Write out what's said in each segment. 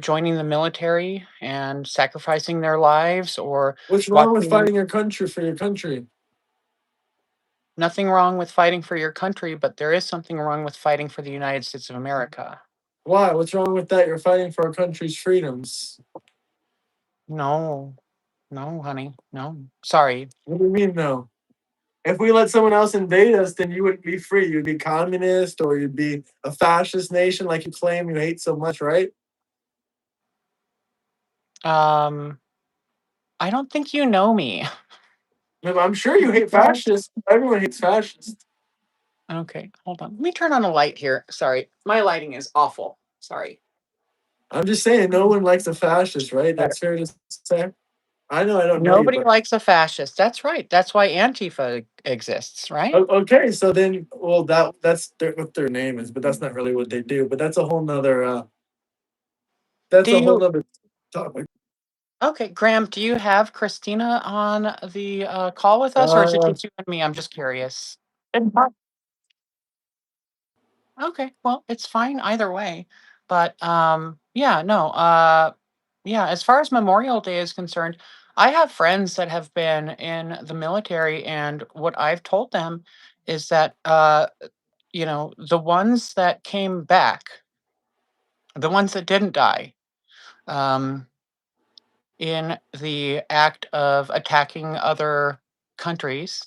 joining the military and sacrificing their lives or What's wrong with watching. fighting your country for your country? Nothing wrong with fighting for your country, but there is something wrong with fighting for the United States of America. Why? What's wrong with that? You're fighting for our country's freedoms. No, no, honey, no. Sorry. What do you mean, no? If we let someone else invade us, then you wouldn't be free. You'd be communist or you'd be a fascist nation like you claim you hate so much, right? Um, I don't think you know me. I'm sure you hate fascists. Everyone hates fascists. Okay, hold on. Let me turn on a light here. Sorry, my lighting is awful. Sorry. I'm just saying, no one likes a fascist, right? Better. That's fair to say. I know I don't know you, Nobody but likes a fascist. That's right. That's why Antifa exists, right? Okay. So then, well, what their name is, but that's not really what they do. But that's a whole nother. That's Do a whole you? nother topic. Okay, Graham, do you have Christina on the call with us, or is it Uh, just you and me? I'm just curious. Okay, well, it's fine either way. But yeah, no, yeah, as far as Memorial Day is concerned, I have friends that have been in the military, and what I've told them is that the ones that came back, the ones that didn't die, um, in the act of attacking other countries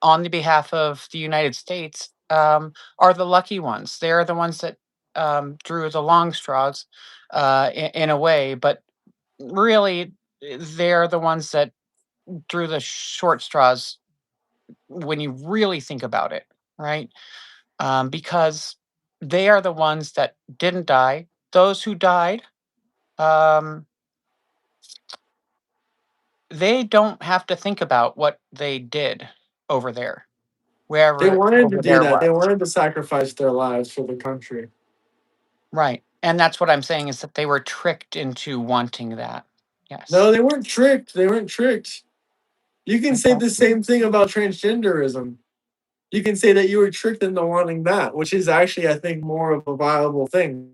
on the behalf of the United States are the lucky ones. They're the ones that drew the long straws in a way, but really, they're the ones that drew the short straws when you really think about it, right? Because they are the ones that didn't die. Those who died, um, they don't have to think about what they did over there, they wherever wanted to over do there that. They was. wanted to sacrifice their lives for the country. Right. And that's what I'm saying is that they were tricked into wanting that. Yes. No, they weren't tricked. They weren't tricked. You can say Okay. the same thing about transgenderism. You can say that you were tricked into wanting that, which is actually, I think, more of a viable thing.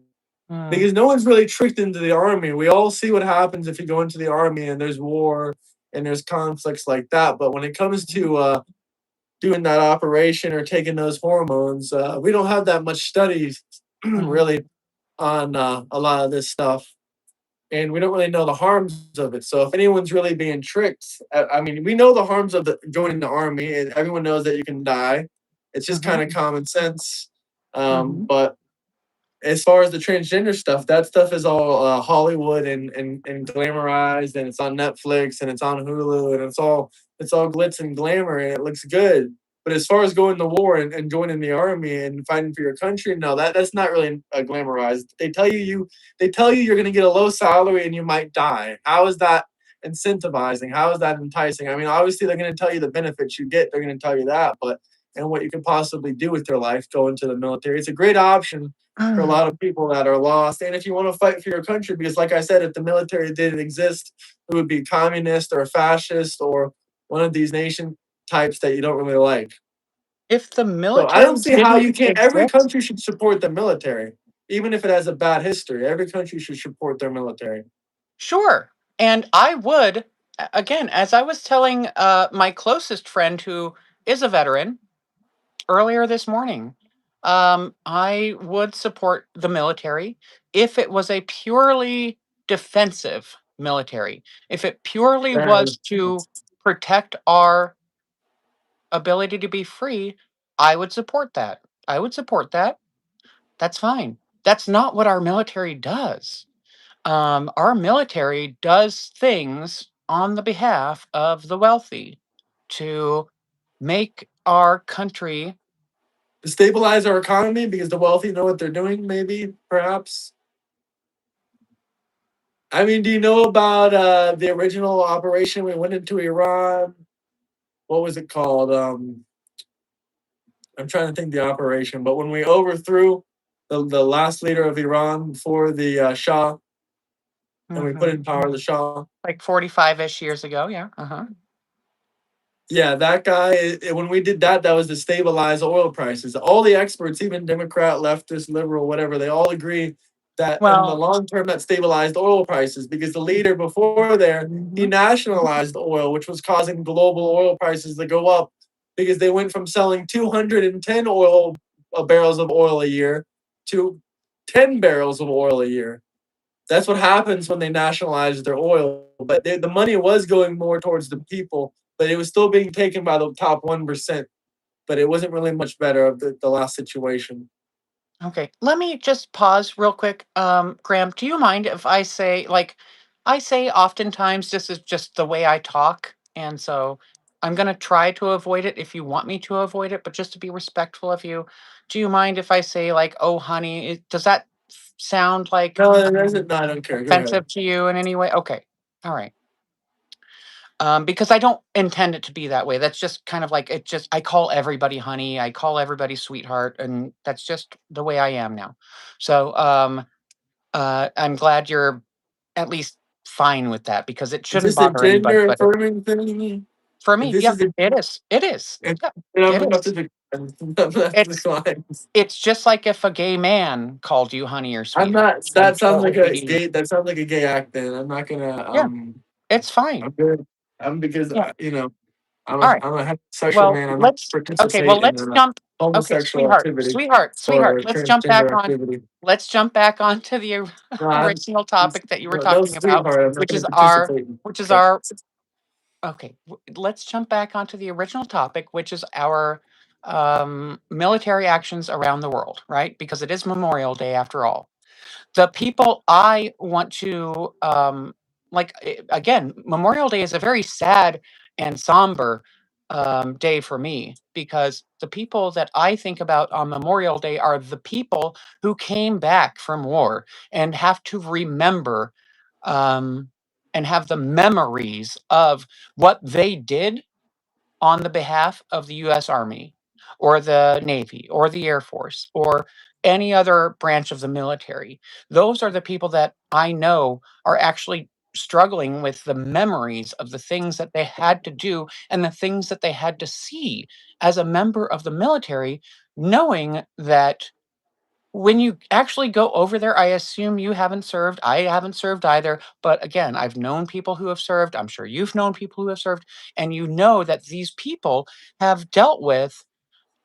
Mm, Because no one's really tricked into the army. We all see what happens if you go into the army and there's war and there's conflicts like that. But when it comes to doing that operation or taking those hormones, we don't have that much studies mhm, really on a lot of this stuff. And we don't really know the harms of it. So if anyone's really being tricked, I mean, we know the harms of joining the army, and everyone knows that you can die. It's just kind of mhm, common sense. mhm, But as far as the transgender stuff, that stuff is all Hollywood and glamorized, and it's on Netflix and it's on Hulu, and it's all glitz and glamour, and it looks good. But as far as going to war and joining the army and fighting for your country, no, that's not really glamorized. They tell you you're going to get a low salary and you might die. How is that incentivizing? How is that enticing? I mean, obviously they're going to tell you the benefits you get. They're going to tell you that, but and what you can possibly do with your life, go into the military. It's a great option for a mm. lot of people that are lost. And if you want to fight for your country, because like I said, if the military didn't exist, it would be communist or fascist or one of these nation types that you don't really like. If the So I don't military see how didn't you can't. Every exist, country should support the military, even if it has a bad history. Every country should support their military. sure. And I would, again, as I was telling my closest friend who is a veteran earlier this morning, I would support the military if it was a purely defensive military. If it purely That was to protect our ability to be free, I would support that. I would support that. That's fine. That's not what our military does. Our military does things on the behalf of the wealthy to make our country. to stabilize our economy because the wealthy know what they're doing. Maybe, perhaps. I mean, do you know about the original operation we went into Iran? What was it called? I'm trying to think the operation, but when we overthrew the last leader of Iran before the Shah, and we put Mhm, in power the Shah, like 45-ish years ago. Yeah. Uh-huh. yeah, that guy. When we did that, that was to stabilize oil prices. All the experts, even Democrat, leftist, liberal, whatever, they all agree that in the Well, long term that stabilized oil prices because the leader before there he mhm. nationalized oil, which was causing global oil prices to go up because they went from selling 210 oil barrels of oil a year to 10 barrels of oil a year. That's what happens when they nationalize their oil. But the money was going more towards the people, but it was still being taken by the top 1%. But it wasn't really much better of the last situation. Okay, let me just pause real quick. Graham, do you mind if I say, like, I say oftentimes this is just the way I talk, and so I'm going to try to avoid it if you want me to avoid it, but just to be respectful of you, do you mind if I say, like, oh, honey, does that sound like No, it doesn't. No, I don't care. Go ahead. offensive to you in any way? Okay, all right. Because I don't intend it to be that way. That's just kind of like it. Just I call everybody honey. I call everybody sweetheart, and that's just the way I am now. So I'm glad you're at least fine with that because it Is shouldn't this a bother anybody. gender But it, affirming thing? for If me, this yeah, is a it is. It is. and Yeah, I'm it gonna have is. to decline. I'm gonna have to It's decline. it's just like if a gay man called you honey or I'm sweetheart. not. I'm That sure sounds it like would a be. gay. That sounds like a gay act. Then I'm not gonna. Yeah, it's fine. I'm good. I'm because Yeah. All right. I'm a heterosexual Well, man. I'm not let's okay, well, participate in let's jump okay, homosexual sweetheart, activity sweetheart, sweetheart, or let's jump back transgender on activity. let's jump back onto the No, original topic that you were no talking about, sweetheart. I'm not which gonna is our participate in which is stuff. our okay, let's jump back onto the original topic, which is our military actions around the world, right? Because it is Memorial Day after all. The people I want to again, Memorial Day is a very sad and somber day for me because the people that I think about on Memorial Day are the people who came back from war and have to remember um, and have the memories of what they did on the behalf of the US Army or the Navy or the Air Force or any other branch of the military. Those are the people that I know are actually struggling with the memories of the things that they had to do and the things that they had to see as a member of the military, knowing that when you actually go over there, I assume you haven't served. I haven't served either. But again, I've known people who have served. I'm sure you've known people who have served. And you know that these people have dealt with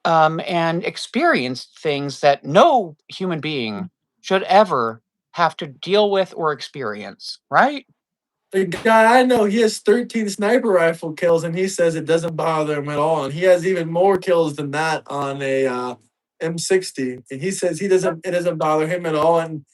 and experienced things that no human being should ever have to deal with or experience. Right? The guy I know, he has 13 sniper rifle kills, and he says it doesn't bother him at all. And he has even more kills than that on a M60. And he says he doesn't. It doesn't bother him at all. And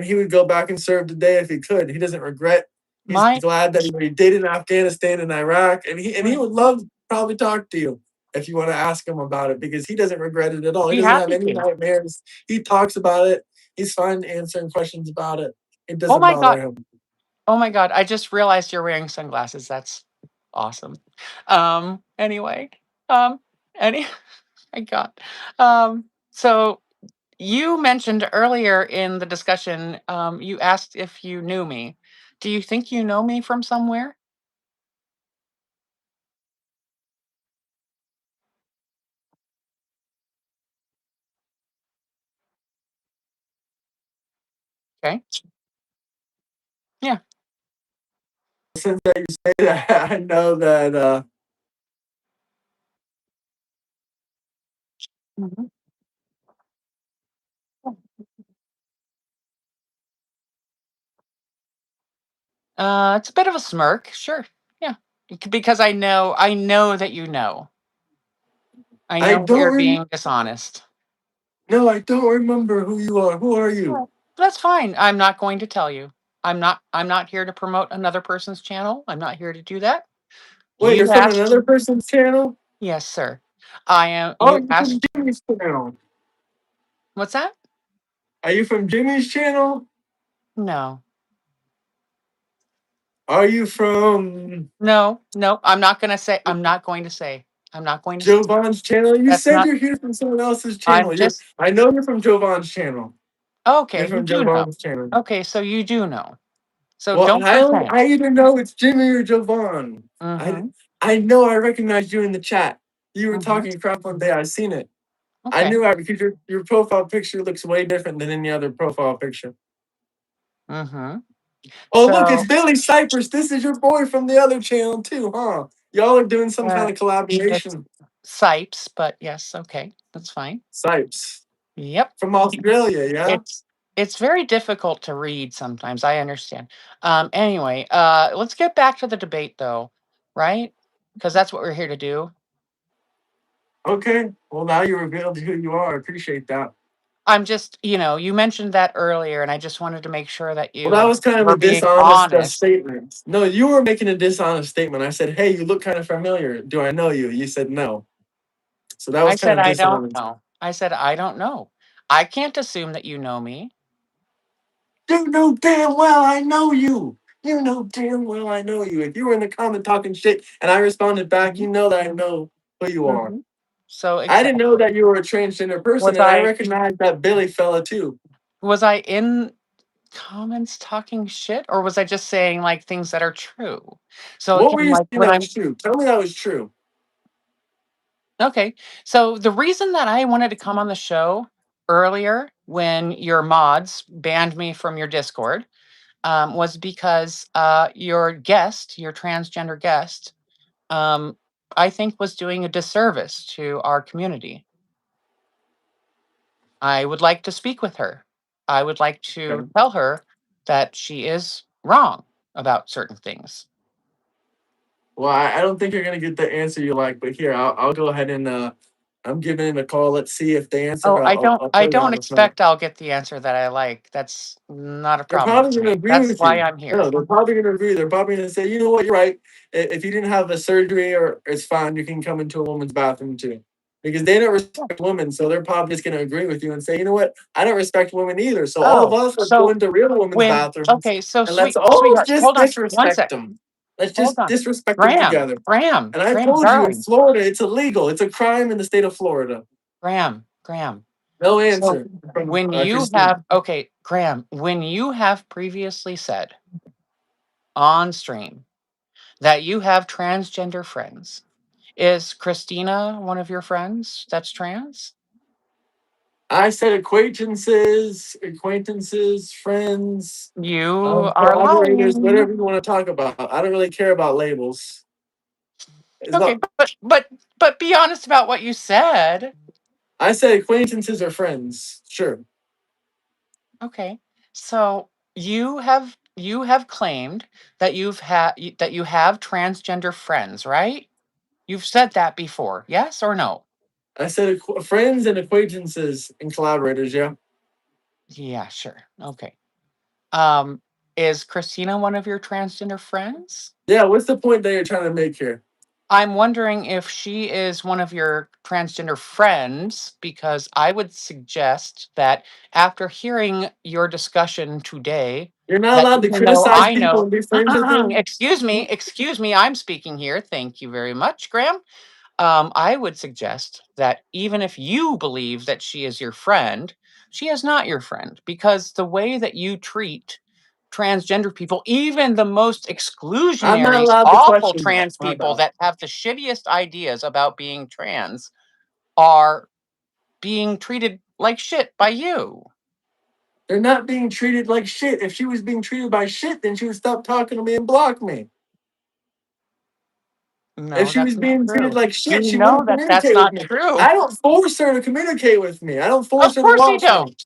he would go back and serve today if he could. He doesn't regret. He's My, glad that he did in Afghanistan and Iraq. And he right. would love to probably talk to you if you want to ask him about it because he doesn't regret it at all. He Be doesn't have happy any to. nightmares. He talks about it. He's fine answering questions about it. It Oh doesn't my God. bother him. Oh my God. I just realized you're wearing sunglasses. That's awesome. Anyway, um, any, my God. So you mentioned earlier in the discussion, you asked if you knew me. Do you think you know me from somewhere? Okay. Yeah. Since that you say that, I know that Mhm. It's a bit of a smirk. Sure. Yeah. Because I know that you know. I I know that don't you're rem- being dishonest. no, I don't remember who you are. Who are you? Well, that's fine. I'm not going to tell you. I'm not here to promote another person's channel. I'm not here to do that. Wait, you're You from asked. another person's channel? Yes, sir. I am. Oh, You you're from asked. Jimmy's channel. What's that? Are you from Jimmy's channel? No. Are you from No, no, I'm not gonna say. I'm not going to say. I'm not going to say. Jovan's channel? You That's said not. you're here from someone else's I'm channel. just. I know you're from Jovan's channel. You're Okay, you from do know. Jovan's channel. Okay, so you do know. So Well, don't I pretend. either know it's Jimmy or Jovan. I Mm-hmm. I know I recognized you in the chat. You were Mm-hmm. talking crap one day. I seen it. I Okay. knew I because your profile picture looks way different than any other profile picture. Mm-hmm. Oh, look, it's So, Billy Cypress. This is your boy from the other channel too, huh? Y'all are doing some uh, kind of it's collaboration. Sipes, but yes, okay, that's fine. Sipes Yep. from Australia, yeah. It's it's very difficult to read sometimes. I understand. Anyway, let's get back to the debate though, right? Because that's what we're here to do. Okay. Well, now you revealed who you are. I appreciate that. I'm just, you mentioned that earlier, and I just wanted to make sure that Well, that you was kind of were a being dishonest honest. statement. No, you were making a dishonest statement. I said, "Hey, you look kind of familiar. Do I know you?" You said no. So that I was kind said of I don't dishonest. know. I said I don't know. I can't assume that you know me. You know damn well I know you. You know damn well I know you. If you were in the comment talking shit and I responded back, Mhm. you know that I know who you are. Mhm. So I didn't know exactly. that you were a transgender person, Was and I I recognized that Billy fella too. was I in comments talking shit, or was I just saying like things that are true? So What were again, you like saying that was true? Tell me that was true. okay. So the reason that I wanted to come on the show earlier when your mods banned me from your Discord was because your transgender guest, um, I think was doing a disservice to our community. I would like to speak with her. I would like to Okay. tell her that she is wrong about certain things. Well, I don't think you're gonna get the answer you like, but here I'll go ahead and I'm giving it a call. Let's see if they answer. Oh, I'll I tell you don't how to know. expect I'll get the answer that I like. That's not a They're problem probably with going to me. agree That's with why you. I'm No, here. they're probably going to agree. They're probably going to say, you know what, you're right. If you didn't have the surgery, or it's fine, you can come into a woman's bathroom too, because they don't Yeah. respect women. So they're probably just going to agree with you and say, you know what, I don't respect women either. So all of Oh, us, let's go so into real women's when bathrooms okay, so and let's all sweetheart, just hold on one disrespect sec. them. Let's Hold just on. disrespect them Graham, together. Graham, And I Graham, told you in darling. Florida, it's illegal. It's a crime in the state of Florida. Graham. No So answer from when you Christine. have okay, Graham, when you have previously said on stream that you have transgender friends, is Christina one of your friends that's trans? I said acquaintances, friends, You are collaborators, lying. whatever you want to talk about. I don't really care about labels. It's Okay, not. but be honest about what you said. I said acquaintances or friends. Sure. Okay. So you have claimed that that you have transgender friends, right? You've said that before. Yes or no? I said friends and acquaintances and collaborators. Yeah. Yeah, sure. Okay. Um is Christina one of your transgender friends? Yeah. What's the point that you're trying to make here? I'm wondering if she is one of your transgender friends because I would suggest that after hearing your discussion today, You're not that allowed to even though criticize I people know, and be friends with them. excuse me, I'm speaking here. Thank you very much, Graham. I would suggest that even if you believe that she is your friend, she is not your friend because the way that you treat transgender people, even the most I'm not exclusionary, allowed to awful question that. trans My people bad. that have the shittiest ideas about being trans, are being treated like shit by you. They're not being treated like shit. If she was being treated by shit, then she would stop talking to me and block me. If No, she that's was not being treated true. like You shit, she know wouldn't that that's communicate with not me. true. I don't force her to communicate with me. I don't force Of her to course you watch me. don't.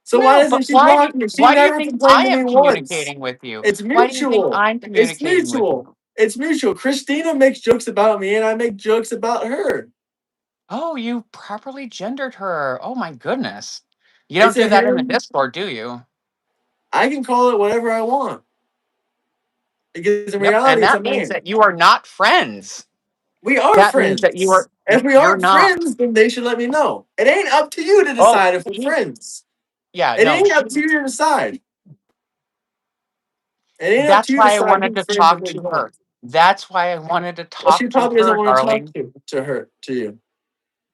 So why No, but doesn't she block me? She why do you never think complained I to me am once. communicating with you? It's Why do you think mutual. I'm It's communicating with you? mutual. It's mutual. Christina makes jokes about me and I make jokes about her. Oh, you properly gendered her. Oh my goodness. You don't It's do a that in the him. Discord, do you? I can call it whatever I want. Because in Yep. And reality, it's a that means man. that you are not friends. We are That means that friends. If we you're aren't not. friends, then they should let me know. It ain't up to you to Oh, decide if we're friends. yeah, It no, ain't up to you to decide. It ain't up to that's you to why I decide wanted who's to friends and talk who's to not. her. That's why I wanted to Well, she talk to probably doesn't her, want to talk darling. to her to you.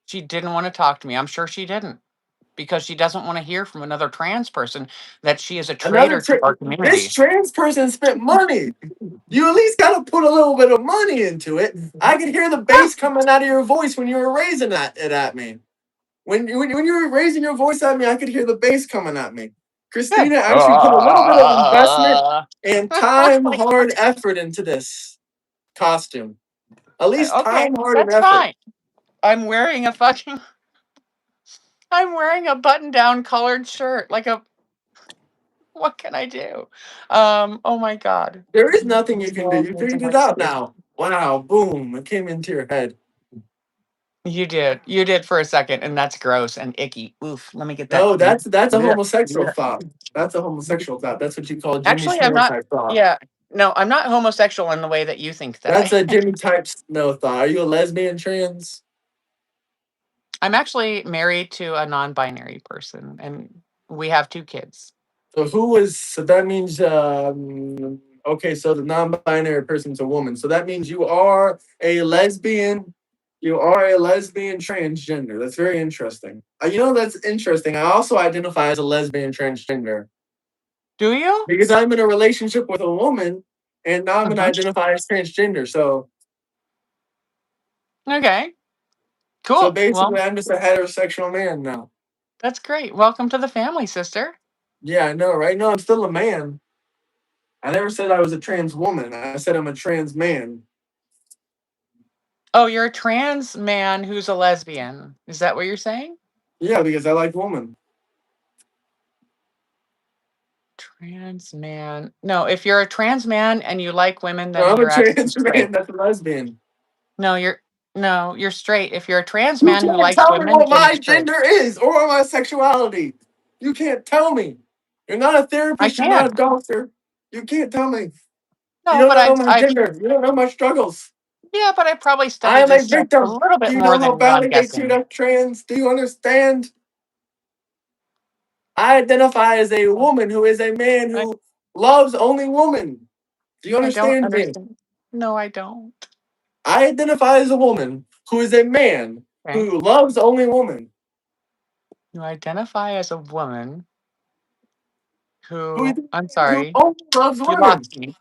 She didn't want to talk to me. I'm sure she didn't because she doesn't want to hear from another trans person that she is a Another traitor to our this community. trans person spent money. You at least got to put a little bit of money into it. I could hear the bass coming out of your voice when you were raising it at me. when you were raising your voice at me, I could hear the bass coming at me. Good. Christina actually put a little bit of investment and time, hard effort into this costume. At least Okay, time, hard, and that's effort. fine. I'm wearing a fucking I'm wearing a button-down collared shirt. Like a what can I do? Oh my god. There is nothing you can do. So You into figured it my out space. now. Wow, boom! It came into your head. You did. You did for a second, and that's gross and icky. Oof. Let me get that. No, that's a Yeah. homosexual Yeah. thought. That's a homosexual thought. That's what you call Jimmy Actually, I'm Snore not. type thought. Yeah. No, I'm not homosexual in the way that you think that That's I a am. Jimmy type no thought. Are you a lesbian trans? I'm actually married to a non-binary person, and we have 2 kids. So who is so that means okay, so the non-binary person's a woman. So that means you are a lesbian. You are a lesbian transgender. That's very interesting. You know that's interesting. I also identify as a lesbian transgender Do you? because I'm in a relationship with a woman and now I'm gonna Mhm. identify as transgender. Okay. So Cool. basically Well, I'm just a heterosexual man now. that's great. Welcome to the family, sister. Yeah, I know, right? No, I'm still a man. I never said I was a trans woman. I said I'm a trans man. Oh, you're a trans man who's a lesbian. Is that what you're saying? Yeah, because I like women. Trans man. No, if you're a trans man and you like women, No, then I'm a you're actually trans straight. man. That's a lesbian. No, you're straight. If you're a trans You man who can't likes tell me women, what then you're my straight. gender is or my sexuality. You can't tell me. You're not a I therapist. You're not can. a doctor. You can't tell me. You No, don't but know my I've gender. You don't know my struggles. yeah, but I probably I studied am a this stuff a victim. little Do bit you more know how than you, I'm badly they treat guessing. us trans? Do you understand? I identify as a woman who is a man I, who loves only women. Do you I don't understand me? understand. No, I don't. I identify as a woman who is a man Okay. who loves only women. You identify as a woman Who is who, a I'm man who sorry, only loves you women. lost me.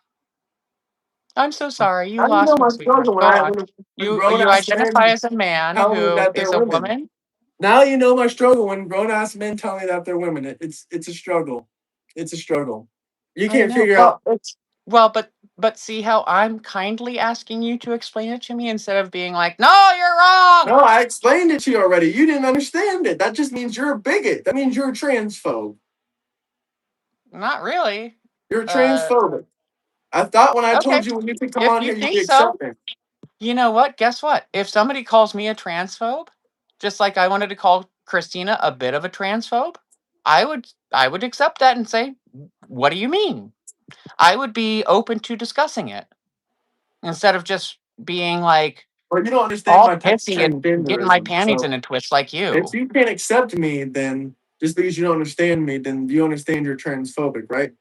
I'm so sorry. You Now you know lost me, my sweetheart. struggle when Go I on. when grown You ass identify men as a man tell me who that is they're a women. woman. Now you know my struggle when grown ass men tell me that they're women. It's a struggle. It's a struggle. You I can't know. figure Well, out. but see how I'm kindly asking you to explain it to me instead of being like, "No, you're wrong." No, I explained it to you already. You didn't understand it. That just means you're a bigot. That means you're a transphobe. Not really. You're Uh, transphobic. I thought when I okay. told you when you could come If on you here, you'd think be so, accepting. you know what? Guess what? If somebody calls me a transphobe, just like I wanted to call Christina a bit of a transphobe, I would accept that and say, "What do you mean?" I would be open to discussing it instead of just being like Or you don't understand all my type of pissy and getting my transgenderism. panties So in a twist like if you. you can't accept me, then just because you don't understand me, then you understand you're transphobic, right?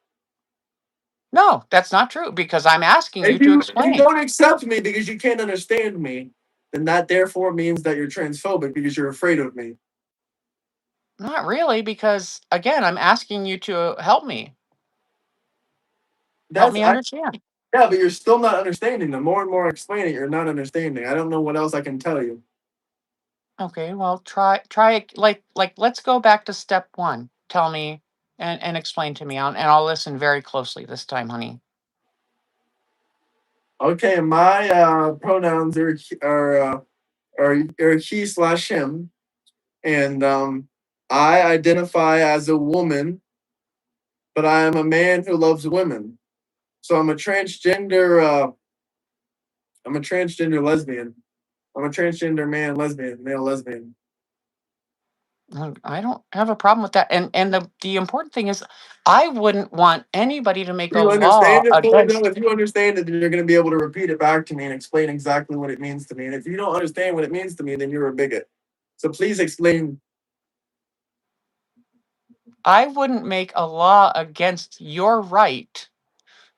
No, that's not true because I'm asking you If to you explain. don't accept me because you can't understand me, then that therefore means that you're transphobic because you're afraid of me. Not really, because again, I'm asking you to help That's me I understand. yeah, but you're still not understanding. The more and more I explain it, you're not understanding. I don't know what else I can tell you. Okay, well, like let's go back to step one. Tell me and explain to me, and I'll listen very closely this time, honey. Okay, my pronouns are he slash him, and I identify as a woman, but I am a man who loves women. So I'm a transgender. I'm a transgender lesbian. I'm a transgender man, lesbian, male lesbian. I don't have a problem with that. And the important thing is, I wouldn't want anybody to make Do a you law understand it fully though? against. If you understand it, then you're going to be able to repeat it back to me and explain exactly what it means to me. And if you don't understand what it means to me, then you're a bigot. So please explain. I wouldn't make a law against your right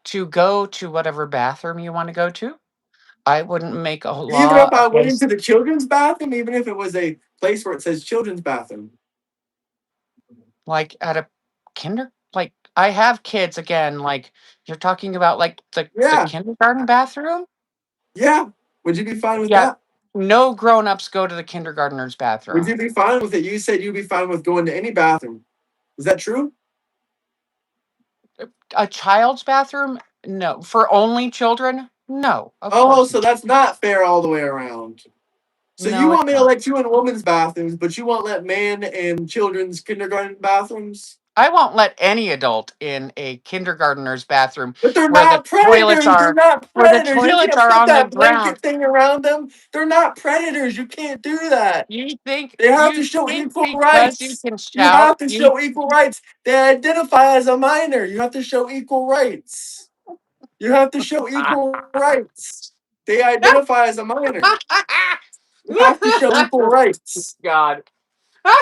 to go to whatever bathroom you want to go to. I wouldn't make a Even law if I went into against the children's bathroom, even if it was a place where it says children's bathroom. like at a like I have kids again, like you're talking about like the Yeah, kindergarten bathroom? yeah. Would you be fine with Yeah. that? No grown-ups go to the kindergartner's Would bathroom. you be fine with it? You said you'd be fine with going to any bathroom. Is that true? A child's bathroom? No. For only children? No, of Oh, course so not. that's not fair all the way around. So you No, it's want me to not. let you in women's bathrooms, but you won't let man and children's kindergarten bathrooms? I won't let any adult in a kindergartner's bathroom But they're where the not toilets predators. They're are not where the predators. You toilets can't are put on the that blanket ground. thing around them. They're not predators. You can't do that. You think They have to you show think equal because you rights. can You shout, have to you show equal rights. They identify as a minor. You have to show equal rights. You have to show equal rights. They identify as a minor. You have to show equal rights. God.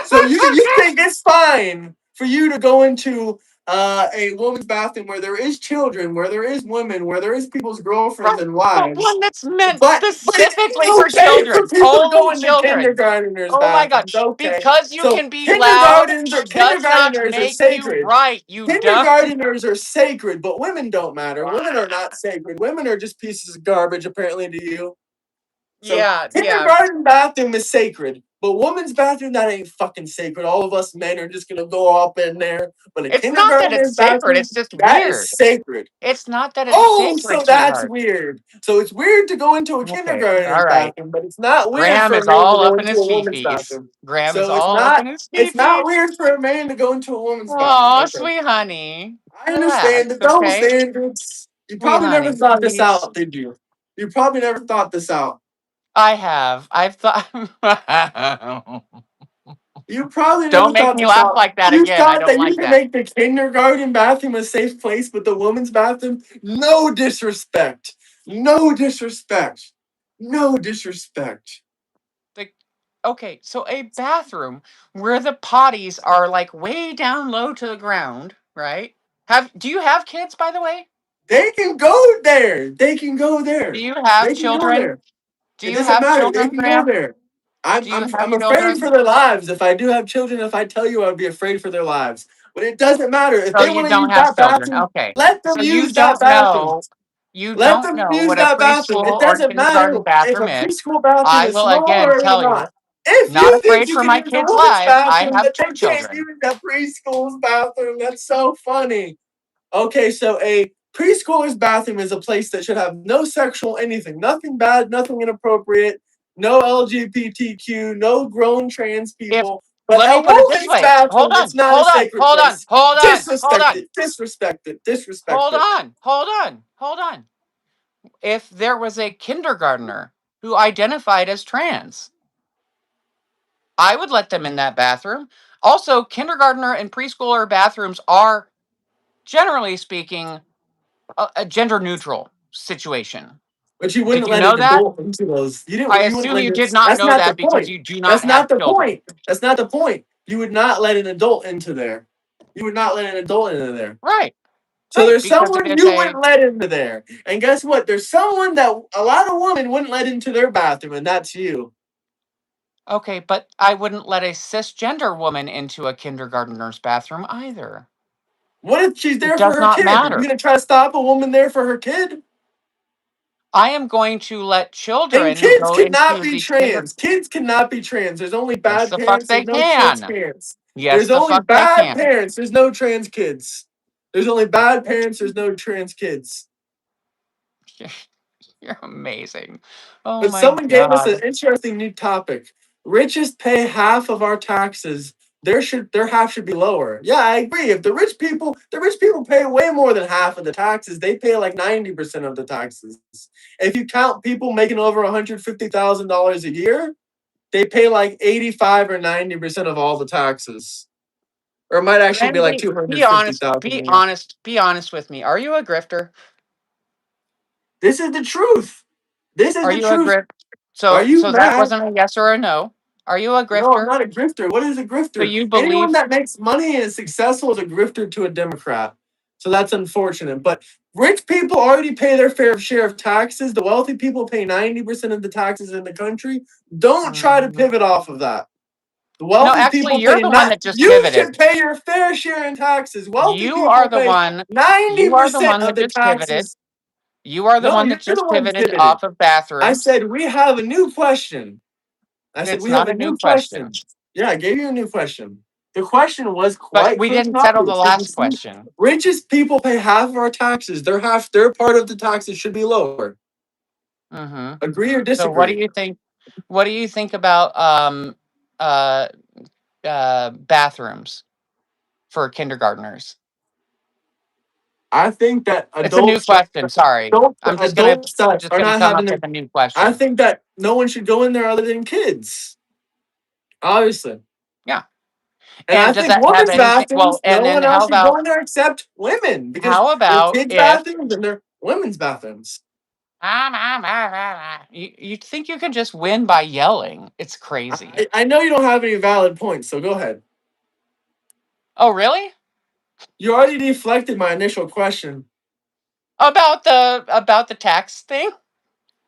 So you think it's fine for you to go into a woman's bathroom where there is children, where there is women, where there is people's girlfriends Right, and but wives, one that's meant but it's specifically for okay for children. people to go Only into children. kindergartners' Oh my God. bathrooms. Okay, Because you so can be loud does not kindergarteners are make you sacred. right, you dumb. Kindergarteners are sacred, but women don't matter. Women are not sacred. Women are just pieces of garbage, apparently to you. So Yeah, yeah. kindergarten bathroom is sacred, but woman's bathroom that ain't fucking sacred. All of us men are just gonna go up in there, but a It's not that it's kindergartner's sacred, bathroom it's just that is weird. sacred. It's not that it's Oh, so sacred, that's sweetheart. weird. So it's weird to go into a Okay, kindergartner's all right. bathroom, but it's not weird Graham for a is man to all go up in into his a woman's fifis. bathroom. Graham is So all up in his it's not fifis. weird for a man to go into a woman's bathroom. Oh, Okay. sweet honey. I Relax, understand the double okay? standards. You Sweet probably never honey, thought this please. out, did you? You probably never thought this out. I have. I've thought. You probably Don't never make thought me this laugh out. like that You again. I thought don't that you like could that. make the kindergarten bathroom a safe place, but the woman's bathroom? No disrespect. No disrespect. No disrespect. The, okay, so a bathroom where the potties are like way down low to the ground, right? Do you have kids, by the way? They can go there. They can go Do there. you have They can go children? there. Do It you doesn't have matter. They children, can go Graham? there. I'm Do you I'm have I'm afraid children? for their lives. If I do have children, if I tell you, I'd be afraid for their lives. But it doesn't matter. If So they you want to don't use have that children. bathroom, Okay. let them So you use that don't bathroom. know you Let don't them know use what a that bathroom. It preschool or doesn't matter kindergarten if bathroom a is. preschool bathroom I is will small again or tell you, not. If not you think afraid you for can my use a kids' woman's lives. I bathroom, have but two they can't children. use the preschool's bathroom, that's so funny. Okay, so a preschooler's bathroom is a place that should have no sexual anything, nothing bad, nothing inappropriate, no LGBTQ, no grown trans If people. But let a me put it this woman's way. Hold bathroom, it's on, not a hold on, sacred hold on, place. hold on, hold Disrespect on, it, disrespect it, disrespect hold it. on, hold on, hold on. If there was a kindergartner who identified as trans, I would let them in that bathroom. Also, kindergartner and preschooler bathrooms are, generally speaking, a gender neutral situation. But you Did wouldn't you let know an that? adult into those. I You wouldn't assume let you your, did not that's know not the that because point. you do not That's have not the children. point. That's not the point. You would not let an adult into there. You would not let an adult into there. Right, So right, there's because it someone is you a wouldn't let into there. And guess what? There's someone that a lot of women wouldn't let into their bathroom, and that's you. okay, but I wouldn't let a cisgender woman into a kindergartner's bathroom either. What if she's It there for does her not kid? Are you matter. gonna try to stop a woman there for her kid? I am going to let And children who kids go cannot into be the kinder. trans. Kids cannot be trans. There's only Yes, bad the fuck parents. There's they no trans can. parents. Yes, There's the only fuck they bad can. parents. There's no trans kids. There's only bad parents. There's no trans kids. You're amazing. Oh But my someone gave us an God. interesting new topic. Richest pay half of our taxes. Their half should be lower. Yeah, I agree. If the rich people pay way more than half of the taxes. They pay like 90% of the taxes. If you count people making over $150,000 a year, they pay like 85 or 90% of all the taxes. Or it might actually be like Randy, be honest. 250,000 Be a year. honest. Be honest with me. Are you a grifter? This is the truth. This is Are the you a truth. grift? Are So, you so that mad? wasn't a yes or a no. Are you a No, I'm grifter? not a grifter. What is a So grifter? you Anyone believe? that makes money and is successful is a grifter to a Democrat. So that's unfortunate. But rich people already pay their fair share of taxes. The wealthy people pay 90% of the taxes in the country. Don't try to Mhm. pivot off of that. The No, wealthy actually, people you're pay the one not. that just You pivoted. should pay your fair share in taxes. Wealthy You are people the pay one. You are the 90% one of that the just pivoted. taxes. You are the No, one you're that the just one pivoted pivoted. off of I bathrooms. said we have a new question. I said It's we have not a a new new question, question. Yeah, I gave you a new question. The question was but quite we clear didn't and settle the obvious. If you last see, question. richest people pay half of our taxes. Their part of the taxes should be lower. Hmm. Agree or So, what do disagree? you think? What do you think about uh, bathrooms for kindergartners? I think that It's a new question. Sorry, adults I'm that just are gonna not come having up their. with a new I question. think that no one should go in there other than kids. Obviously. Yeah, And I and does think that have women's anything? bathrooms, Well, no and then one else should go in there except women because how they're about kids' if bathrooms and they're women's bathrooms. you think you can just win by yelling? It's crazy. I know you don't have any valid points, so go ahead. Oh, really? You already deflected my initial question. About the tax thing?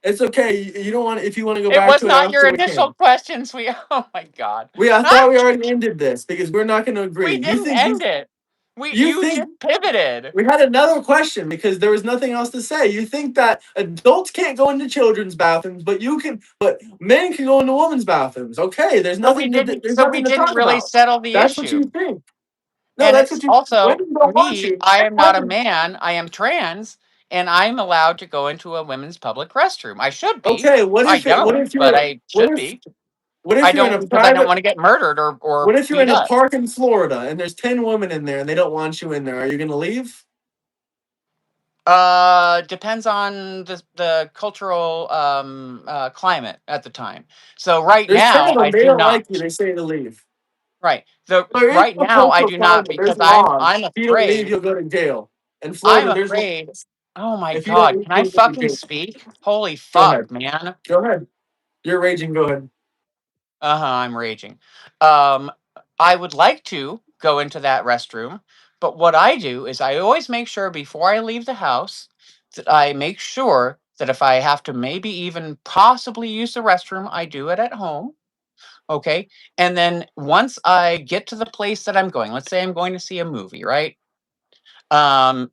It's okay. You don't want if you want to go It back was to it not your after we initial can. question, sweet. Oh my god. I thought we already ended this because we're not going to agree. We didn't end it. You You think just pivoted. we had another question because there was nothing else to say. You think that adults can't go into children's bathrooms, but men can go into women's bathrooms. Okay, there's So we nothing to didn't talk really about. settle the That's what issue. you think. No, And that's it's what you also women don't want me, you. I am not a Women, man, I am trans, and I'm allowed to go into a women's public restroom. I should be. okay, I don't, but I what should if be. what if I you're in don't a because I don't private want to get murdered or what if you're beat in a up. park in Florida and there's 10 women in there and they don't want you in there? Are you going to leave? Depends on the cultural climate at the time. So right There's 10 now of them. I They do don't not. like you. They say to leave. Right. The There is right no now I cultural do not climate. There's because laws. I'm If you don't leave, afraid. you'll go to jail. In I'm Florida, there's afraid. laws. Oh my If you don't god, leave, can I you'll go to fucking jail. speak? Holy Go fuck, ahead. man. Go ahead. You're raging. Go ahead. Uh-huh, I'm raging. Um, I would like to go into that restroom, but what I do is I always make sure before I leave the house that I make sure that if I have to maybe even possibly use the restroom, I do it at home. Okay. And then once I get to the place that I'm going, let's say I'm going to see a movie, right?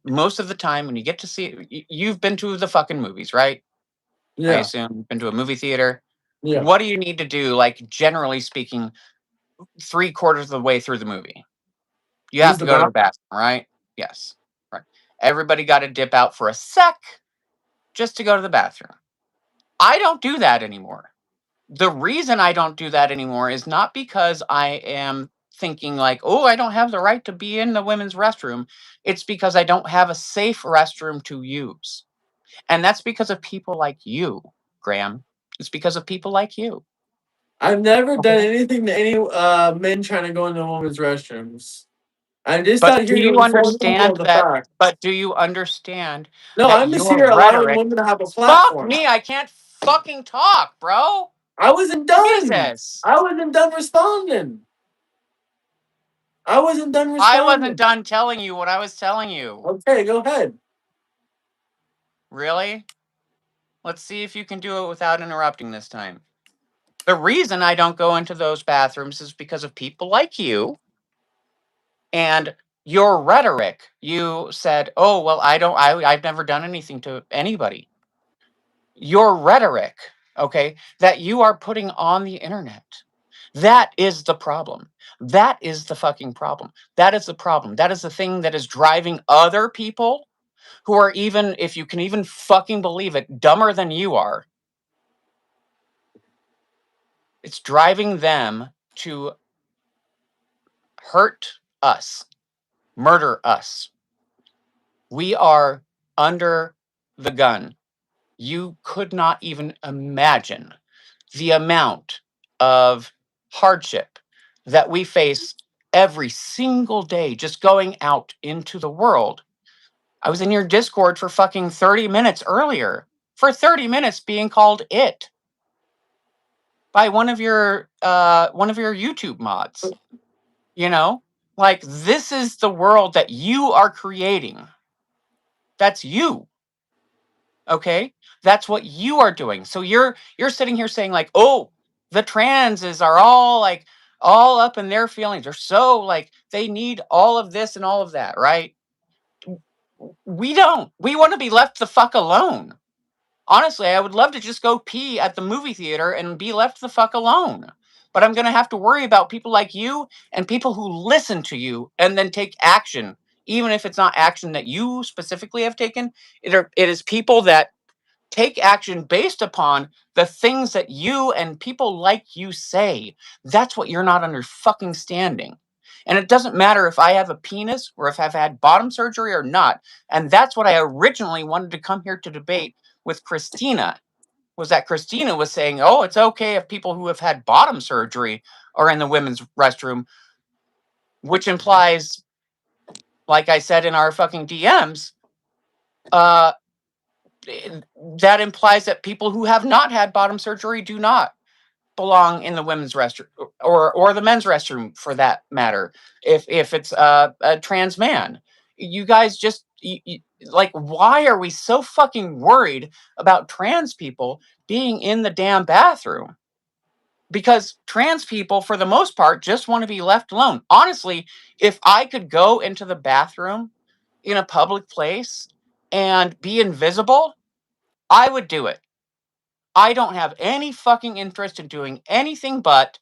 Most of the time when you get to see you've been to the fucking movies, right? I Yeah. assume you've been to a movie theater. Yeah. What do you need to do, like generally speaking, three-quarters of the way through the movie? You have Use to the go to the bathroom. bathroom, right? Yes. Right. Everybody got to dip out for a sec just to go to the bathroom. I don't do that anymore. The reason I don't do that anymore is not because I am thinking like, "Oh, I don't have the right to be in the women's restroom." It's because I don't have a safe restroom to use. And that's because of people like you, Graham. It's because of people like you. I've never done Okay. anything to any men trying to go into women's restrooms. I'm just But out do here to you inform people of understand the that fact. but do you understand No, that I'm just your here allowing rhetoric women to have a fuck platform. me, I can't fucking talk, bro. I wasn't done. Jesus. I wasn't done responding. I wasn't done I wasn't responding. done telling you what I was telling you. Okay, go ahead. Really? Let's see if you can do it without interrupting this time. The reason I don't go into those bathrooms is because of people like you and your rhetoric. You said, "Oh, well, I've never done anything to anybody." Your rhetoric, okay, that you are putting on the internet. That is the problem. That is the fucking problem. That is the problem. That is the thing that is driving other people who are even, if you can even fucking believe it, dumber than you are. It's driving them to hurt us, murder us. We are under the gun. You could not even imagine the amount of hardship that we face every single day just going out into the world. I was in your Discord for fucking 30 minutes earlier, for 30 minutes being called it by one of your YouTube mods, you know? Like this is the world that you are creating. That's you. Okay? That's what you are doing. So you're sitting here saying like, "Oh, the transes are all like all up in their feelings. They're so like they need all of this and all of that, right?" We don't. We want to be left the fuck alone. Honestly, I would love to just go pee at the movie theater and be left the fuck alone. But I'm going to have to worry about people like you and people who listen to you and then take action, even if it's not action that you specifically have taken. It is people that take action based upon the things that you and people like you say. That's what you're not under fucking standing. And it doesn't matter if I have a penis or if I've had bottom surgery or not. And that's what I originally wanted to come here to debate with Christina, was that Christina was saying, oh, it's okay if people who have had bottom surgery are in the women's restroom, which implies, like I said in our fucking DMs, uh, that implies that people who have not had bottom surgery do not belong in the women's restroom, or the men's restroom for that matter. If it's a trans man, you guys just like, why are we so fucking worried about trans people being in the damn bathroom? Because trans people, for the most part, just want to be left alone. Honestly, if I could go into the bathroom in a public place and be invisible, I would do it. I don't have any fucking interest in doing anything but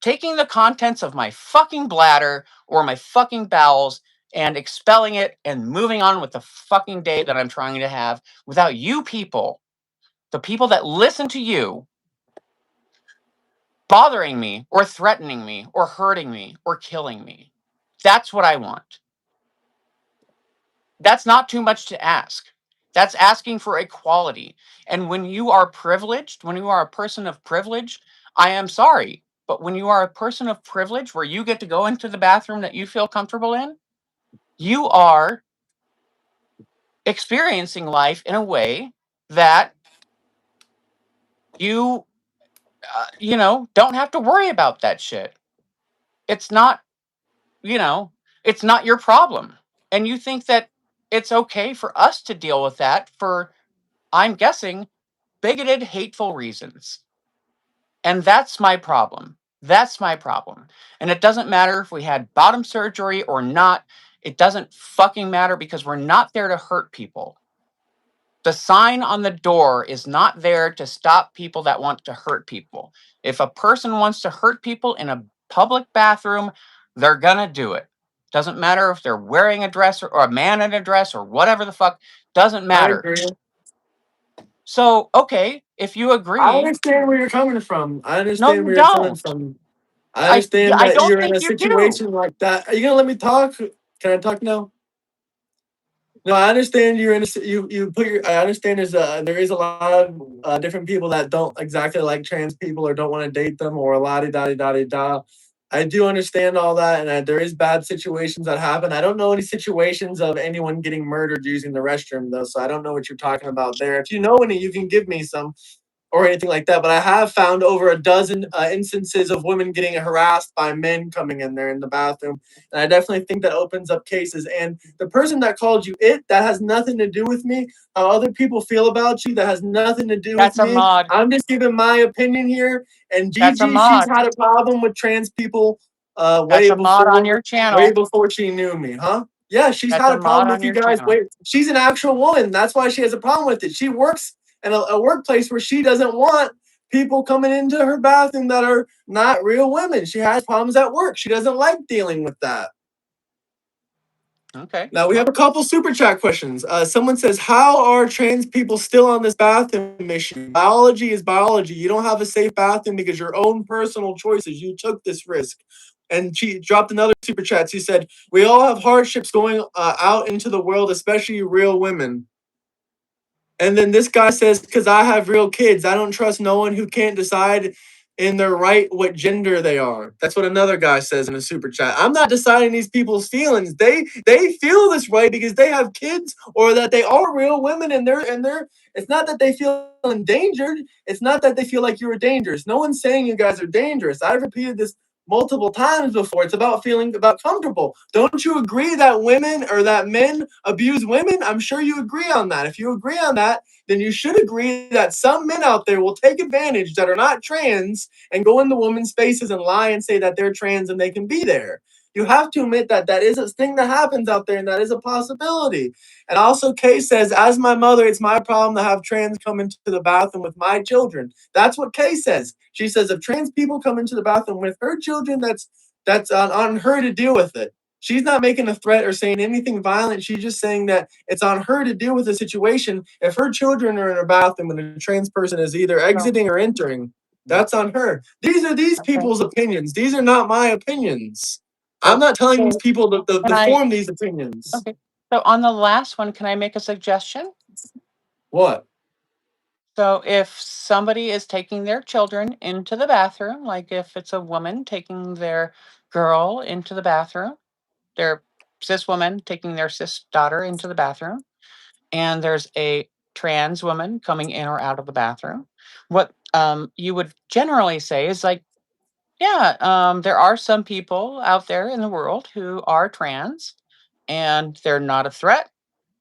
taking the contents of my fucking bladder or my fucking bowels and expelling it and moving on with the fucking day that I'm trying to have without you people, the people that listen to you, bothering me or threatening me or hurting me or killing me. That's what I want. That's not too much to ask. That's asking for equality. And when you are privileged, when you are a person of privilege, I am sorry, but when you are a person of privilege where you get to go into the bathroom that you feel comfortable in, you are experiencing life in a way that you, don't have to worry about that shit. It's not, you know, it's not your problem. And you think that it's okay for us to deal with that for, I'm guessing, bigoted, hateful reasons. And that's my problem. That's my problem. And it doesn't matter if we had bottom surgery or not. It doesn't fucking matter because we're not there to hurt people. The sign on the door is not there to stop people that want to hurt people. If a person wants to hurt people in a public bathroom, they're gonna do it. Doesn't matter if they're wearing a dress or a man in a dress or whatever the fuck, doesn't I matter. agree. So, okay, if you I agree, understand where you're coming from. I no, understand you where you're coming don't. from. I I understand I that don't you're in think a you do. situation like that. Are you gonna let me talk? Can I talk now? No, I understand you're in a you put your. I understand there is a lot of different people that don't exactly like trans people or don't want to date them or la di da di da di da. I do understand all that, and there is bad situations that happen. I don't know any situations of anyone getting murdered using the restroom though, so I don't know what you're talking about there. If you know any, you can give me some or anything like that. But I have found over a dozen instances of women getting harassed by men coming in there in the bathroom, and I definitely think that opens up cases. And the person that called you it, that has nothing to do with me. How other people feel about you, that has nothing to do with That's a me. mod. I'm just giving my opinion here. And That's a Gigi, she's mod. had a problem with trans people That's a mod on your way channel. before she knew me, huh? Yeah, she's That's had a a mod problem on with you your guys. channel. Wait, she's an actual woman. That's why she has a problem with it. She works in a workplace where she doesn't want people coming into her bathroom that are not real women. She has problems at work. She doesn't like dealing with that. Okay. Now we have Well, a couple super chat questions. Someone says, "How are trans people still on this bathroom issue? Biology is biology. You don't have a safe bathroom because your own personal choices. You took this risk." And she dropped another super chat. She said, "We all have hardships going out into the world, especially real women." And then this guy says, "Because I have real kids, I don't trust no one who can't decide in their right what gender they are." That's what another guy says in a super chat. I'm not deciding these people's feelings. They feel this way because they have kids or that they are real women, and they're. It's not that they feel endangered. It's not that they feel like you are dangerous. No one's saying you guys are dangerous. I've repeated this multiple times before. It's about feeling about comfortable. Don't you agree that women or that men abuse women? I'm sure you agree on that. If you agree on that, then you should agree that some men out there will take advantage that are not trans and go into women's spaces and lie and say that they're trans and they can be there. You have to admit that that is a thing that happens out there and that is a possibility. And also, Kay says, as my mother, it's my problem to have trans come into the bathroom with my children. That's what Kay says. She says if trans people come into the bathroom with her children, that's on her to deal with it. She's not making a threat or saying anything violent. She's just saying that it's on her to deal with the situation. If her children are in a bathroom and a trans person is either So, exiting or entering, that's on her. These are these okay. people's opinions. These are not my opinions. I'm So, not telling these so people can to I? form these opinions. Okay. So on the last one, can I make a suggestion? What? So if somebody is taking their children into the bathroom, like if it's a woman taking their girl into the bathroom, their cis woman taking their cis daughter into the bathroom, and there's a trans woman coming in or out of the bathroom, what you would generally say is like, yeah, there are some people out there in the world who are trans and they're not a threat.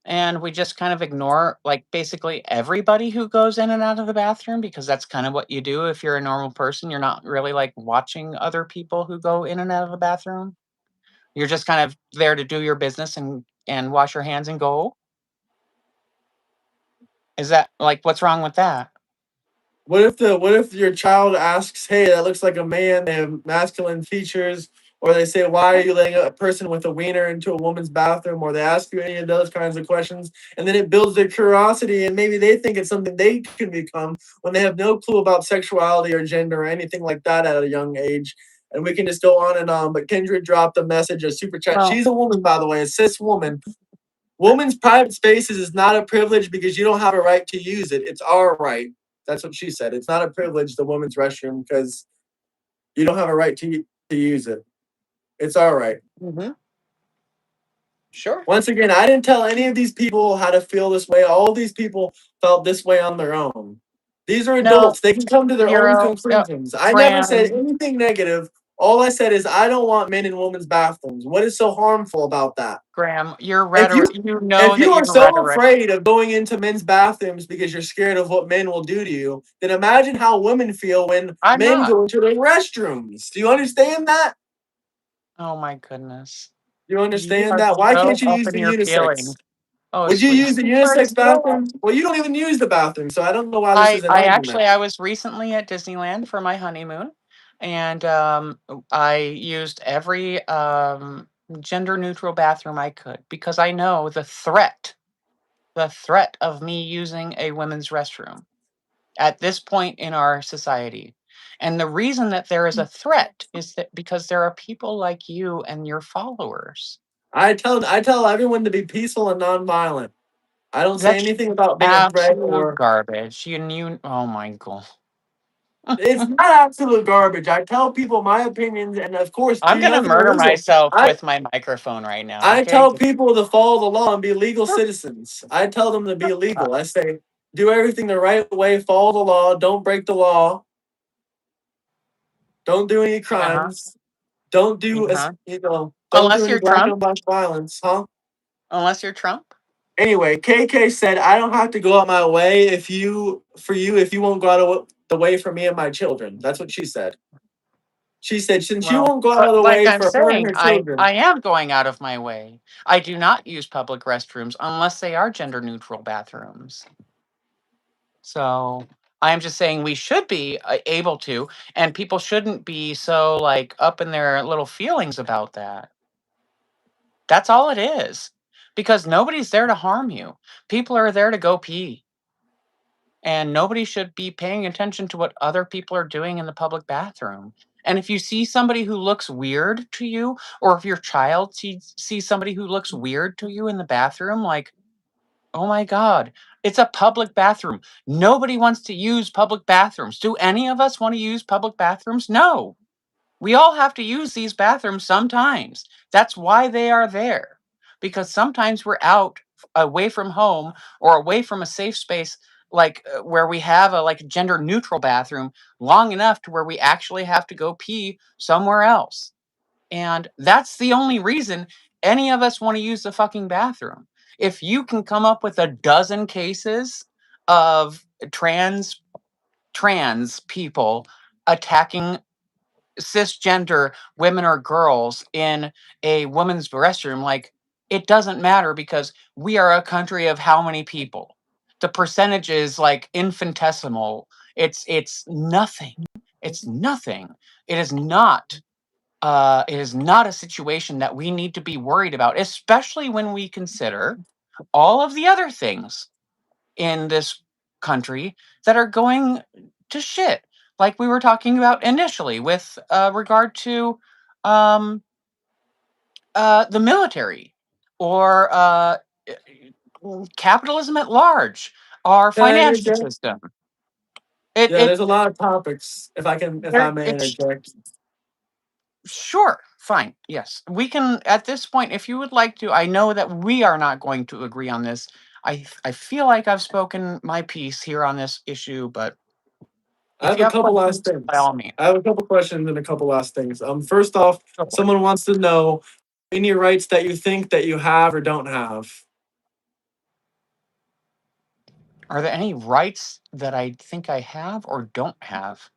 And we just kind of ignore like basically everybody who goes in and out of the bathroom because that's kind of what you do if you're a normal person. You're not really like watching other people who go in and out of the bathroom. You're just kind of there to do your business and wash your hands and go. Is that like what's wrong with that? What if your child asks, "Hey, that looks like a man. They have masculine features," or they say, "Why are you letting a person with a wiener into a woman's bathroom?" Or they ask you any of those kinds of questions, and then it builds their curiosity, and maybe they think it's something they can become when they have no clue about sexuality or gender or anything like that at a young age. And we can just go on and on. But Kendra dropped a message, a super chat. Well, She's a woman, by the way, a cis woman. Women's private spaces is not a privilege because you don't have a right to use it. It's our right. That's what she said. It's not a privilege, the women's restroom, because you don't have a right to use it. It's our right. mhm, sure. Once again, I didn't tell any of these people how to feel this way. All of these people felt this way on their own. These are No, adults. They can come to their own Euro, conclusions. I never said Graham, anything negative. All I said is I don't want men in women's bathrooms. What is so harmful about that? Graham, your If you rhetoric. You know if that you are your so rhetoric. afraid of going into men's bathrooms because you're scared of what men will do to you, then imagine how women feel when I'm men not. go into their restrooms. Do you understand that? Oh my goodness. Do you You understand are that? Why so can't you up use in the your feelings. unisex? Oh, Would you use sweetie. the You are unisex so. bathroom? Well, you don't even use the bathroom, so I don't know why this is an I argument. actually I was recently at Disneyland for my honeymoon, and I used every gender neutral bathroom I could because I know the threat of me using a women's restroom at this point in our society. And the reason that there is a threat is that because there are people like you and your followers. I tell everyone to be peaceful and nonviolent. I don't say That's anything about being a threat absolute or garbage. You oh my god. it's not absolute garbage. I tell people my opinions, and of course, I'm do gonna nothing murder illegal. myself with my microphone right now, I okay? tell people to follow the law and be legal citizens. I tell them to be legal. I say, do everything the right way, follow the law, don't break the law, don't do any Uh-huh. crimes, don't do Uh-huh. don't do Unless any you're black Trump. on black violence, huh? Unless you're Trump. Anyway, KK said, I don't have to go out my way if you won't go out of the way for me and my children. That's what she said. She said, since you Well, won't go out but of the like way I'm for her and saying, her I children. am going out of my way. I do not use public restrooms unless they are gender neutral bathrooms. So I'm just saying we should be able to, and people shouldn't be so like up in their little feelings about that. That's all it is. Because nobody's there to harm you. People are there to go pee. And nobody should be paying attention to what other people are doing in the public bathroom. And if you see somebody who looks weird to you, or if your child sees somebody who looks weird to you in the bathroom, like, oh my God, it's a public bathroom. Nobody wants to use public bathrooms. Do any of us want to use public bathrooms? No. We all have to use these bathrooms sometimes. That's why they are there. Because sometimes we're out away from home or away from a safe space like where we have a like gender neutral bathroom long enough to where we actually have to go pee somewhere else. And that's the only reason any of us want to use the fucking bathroom. If you can come up with a dozen cases of trans people attacking cisgender women or girls in a woman's restroom, like, it doesn't matter because we are a country of how many people? The percentage is like infinitesimal. It's nothing. It's nothing. It is not it is not a situation that we need to be worried about, especially when we consider all of the other things in this country that are going to shit. Like we were talking about initially with regard to um, the military or capitalism at large, our Can I financial interject? system. It Yeah, it there's a lot of topics. If I may it's interject, sure, fine, yes, we can at this point if you would like to. I know that we are not going to agree on this. I feel like I've spoken my piece here on this issue, but I if have you a have couple last questions, by things. all means, I have a couple questions and a couple last things. First off, go for it. someone wants to know any rights that you think that you have or don't have. Are there any rights that I think I have or don't have?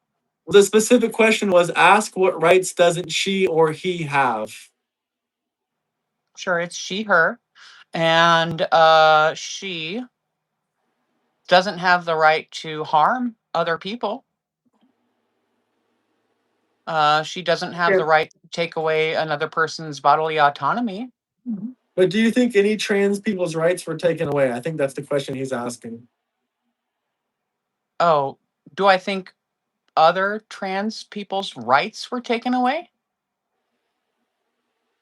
The specific question was ask what rights doesn't she or he have? Sure, it's she, her, and she doesn't have the right to harm other people. She doesn't have Yeah. the right to take away another person's bodily autonomy. But do you think any trans people's rights were taken away? I think that's the question he's asking. Oh, do I think other trans people's rights were taken away?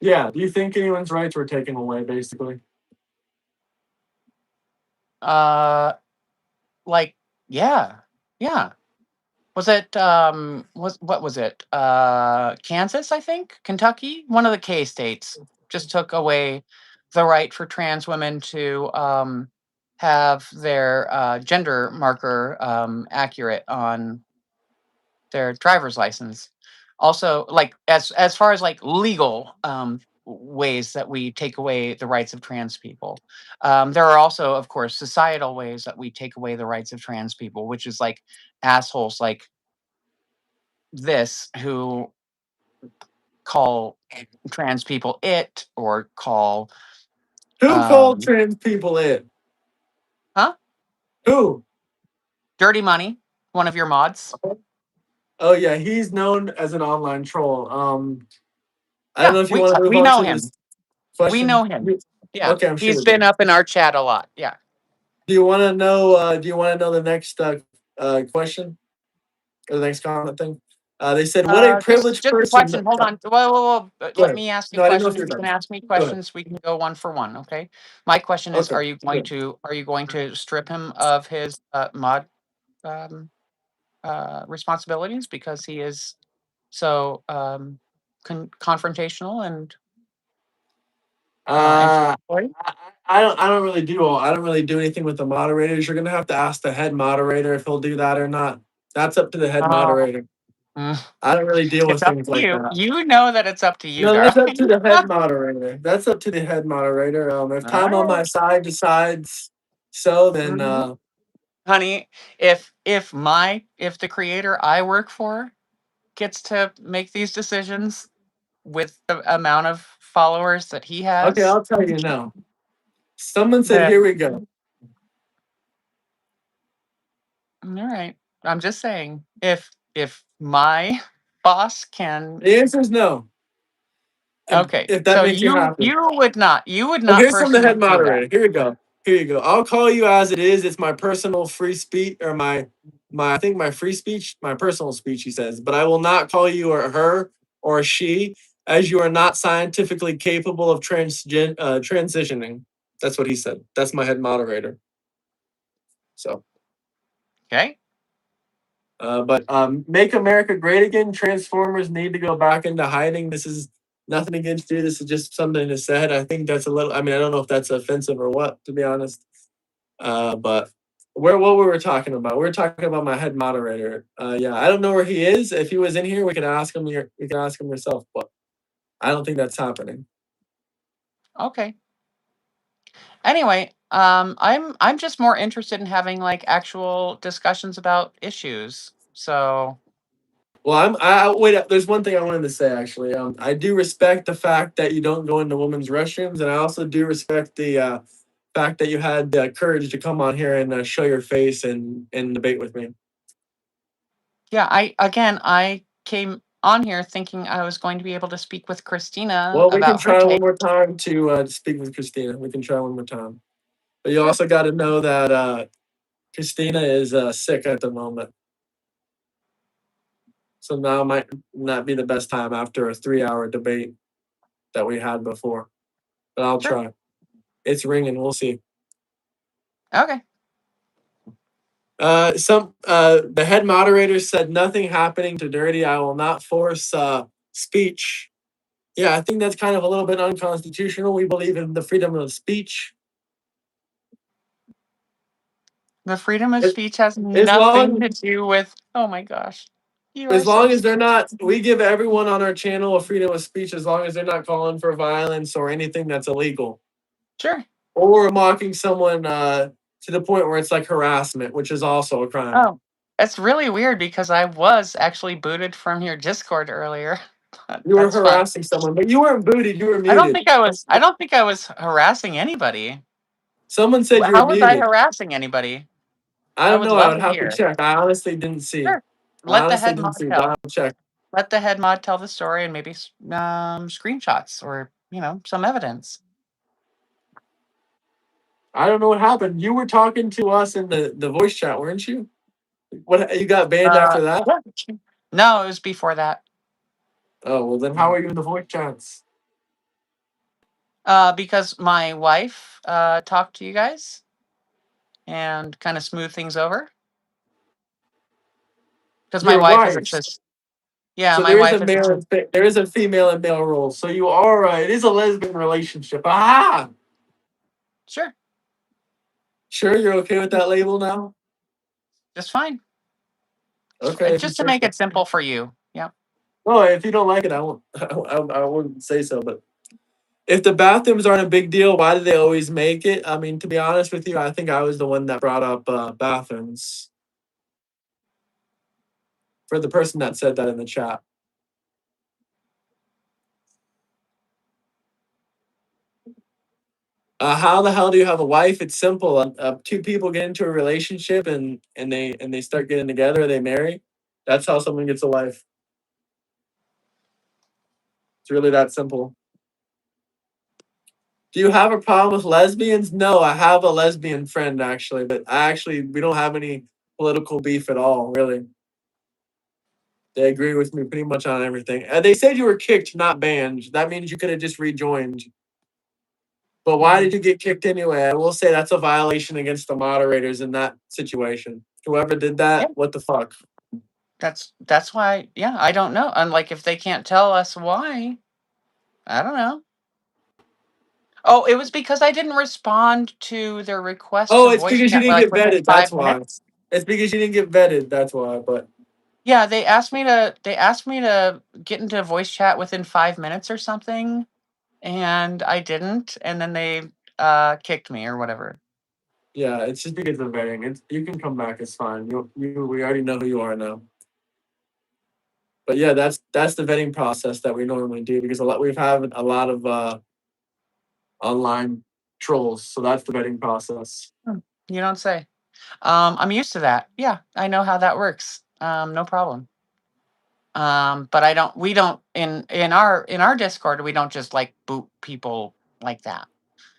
Yeah. Do you think anyone's rights were taken away, basically? Uh, like, yeah, yeah. Was it was what was it? Kansas, I think? Kentucky? One of the K states just took away the right for trans women to have their gender marker accurate on their driver's license. Also, like as far as like legal ways that we take away the rights of trans people, there are also, of course, societal ways that we take away the rights of trans people, which is like assholes like this who call trans people it or call Who called um trans people it? huh Who? dirty money, one of your mods. Oh yeah, he's known as an online troll. I don't Yeah, know if you want to move we on know to him. this We know question. him. Yeah, Okay, I'm sure he's we been do. up in our chat a lot. Yeah. Do you want to know? Do you want to know the next question or the next comment thing? They said, "What a Just privileged just a person." question. Hold on. Whoa. Go Let ahead. me ask you No, I didn't know if questions. you're You can done. ask me Go ahead. questions. We can go one for one. Okay. My question is: Okay. Good. are you going to strip him of his mod um, responsibilities because he is so confrontational and Uh, inflammatory? I don't really do I don't really do anything with the moderators. You're gonna have to ask the head moderator if he'll do that or not. That's up to the head Oh, moderator. mm, I don't really deal it's with up things to like you. that. You know that it's up to you, No, that's up darling. to the head All moderator. That's up to the head moderator. If time on right. my side decides so, then Mhm. Honey, if the creator I work for gets to make these decisions with the amount of followers that he okay, has, I'll tell you now. Someone said, then "Here we go." all right. I'm just saying, if my boss can. The answer is no. Okay, If that so makes you happy. you would Oh, not here's from the head personally do that. moderator. Here we go. Here you go. I'll call you as it is. It's my personal free speech or my I think my free speech, my personal speech, he says, but I will not call you or her or she as you are not scientifically capable of transitioning. That's what he said. That's my head moderator. So, Okay. but make America great again. Transformers need to go back into hiding. This is nothing against you. This is just something to said. I think that's a little. I mean, I don't know if that's offensive or what, to be honest. But where what we were talking about? We were talking about my head moderator. Yeah, I don't know where he is. If he was in here, we could ask him. We can ask him yourself, but I don't think that's happening. Okay. Anyway, I'm just more interested in having like actual discussions about issues. So Well, wait. There's one thing I wanted to say actually. I do respect the fact that you don't go into women's restrooms, and I also do respect the fact that you had the courage to come on here and show your face and debate with me. Yeah, I came on here thinking I was going to be able to speak with Christina Well, we can about her try take. one more time to speak with Christina. We can try one more time, but you Sure. also got to know that Christina is sick at the moment, so now might not be the best time after a 3 hour debate that we had before. But I'll Sure. try. It's ringing. We'll see. Okay. Some The head moderator said nothing happening to Dirty. I will not force speech. Yeah, I think that's kind of a little bit unconstitutional. We believe in the freedom of speech. The freedom of As, speech has as nothing long to do with, oh my gosh. You are as so long as they're sweet. not, we give everyone on our channel a freedom of speech as long as they're not calling for violence or anything that's illegal Sure. or mocking someone to the point where it's like harassment, which is also a crime. Oh, it's really weird because I was actually booted from your Discord earlier. But You were that's fine. harassing someone, but you weren't booted. You were I don't muted. think I was I don't think I was harassing anybody. Someone said you were How was I muted. harassing anybody? I I don't would know. I love would to have to hear. check. I honestly didn't see. Sure. I Let the honestly head didn't mod see, but tell. I'll check. Let the head mod tell the story and maybe screenshots or, some evidence. I don't know what happened. You were talking to us in the voice chat, weren't you? What, you got banned after that? Yeah. No, it was before that. Oh well, then how are you in the voice chats? Because my wife talked to you guys and kind of smoothed things over. Because my Your wife is a wife. cis. Yeah, So my there is a wife is a male, cis. there is a female and male role. So you are. It is a lesbian relationship. Ah, Sure, sure. You're okay with that label now? just fine. Okay, if you Just to say make so. it simple for you. Yeah. Oh, if you don't like it, I won't. I wouldn't say so, but if the bathrooms aren't a big deal, why do they always make it? I mean, to be honest with you, I think I was the one that brought up bathrooms for the person that said that in the chat. How the hell do you have a wife? It's simple. Two people get into a relationship and they start getting together. They marry. That's how someone gets a wife. It's really that simple. Do you have a problem with lesbians? No, I have a lesbian friend actually, but we don't have any political beef at all, really. They agree with me pretty much on everything. They said you were kicked, not banned. That means you could have just rejoined. But why Mhm. did you get kicked anyway? I will say that's a violation against the moderators in that situation. Whoever did Yeah. that, what the fuck? That's why. Yeah, I don't know. And like, if they can't tell us why, I don't know. Oh, it was because I didn't respond to their request Oh, to it's voice because you chat didn't like get within vetted. That's five why. minutes. It's because you didn't get vetted. That's why. But Yeah, they asked me to get into voice chat within 5 minutes or something, and I didn't, and then they kicked me or whatever. yeah, it's just because of vetting. You can come back. It's fine. We already know who you are now. But yeah, that's the vetting process that we normally do because we've had a lot of online trolls. So that's the vetting process. Hmm, you don't say. I'm used to that. Yeah, I know how that works. No problem. But we don't in our Discord, we don't just like boot people like that.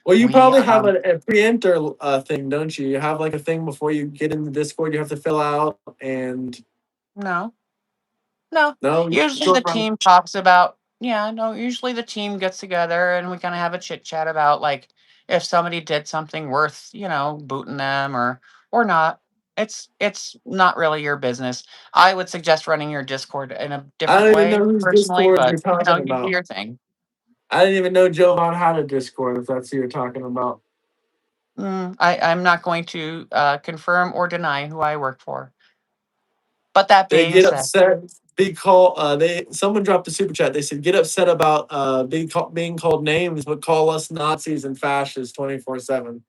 Well, you We probably have a pre-enter thing, don't you? You have like a thing before you get into Discord you have to fill out, and No. No, no, you usually go the around. team talks about, yeah, no, usually the team gets together and we kind of have a chit chat about like if somebody did something worth, booting them or not. It's not really your business. I would suggest running your Discord in a I different don't even way know whose personally, Discord but you're talking you do about. your thing. I didn't even know Jovan had a Discord. If that's who you're talking about, I'm not going to confirm or deny who I work for. But that they being get said, upset. Be call. They Someone dropped a super chat. They said get upset about being called names, but call us Nazis and fascists 24/7.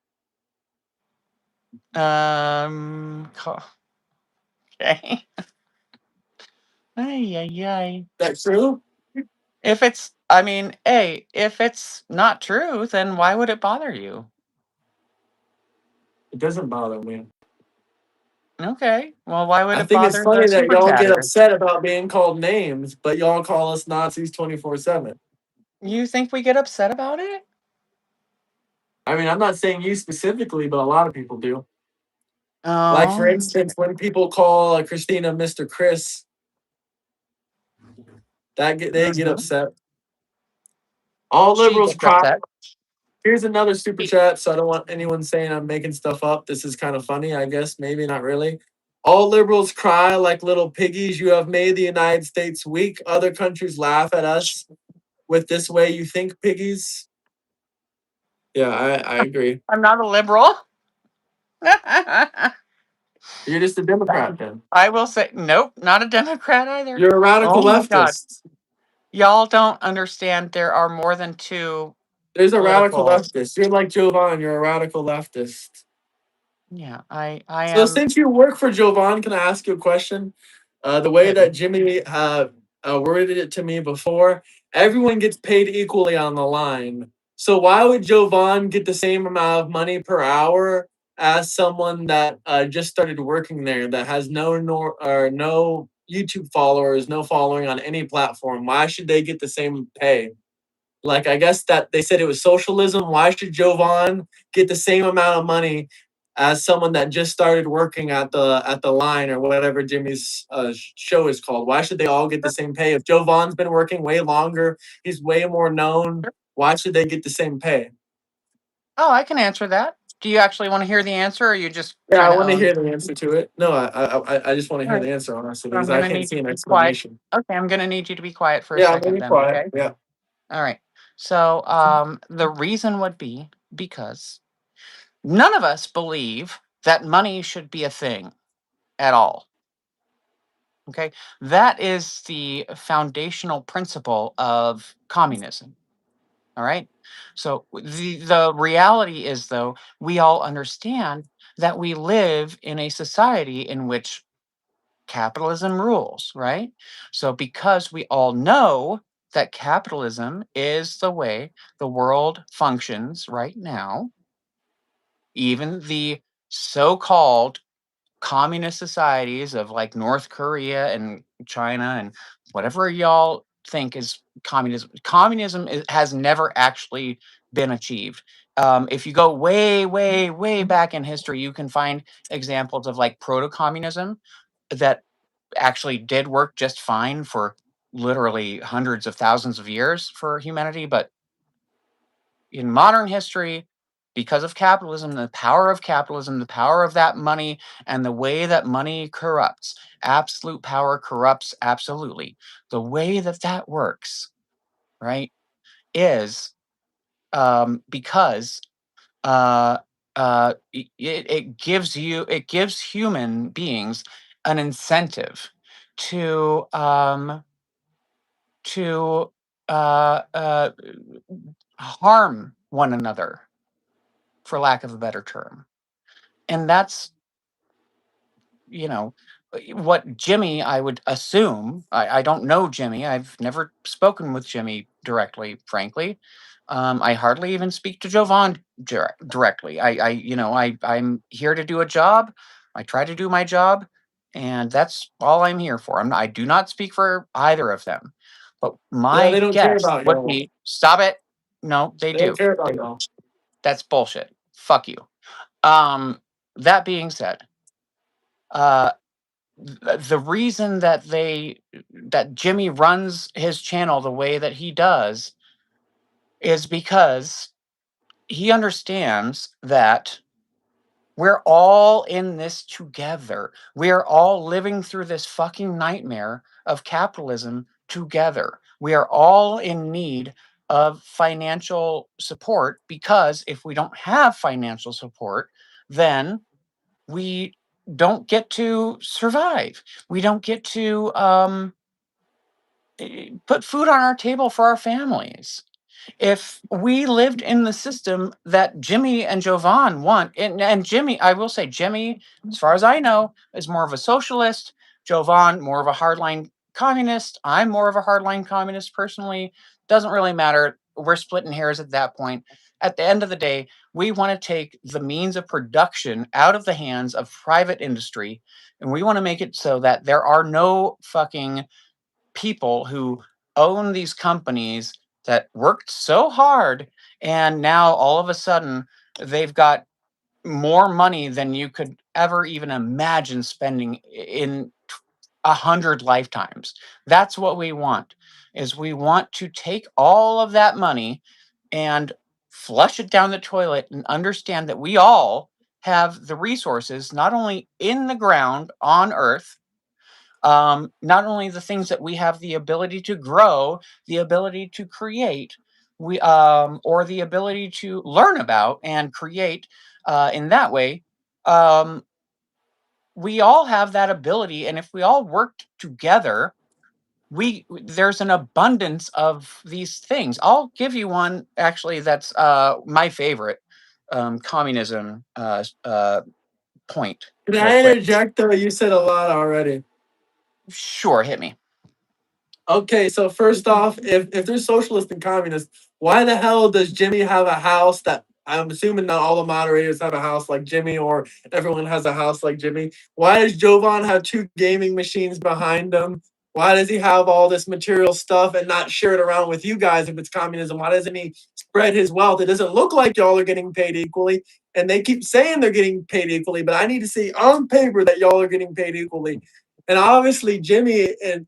okay. Ay, ay, ay. That true? If it's, I mean, A, if it's not true, then why would it bother you? It doesn't bother me. Okay. Well, why would I it think it's bother the funny that super y'all get chatters? upset about being called names, but y'all call us Nazis 24/7. You think we get upset about it? I mean, I'm not saying you specifically, but a lot of people do. Like for Oh, instance, when people call Christina Mr. Chris, they get mhm. upset. All She liberals gets cry. upset. Here's another super She- chat, so I don't want anyone saying I'm making stuff up. This is kind of funny, I guess. Maybe not really. All liberals cry like little piggies. You have made the United States weak. Other countries laugh at us with this way you think, piggies. Yeah, I agree. I'm not a liberal. You're just a Democrat then. I will say, nope, not a Democrat either. You're a radical Oh my God. leftist. Y'all don't understand. There are more than two There's a radical political. leftist. You're like Jovan. You're a radical leftist. Yeah, I So am. since you work for Jovan, can I ask you a question? The way Hit me. that Jimmy worded it to me before, everyone gets paid equally on the line. So why would Jovan get the same amount of money per hour as someone that just started working there that has no YouTube followers, no following on any platform? Why should they get the same pay? Like I guess that they said it was socialism. Why should Jovan get the same amount of money as someone that just started working at the line or whatever Jimmy's show is called? Why should they all get the same pay? If Jovan's been working way longer, he's way more known. Why should they get the same pay? Oh, I can answer that. Do you actually want to hear the answer, or are you just Yeah, trying I to want to own? hear the answer to it. No, I just want to All hear right. the answer honestly So I'm because I gonna can't need see you an to be quiet. explanation. Okay, I'm gonna need you to be quiet for a Yeah, I'm gonna second be then. quiet. Okay. Yeah. All right. So the reason would be because none of us believe that money should be a thing at all. Okay, that is the foundational principle of communism. All right. So the reality is, though, we all understand that we live in a society in which capitalism rules, right? So because we all know that capitalism is the way the world functions right now, even the so-called communist societies of like North Korea and China and whatever y'all think is communism. Communism has never actually been achieved. If you go way, way, way back in history, you can find examples of like proto communism that actually did work just fine for literally hundreds of thousands of years for humanity. But in modern history, because of capitalism, the power of that money, and the way that money corrupts, absolute power corrupts absolutely. The way that that works, right, is because uh, it gives human beings an incentive to to uh, uh, harm one another, for lack of a better term. And that's, you know, what Jimmy, I would assume, I don't know Jimmy. I've never spoken with Jimmy directly, frankly. I hardly even speak to Jovan directly. I'm here to do a job. I try to do my job, and that's all I'm here for. I do not speak for either of them. But Yeah, my they don't care guess about would y'all. be, stop it. No, they They don't do. care about y'all. That's bullshit. Fuck you. Um, that being said, uh, the reason that Jimmy runs his channel the way that he does is because he understands that we're all in this together. We're all living through this fucking nightmare of capitalism together. We are all in need of financial support, because if we don't have financial support, then we don't get to survive. We don't get to put food on our table for our families. If we lived in the system that Jimmy and Jovan want, and Jimmy, I will say, Jimmy, as far as I know, is more of a socialist. Jovan, more of a hardline communist. I'm more of a hardline communist personally. Doesn't really matter. We're splitting hairs at that point. At the end of the day, we want to take the means of production out of the hands of private industry, and we want to make it so that there are no fucking people who own these companies that worked so hard, and now all of a sudden they've got more money than you could ever even imagine spending in 100 lifetimes. That's what we want. Is we want to take all of that money and flush it down the toilet and understand that we all have the resources not only in the ground on earth, not only the things that we have the ability to grow, the ability to create, or the ability to learn about and create in that way. Um, we all have that ability, and if we all worked together, there's an abundance of these things. I'll give you one actually that's my favorite communism point, Can real I quick. interject though? You said a lot already. Sure, hit me. Okay, so first off, if there's socialist and communist, why the hell does Jimmy have a house that I'm assuming not all the moderators have a house like Jimmy or everyone has a house like Jimmy? Why does Jovan have two gaming machines behind him? Why does he have all this material stuff and not share it around with you guys if it's communism? Why doesn't he spread his wealth? It doesn't look like y'all are getting paid equally. And they keep saying they're getting paid equally, but I need to see on paper that y'all are getting paid equally. And obviously, Jimmy and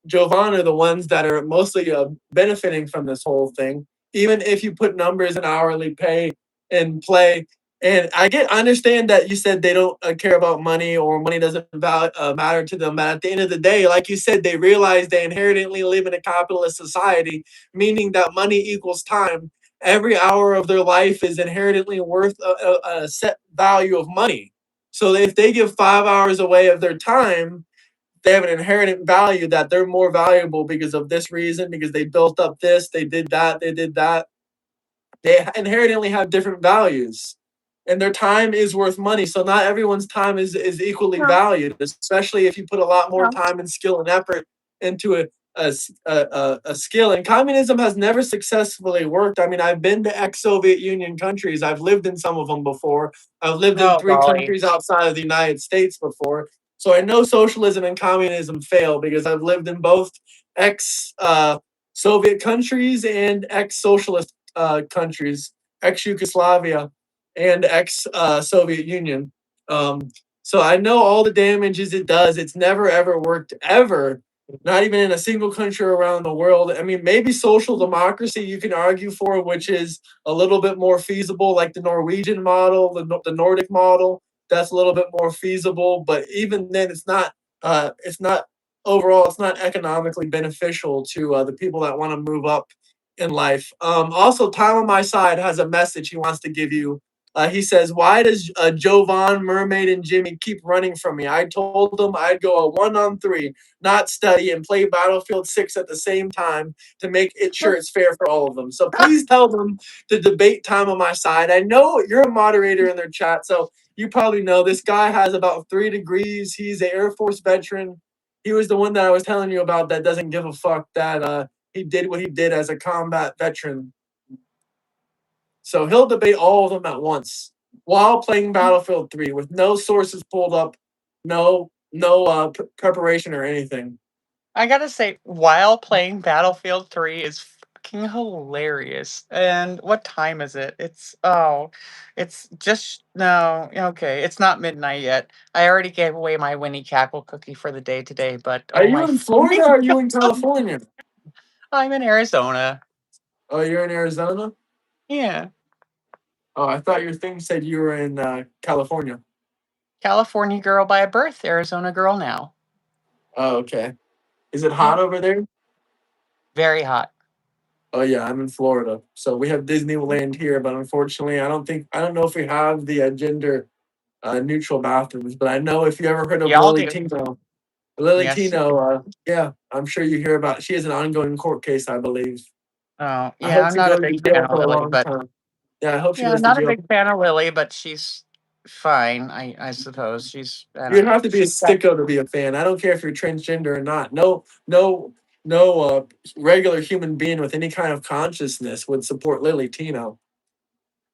Jovan are the ones that are mostly benefiting from this whole thing. Even if you put numbers and hourly pay in play, and I understand that you said they don't care about money or money doesn't matter to them. But at the end of the day, like you said, they realize they inherently live in a capitalist society, meaning that money equals time. Every hour of their life is inherently worth a set value of money. So if they give 5 hours away of their time, they have an inherent value that they're more valuable because of this reason, because they built up this, they did that. They inherently have different values. And their time is worth money. So not everyone's time is equally Yeah, valued, especially if you put a lot more yeah. time and skill and effort into a skill. And communism has never successfully worked. I mean, I've been to ex-Soviet Union countries. I've lived in some of them before. I've lived in Oh three golly. countries outside of the United States before. So I know socialism and communism fail because I've lived in both ex Soviet countries and ex socialist countries, ex Yugoslavia and ex Soviet Union. Um, so I know all the damages it does. It's never ever worked ever, not even in a single country around the world. I mean, maybe social democracy you can argue for, which is a little bit more feasible, like the Norwegian model, the Nordic model. That's a little bit more feasible, but even then, it's not. It's not overall. It's not economically beneficial to the people that want to move up in life. Also, Time on My Side has a message he wants to give you. He says, "Why does Jovan, Mermaid, and Jimmy keep running from me? I told them I'd go a 1-on-3, not study, and play Battlefield 6 at the same time to make it sure it's fair for all of them. So please tell them to debate Time on My Side. I know you're a moderator in their chat, so you probably know this guy has about 3 degrees. He's an Air Force veteran. He was the one that I was telling you about that doesn't give a fuck that he did what he did as a combat veteran. So he'll debate all of them at once while playing Battlefield 3 with no sources pulled up, no preparation or anything. I gotta say, while playing Battlefield 3 is fucking hilarious. And what time is it? It's just no, okay. It's not midnight yet. I already gave away my Winnie Cackle cookie for the day today, but Are oh you my in Florida or fucking are you in god, California? I'm in Arizona. Oh, you're in Arizona? Yeah, Oh, I thought your thing said you were in California. California girl by birth, Arizona girl now. Oh, okay. Is it Yep, hot over there? very hot. Oh yeah, I'm in Florida. So we have Disneyland here, but unfortunately, I don't know if we have the gender neutral bathrooms. But I know if you ever heard of Y'all Lily do. Tino, Lily Yes, you Tino, do. yeah, I'm sure you hear about. She has an ongoing court case, I believe. Oh, I yeah, hope I'm she not a goes to big fan jail of for a Lily, long but time. Yeah, I hope she yeah, goes to not a jail. big fan of Lily, but she's fine. I suppose she's. I don't You'd know. have to be a She's got. sicko to be a fan. I don't care if you're transgender or not. No regular human being with any kind of consciousness would support Lily Tino.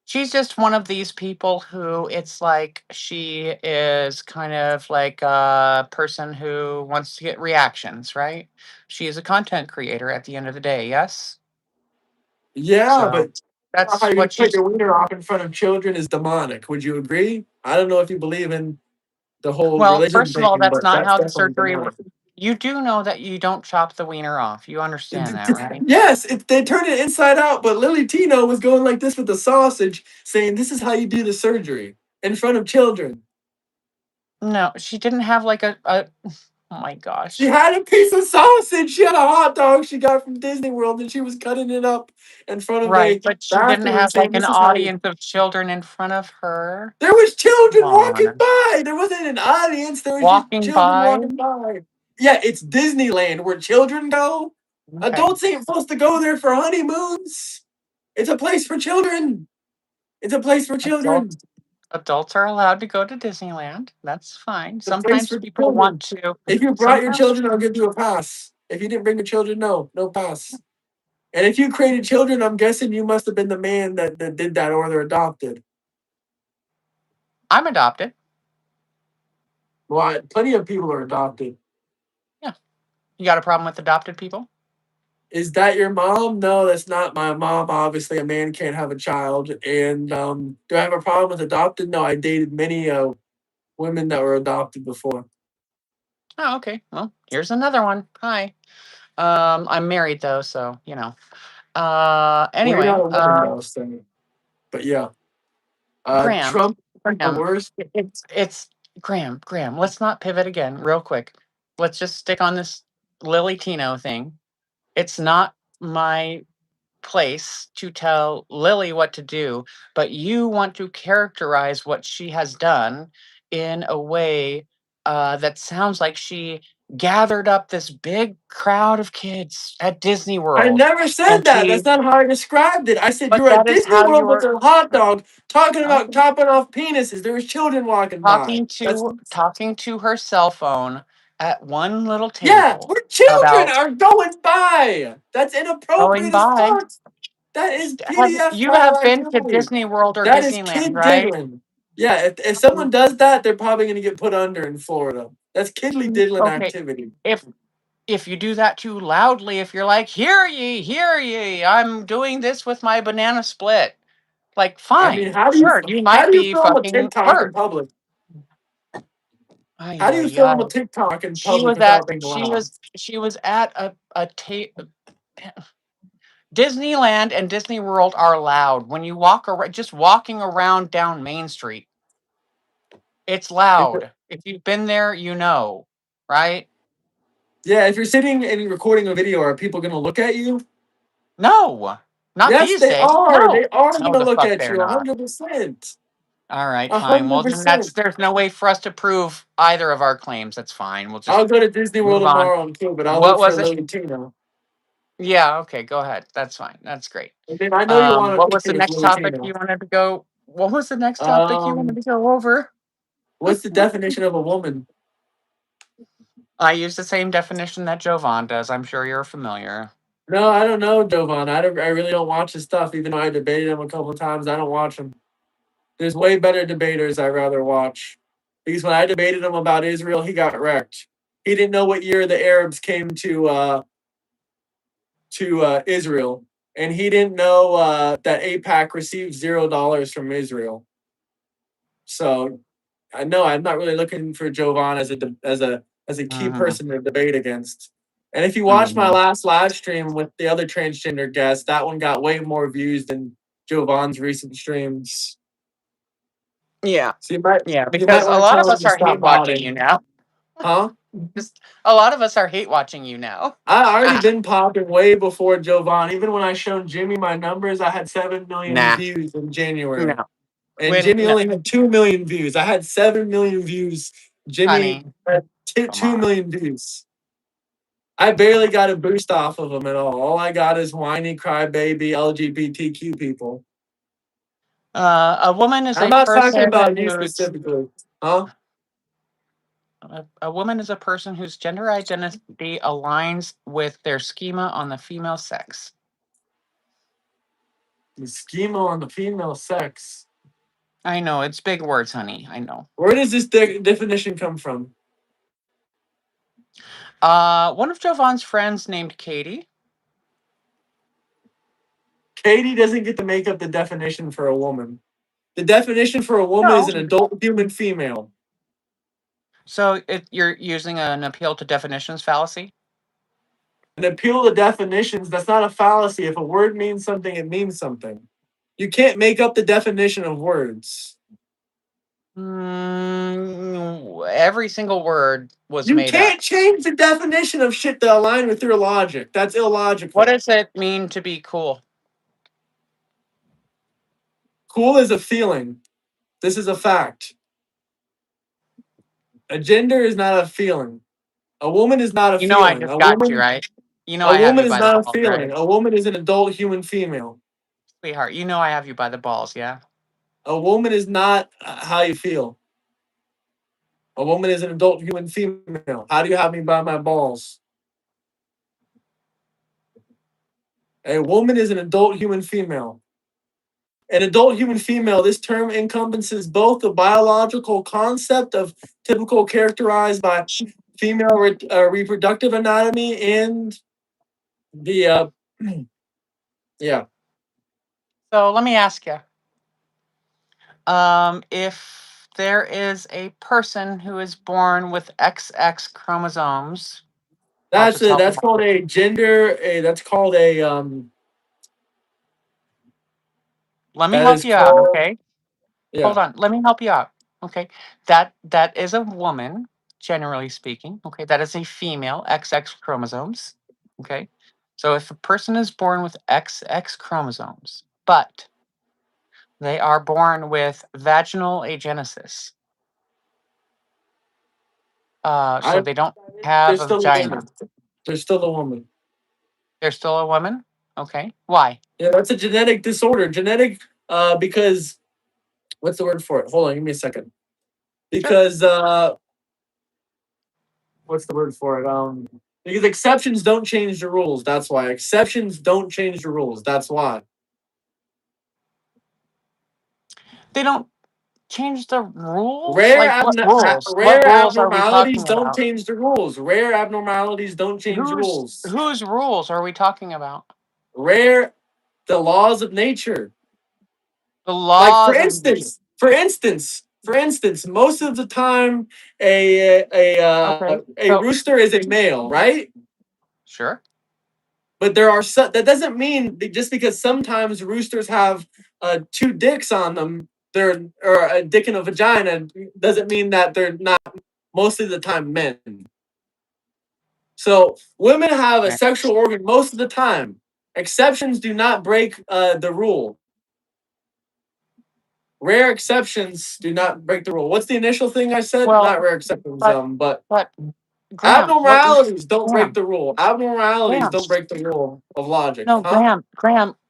She's just one of these people who it's like she is kind of like a person who wants to get reactions, right? She is a content creator at the end of the day, yes? Yeah, So but how that's you're gonna what cut she's. your wiener off in front of children is demonic. Would you agree? I don't know if you believe in the whole Well, religion first of all, thing, that's but not that's how the definitely surgery demonic. works. You do know that you don't chop the wiener off. You understand that, right? Yes, they turned it inside out, but Lily Tino was going like this with the sausage, saying, "This is how you do the surgery in front of children." No, she didn't have like a oh my She gosh. had a piece of sausage. She had a hot dog she got from Disney World, and she was cutting it up in front of Right, a but she didn't bathroom, have like saying, an "This is how you." audience of children in front of her. There was Come children walking on. by. There wasn't an audience. There was just Walking children by. walking by. Yeah, it's Disneyland where children go. Okay. Adults ain't supposed to go there for honeymoons. It's a place for children. It's a place for children. Adults adults are allowed to go to Disneyland. That's fine. It's a place Sometimes for people want children. to. If you brought your Sometimes children, I'll give you a pass. If you didn't bring your children, no pass. And if you created children, I'm guessing you must have been the man that did that, or they're adopted. I'm adopted. Well, plenty of people are adopted. Yeah. You got a problem with adopted people? Is that your mom? No, that's not my mom. Obviously, a man can't have a child. And do I have a problem with adopted? No, I dated many women that were adopted before. Oh, okay. Well, here's another one. Hi. I'm married though, so you know. Well, you're not Anyway, a woman though, so. But yeah, Graham, Trump the Graham, worst. it's Graham. Let's not pivot again, real quick. Let's just stick on this Lily Tino thing. It's not my place to tell Lily what to do, but you want to characterize what she has done in a way that sounds like she gathered up this big crowd of kids at Disney I World, never said and that. That's not how I described it. I said but you're at that is Disney how you World with were. a hot dog talking about Okay. chopping off penises. There was children walking by. That's Talking to her cell phone at one little yeah, table where children about are going by. That's going inappropriate as by. fuck. That is Have you have pedophile been to activity. Disney World or That is Disneyland, kid right? diddling. Yeah, if someone does that, they're probably going to get put under in Florida. That's kidly diddling Okay. activity. If you do that too loudly, if you're like, hear ye, I'm doing this with my banana split. Like, I mean, fine, sure, you how might do you be film a fucking TikTok in hurt. public? Ay, How do you ay, film a ay. TikTok in public without being loud? She was at Disneyland and Disney World are loud. When you walk around, just walking around down Main Street, it's If loud. If you've been there, you know, right? Yeah, if you're sitting and recording a video, are people going to look at you? No, not Yes, these they days. are. No, They are going no, to the look fuck at they're you not. 100%. All right, A fine. hundred Well, then that's percent. there's no way for us to prove either of our claims. That's fine. We'll just I'll go to Disney World move on. tomorrow and kill, but I'll What look for a was it? Lily Tino. Yeah, okay, go ahead. That's fine. That's great. And then I know you want a What was picture the with next Lily topic Tino. you wanted to go? What was the next topic you wanted Um, to go over? what's the definition of a woman? I use the same definition that Jovan does. I'm sure you're familiar. No, I don't know, Jovan. I really don't watch his stuff, even though I debated him a couple of times. I don't watch him. There's way better debaters I'd rather watch. Because when I debated him about Israel, he got wrecked. He didn't know what year the Arabs came to Israel, and he didn't know that APAC received $0 from Israel. So I know I'm not really looking for Jovan as a key Hmm. person to debate against. And if you watch my Hmm. last live stream with the other transgender guest, that one got way more views than Jovan's recent streams. Yeah, So you might yeah. you might Because a want to lot of tell him us to are stop hate watching you modding, now. huh? Just a lot of us are hate watching you now. I already been popping way before Jovan. Even when I showed Jimmy my numbers, I had 7 million Nah, views in January. no. And When Jimmy no, only had 2 million views. I had 7 million views. Jimmy honey, had come two on. million views. I barely got a boost off of him at all. All I got is whiny crybaby LGBTQ people. A woman is I'm a not talking person about you whose specifically. Huh? a woman is a person whose gender identity aligns with their schema on the female sex. The schema on the female sex. I know it's big words, honey. I know. Where does this definition come from? One of Jovan's friends named Katie. Katie doesn't get to make up the definition for a woman. The definition for a woman is No. an adult human female. So you're using an appeal to definitions fallacy. An appeal to definitions, that's not a fallacy. If a word means something, it means something. You can't make up the definition of words. Every single word was You made up. can't change the definition of shit to align with your logic. That's What illogical. does it mean to be cool? Cool is a feeling. This is a fact. A gender is not a feeling. A woman is not a You know I feeling. just got you, right? You know A I have woman you is by the not a balls, right? feeling. A woman is an adult human female. Sweetheart, you know I have you by the balls, yeah? A woman is not how you feel. A woman is an adult human female. How do you have me by my balls? A woman is an adult human female. An adult human female, this term encompasses both the biological concept of typical characterized by female reproductive anatomy and the, yeah. So let me ask you. If there is a person who is born with XX chromosomes, I'll just help you That's called out. a gender, that's called a, Let me that help is you out, called, okay? Hold yeah. on. Let me help you out. Okay. That is a woman, generally speaking. Okay. That is a female, XX chromosomes. Okay. So if a person is born with XX chromosomes, but they are born with vaginal agenesis, so I, they don't have there's a still a woman. vagina, There's still a woman. they're still a woman. Okay. Why? Yeah, that's a genetic disorder. Genetic, because what's the word for it? Hold on, give me a second. Sure. Because what's the word for it? Because exceptions don't change the rules. That's why exceptions don't change the rules. That's why They don't change the rules? Like what rules? What rare rules are we abnormalities talking don't about? change the rules. Rare abnormalities don't change rules. Whose rules are we talking about? Rare the laws of nature. The Like laws of nature. for instance, most of the time Okay. a So rooster is a male, right? sure. But there are that doesn't mean just because sometimes roosters have two dicks on them, they're or a dick and a vagina doesn't mean that they're not most of the time men. So women have a Okay. sexual organ most of the time. Exceptions do not break the rule. Rare exceptions do not break the rule. What's the initial thing I said? Well, Not rare exceptions, but but but Graham, what you're abnormalities don't break Graham, the rule. Abnormalities Graham, don't break the rule of logic, no, huh?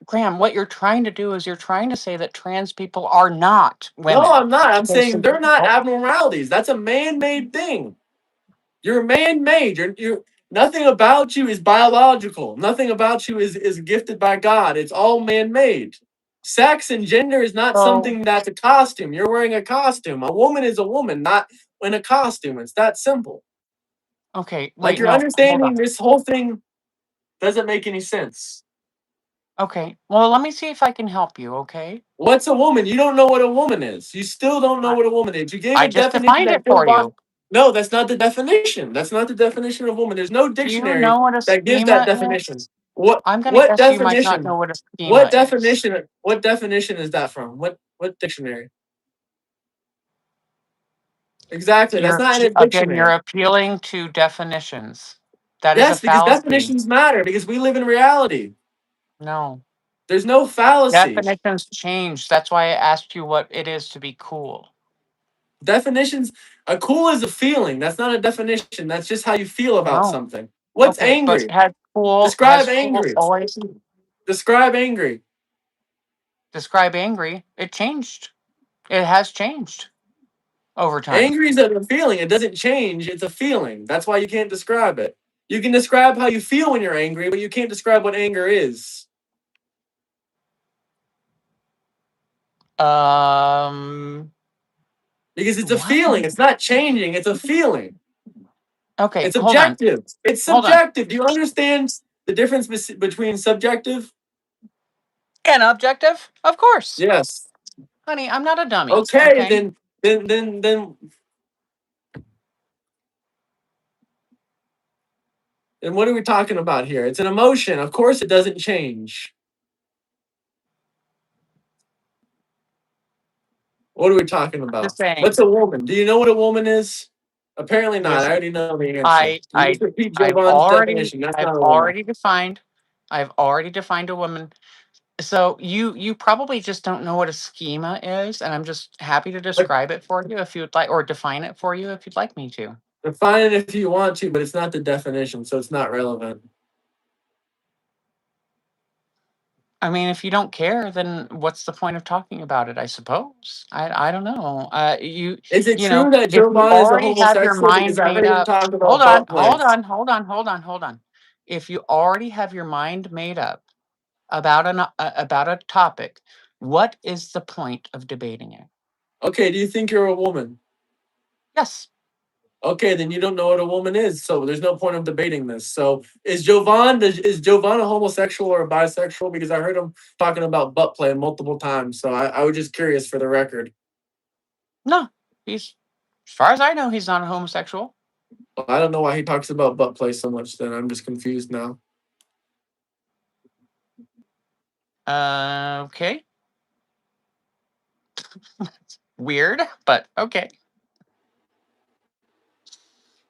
Graham, what you're trying to do is you're trying to say that trans people are not No, women. I'm not. I'm Okay, saying so they're not oh, abnormalities. That's a man-made thing. You're man-made. You're nothing about you is biological. Nothing about you is gifted by God. It's all man-made. Sex and gender is not so something that's a costume. You're wearing a costume. A woman is a woman, not in a costume. It's that simple. okay, Like wait, you're no, hold understanding on. this whole thing doesn't make any sense. Okay, well, let me see if I can help you. Okay, What's a woman? You don't know what a woman is. You still don't know I, what a woman is. You gave I a just definition defined that it goes for by. you. No, that's not the definition. That's not the definition of woman. There's no Do you dictionary know what a that gives that schema definition. is? I'm gonna What guess you might not definition? know what a schema is. What definition is that from? What dictionary? Exactly. That's You're not in a again, you're dictionary. appealing to definitions. That is a Yes, because fallacy. definitions matter because we live in reality. No. There's no fallacy. Definitions change. That's why I asked you what it is to be cool. Definitions. A cool is a feeling. That's not a definition. That's just how you feel about No. something. What's Okay, but angry? has cool Describe has cool angry. always Describe angry. Describe angry. It changed. It has changed over time. Angry is a feeling. It doesn't change. It's a feeling. That's why you can't describe it. You can describe how you feel when you're angry, but you can't describe what anger is Um, because it's a what? feeling. It's not changing. It's a feeling. Okay, It's hold on. objective. It's Hold on. subjective. Do you understand the difference between subjective? And objective? Of course. Yes. Honey, I'm not a dummy. Okay, Okay. then what are we talking about here? It's an emotion. Of course, it doesn't change. What are we talking Just about? saying. What's a woman? Do you know what a woman is? Apparently not. I Listen, already know the answer. I You I just repeat Jovan's definition. That's I've not a woman. already defined a woman. So you probably just don't know what a schema is, and I'm just happy to But describe it for you if you'd like, or define it for you if you'd like me to. define it if you want to, but it's not the definition, so it's not relevant. I mean, if you don't care, then what's the point of talking about it? I suppose. I don't know. Is it You know, true that if you Jovan is a already have your homosexual? Because mind I made heard him up, talk about butt plays. hold on. If you already have your mind made up about a topic, what is the point of debating it? Okay, do you think you're a woman? Yes. Okay, then you don't know what a woman is, so there's no point of debating this. So is Jovan a homosexual or a bisexual? Because I heard him talking about butt play multiple times. So I was just curious for the record. No. He's, as far as I know, he's not a homosexual. I don't know why he talks about butt play so much. Then I'm just confused now. Okay. Weird, but okay.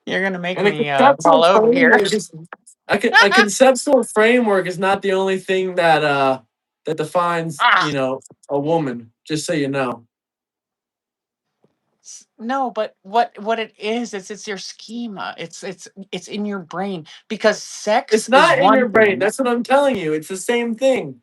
You're gonna make And a me conceptual fall over here. framework is a conceptual framework is not the only thing that defines Ah, a woman. Just so you know, no, but what it is, it's your schema. It's in your brain because sex it's is not in one your brain. thing, That's what I'm telling you. It's the same thing.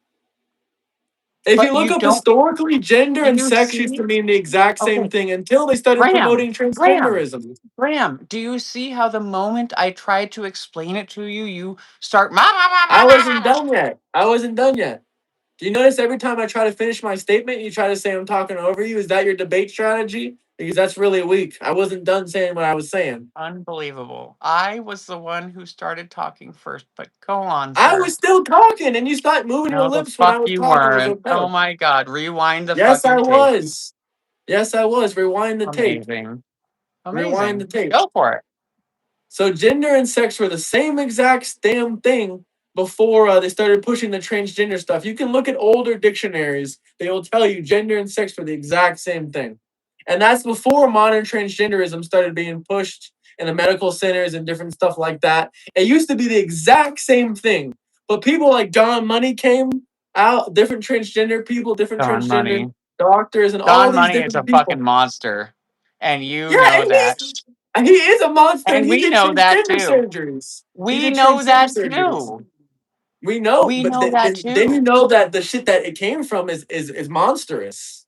If you but look you up don't. historically, gender Do and you sex used see? to mean the exact same Okay, thing until they started Graham, promoting Graham, transgenderism. Graham. Do you see how the moment I tried to explain it to you, you start ma ma ma ma I ma wasn't ma. done yet. I wasn't done yet. Do you notice every time I try to finish my statement, you try to say I'm talking over you? Is that your debate strategy? Because that's really weak. I wasn't done saying what I was saying. Unbelievable. I was the one who started talking first, but go on, I sir. was still talking and you stopped moving your No, the lips when I fuck was you talking. It was weren't. okay. Oh my god, rewind the Yes, I fucking tape. was. Yes, I was. Rewind the tape. Amazing. Rewind the Amazing. tape. Go for it. So gender and sex were the same exact damn thing before they started pushing the transgender stuff. You can look at older dictionaries; they will tell you gender and sex were the exact same thing, and that's before modern transgenderism started being pushed in the medical centers and different stuff like that. It used to be the exact same thing, but people like John Money came out, different transgender people, different Don transgender Money. doctors, and all Don these Money is a different fucking people. monster. And you Yeah, know and that. he is a monster, and And he we did know that transgender too. surgeries. He We did know transgender that surgeries. too. We know, We but know that then you too. know that the shit that it came from is monstrous.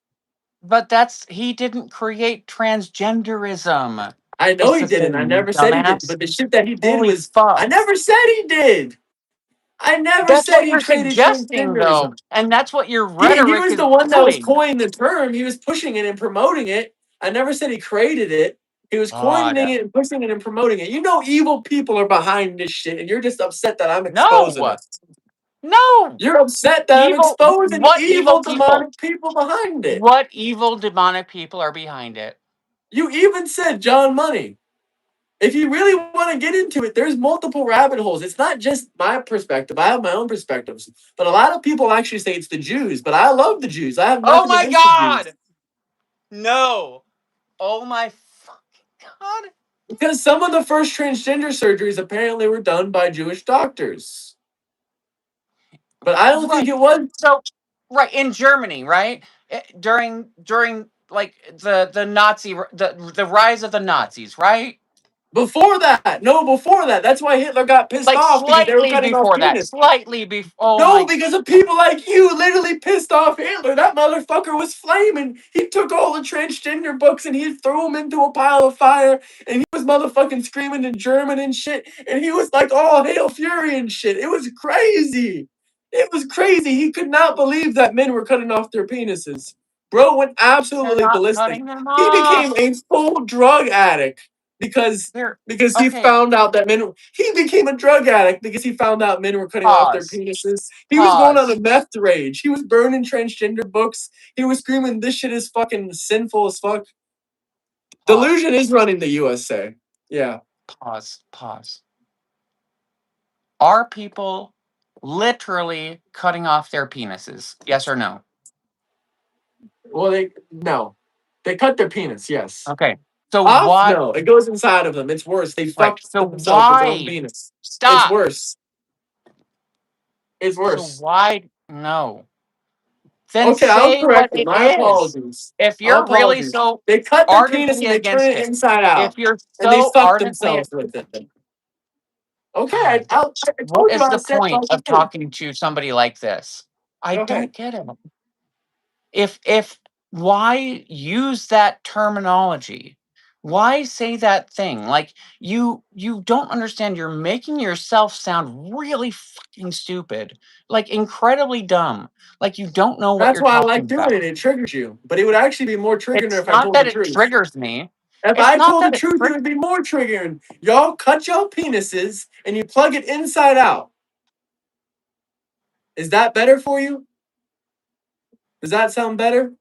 But that's he didn't create transgenderism. I know Is he the didn't. I thing, you never said he did. dumbass. But the shit that he did Holy was. I fuck. never said he did. I never That's said what he you're created suggesting, though. transgenderism. And that's what your He rhetoric was is the one that was doing. coining the term. He was pushing it and promoting it. I never said he created it. He was God. coining it and pushing it and promoting it. You know, evil people are behind this shit, and you're just upset that I'm exposing No. it. No. You're upset that I'm Evil. exposing What evil evil people? demonic people behind it. What evil demonic people are behind it? You even said John Money. If you really want to get into it, there's multiple rabbit holes. It's not just my perspective. I have my own perspectives. But a lot of people actually say it's the Jews. But I love the Jews. I have Oh nothing my against the Jews. God. No. Oh my fucking God. Because some of the first transgender surgeries apparently were done by Jewish doctors. But I don't think Right. it was. So, right in Germany, right during like the Nazi the rise of the Nazis, right? Before that, no, before that. That's why Hitler got pissed Like off because they were slightly cutting off before that. penis. Slightly before. Oh No, my because of people like you literally pissed off Hitler. That motherfucker was flaming. He took all the transgender books and he threw them into a pile of fire. And he was motherfucking screaming in German and shit. And he was like, all hail Fury and shit. It was crazy. It was crazy. He could not believe that men were cutting off their penises. Bro went they're absolutely not ballistic. cutting them He became off. a full drug addict because They're he okay. found out that men. He became a drug addict because he found out men were cutting off their Pause. penises. He was going on a Pause. meth rage. He was burning transgender books. He was screaming, "This shit is fucking sinful as fuck." Pause. Delusion is running the USA. Yeah. Pause. Pause. Are people literally cutting off their penises? Yes or no? Well, they no, they cut their penis. Yes. Okay. So Off? why? No, it goes inside of them. It's worse. They Right. fuck So themselves with their own why? penis. It's Stop. worse. It's So worse. why? No. Then Okay, I'll say what correct it. it My is. apologies. If Our you're really apologies. so They cut their penis ardently and they turn against it it, inside if out, you're and they so fuck ardently, themselves with it. Okay, God, I what told you is I the said point what I of did. talking to somebody like this? I Go ahead. don't get it. If why use that terminology? Why say that thing? Like you don't understand. You're making yourself sound really fucking stupid, like incredibly dumb. Like you don't know what That's you're why I talking like doing about. it. It triggers you, but it would actually be more triggering It's if I not told that the it truth. triggers me. If It's I not told the that it truth, it would be more triggering. Y'all cut your penises and you plug it inside out. Is that better for you? Does that sound better?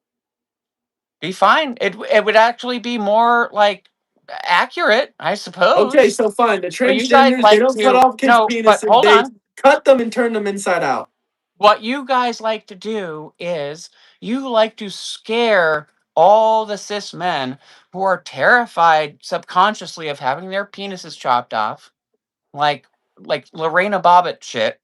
be fine. It would actually be more like accurate, I Okay, suppose. so fine. The But you guys transgenders, they like don't cut to off kids' no, but penises. hold They on. cut them and turn them inside out. What you guys like to do is you like to scare all the cis men who are terrified subconsciously of having their penises chopped off, like Lorena Bobbitt shit,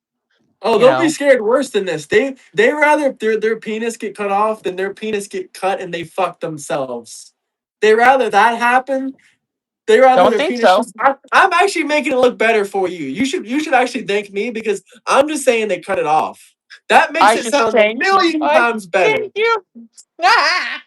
Oh, you they'll be know. scared worse than this. They rather their penis get cut off than their penis get cut and they fuck themselves. They rather that happen. They rather Don't their think penis. so. I'm actually making it look better for you. You should actually thank me because I'm just saying they cut it off. That makes I it should sound a thank you. million I times better. thank you. Ah,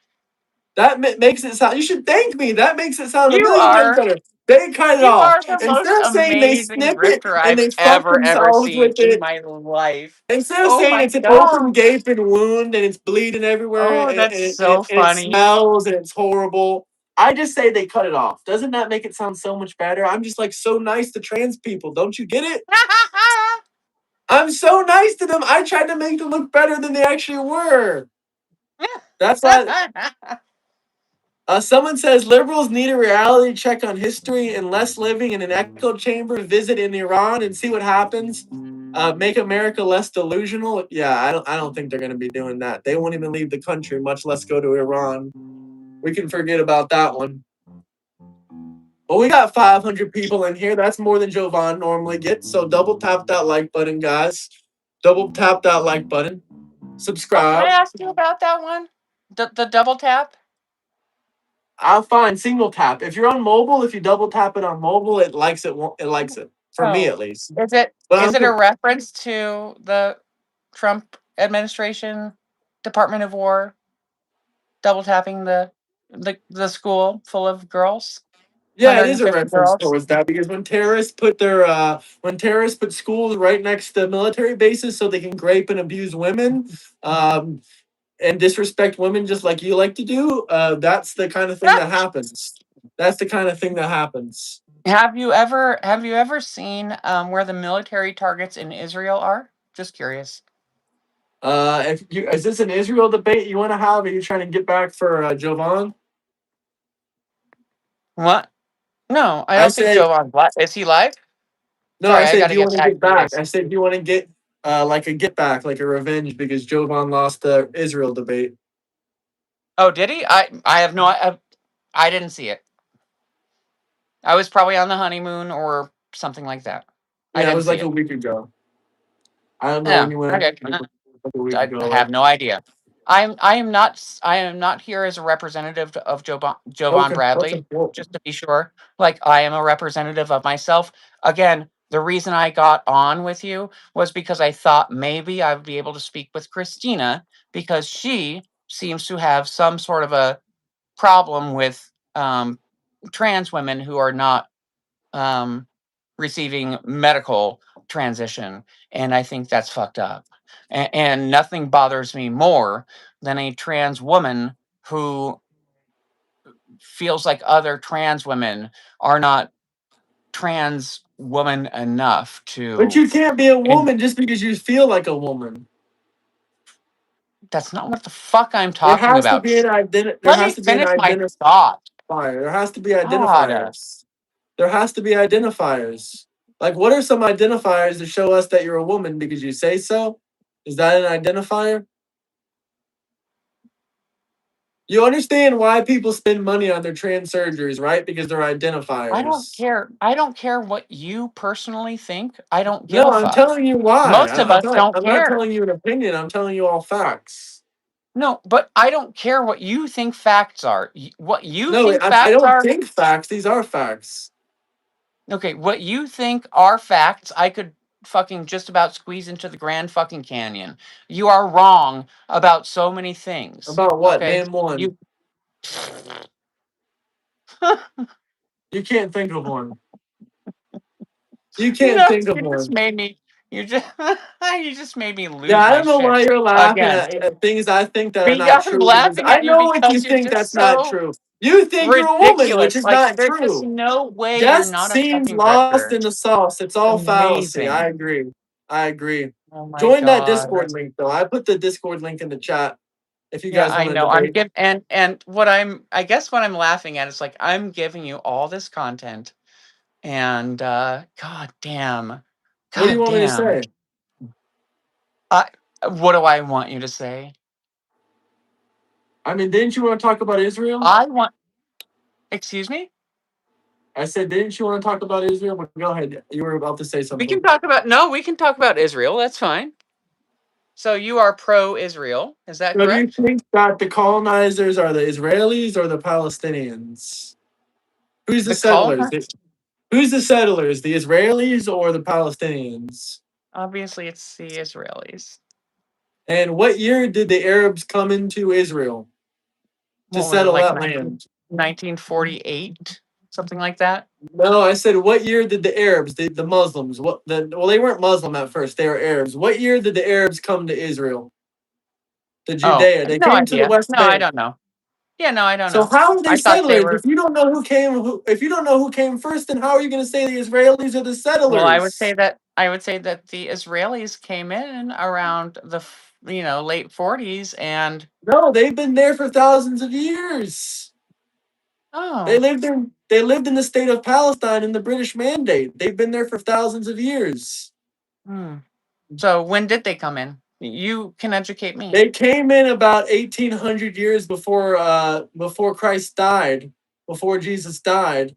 That makes it sound. You should thank me. That makes it sound a you million times are better. They cut it you off are the most instead of saying they amazing snip it drifter and I've they fuck ever themselves seen with in it. my life. Instead of Oh saying my it's an open god. gaping wound and it's bleeding everywhere Oh, that's and so it funny. smells and it's horrible, I just say they cut it off. Doesn't that make it sound so much better? I'm just like so nice to trans people. Don't you get it? I'm so nice to them. I tried to make them look better than they actually were. That's why someone says liberals need a reality check on history and less living in an echo chamber. Visit in Iran and see what happens. Make America less delusional. Yeah, I don't think they're going to be doing that. They won't even leave the country, much less go to Iran. We can forget about that one. Well, we got 500 people in here. That's more than Jovan normally gets. So double tap that like button, guys. Double tap that like button. Oh, can I Subscribe. ask you about that one? The double tap? I'll find single tap. If you're on mobile, if you double tap it on mobile, it likes it. It likes it for me Oh, at least. is it But is I'm it a reference to the Trump administration, Department of War, double tapping the school full of girls, yeah, it is a 150 reference girls? towards that because when terrorists put schools right next to military bases so they can grape and abuse women, um, and disrespect women just like you like to do, that's the kind of thing that happens. That's the kind of thing that happens. Have you ever seen where the military targets in Israel are? Just curious. If you is this an Israel debate you want to have? Are you trying to get back for Jovan? What? No, I I don't think said Joe on. Is he live? no. I Sorry, I said, got do to you get want to back get to back? this. I said, do you want to get like a get back, like a revenge because Jovan lost the Israel debate. Oh, did he? I have no. I didn't see it. I was probably on the honeymoon or something like that. I Yeah, it didn't was see like a it. week ago. I don't know when Yeah. you went. Okay. Like a week I ago. have no idea. I am not here as a representative of Jovan Okay, okay. Bradley, Well, just to be sure. Like, I am a representative of myself. Again, the reason I got on with you was because I thought maybe I would be able to speak with Christina, because she seems to have some sort of a problem with trans women who are not um, receiving medical transition, and I think that's fucked up. And nothing bothers me more than a trans woman who feels like other trans women are not trans woman enough but to. you can't be a And woman just because you feel like a woman. that's not what the fuck I'm There talking has to about. be an identi- There Let has me to be an finish my identifier. thought. There has to be God. identifiers. There has to be identifiers. Like, what are some identifiers to show us that you're a woman because you say so? Is that an identifier? You understand why people spend money on their trans surgeries, right? Because they're I don't identifiers. care. I don't care what you personally think. I don't give No, a I'm fuck. telling you why. Most of us don't I'm not care. telling you an opinion. I'm telling you all facts. No, but I don't care what you think facts are. What you No, think I facts don't are, think facts. These are facts. okay, what you think are facts, I could fucking just about squeeze into the Grand fucking Canyon. You are wrong about so many things. About what? Okay? Name one. You You can't think of one. You can't No, think of you just one. made me you just you just made me Yeah, lose I my don't know shit why you're laughing again. at things I think that are not I'm true because laughing I at you know if you because you're think just that's not so true. You think you're a woman, which ridiculous. is Like, not there's just true. no way you're Just not a seems fucking lost predator. in the sauce. It's all fallacy. I Amazing. agree. I agree. Oh my Join that god. Discord link though. I put the Discord link in the chat if you Yeah, guys I want to know. debate. And what I guess what I'm laughing at is, like, I'm giving you all this content, and god damn. What do you God want me to damn. say? I What do I want you to say? I mean, didn't you want to talk about Israel? I want Excuse me? I said, didn't you want to talk about Israel? But go ahead. You were about to say We can something. talk about No, we can talk about Israel. That's fine. So you are pro Israel, is that So do you correct? think that the colonizers are the Israelis or the Palestinians? Who's the The settlers? colon Who's the settlers? The Israelis or the Palestinians? Obviously it's the Israelis. And what year did the Arabs come into Israel to What was it, settle like that land? 1948? Something like that? No, I said what year did the Arabs, the Muslims, well they weren't Muslim at first, they were Arabs. What year did the Arabs come to Israel? The Oh, Judea. They no came to the idea. West No, I Bank. don't know. Yeah, no, I don't So know. how are they I thought they settlers? were If you don't know who came, if you don't know who came first, then how are you going to say the Israelis are the Well, settlers? I would say that the Israelis came in around the late 40s, and No, they've been there for thousands of years. oh, They lived in the state of Palestine in the British Mandate. They've been there for thousands of years. hmm. So when did they come in? You can educate me. They came in about 1800 years before Christ died, before Jesus died.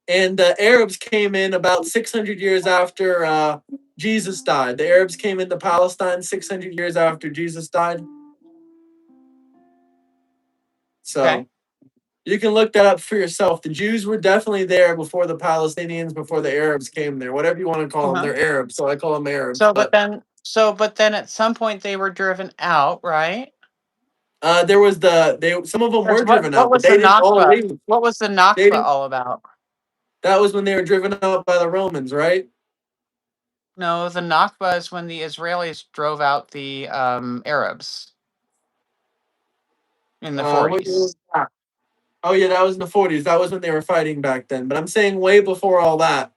And the Arabs came in about 600 years after Jesus died. The Arabs came into Palestine 600 years after Jesus died. Okay. So you can look that up for yourself. The Jews were definitely there before the Palestinians, before the Arabs came there. Whatever you want to call them, Uh-huh. they're Arabs, so I call them Arabs. But But then at some point they were driven out, right? there was some of them Because were driven what out, but was the they didn't all Nakba? leave. What was the They Nakba didn't. all about? That was when they were driven out by the Romans, right? No, the Nakba is when the Israelis drove out the Arabs in the What year 40s. was that? Oh yeah, that was in the 40s. That was when they were fighting back then. But I'm saying way before all that.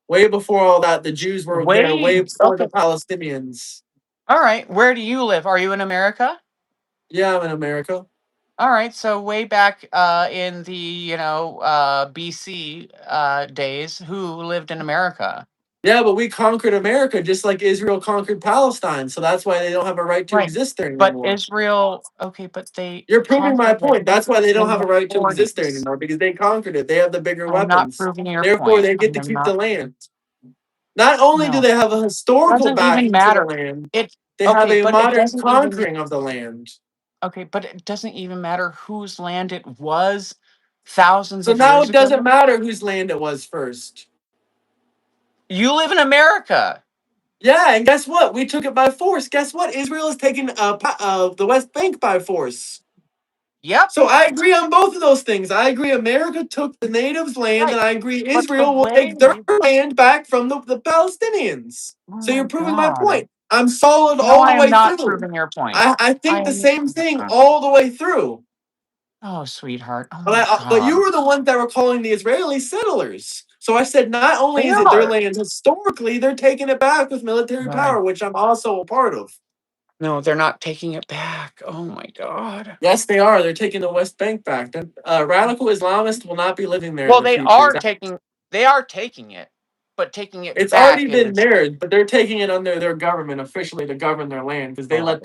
Way before all that, the Jews were there way Wait. before the Okay. Palestinians. All right. Where do you live? Are you in America? Yeah, I'm in America. All right. So way back in the BC days, who lived in America? Yeah, but we conquered America just like Israel conquered Palestine. So that's why they don't have a right to Right. exist there But anymore. Israel, okay, but they You're proving my conquered point. it That's why they don't in have a the right to exist there 40s. anymore because they conquered it. They have the bigger I'm not weapons. proving your Therefore, point. they I get to am keep the not. land. Not only do No, they have a historical doesn't even backing to the matter. land, It. They have Okay, a but it modern doesn't even conquering of the land. okay, but it doesn't even matter whose land it was thousands So of now years it doesn't ago. matter whose land it was first. You live in America. Yeah, and guess what? We took it by force. Guess what? Israel is taking the West Bank by force. Yep, So I agree on both of those things. I agree America took the natives' land, right. and I agree But the Israel will way take their land back from the Palestinians. oh So my you're proving my god. point. I'm solid No, all the I am way not through. proving your point. I I think the am same thing all the way through. oh sweetheart. Oh my But you god. were the ones that were calling the Israeli settlers. So I said not only They is it their are. land, historically they're taking it back with military Right. power, which I'm also a part of. No, they're not taking it back. Oh my god. Yes, they are. They're taking the West Bank back. Radical Islamists will not be living there in Well, the future. they are taking it, but taking it It's already back been is theirs, but they're taking it under their government officially to govern their land because they oh let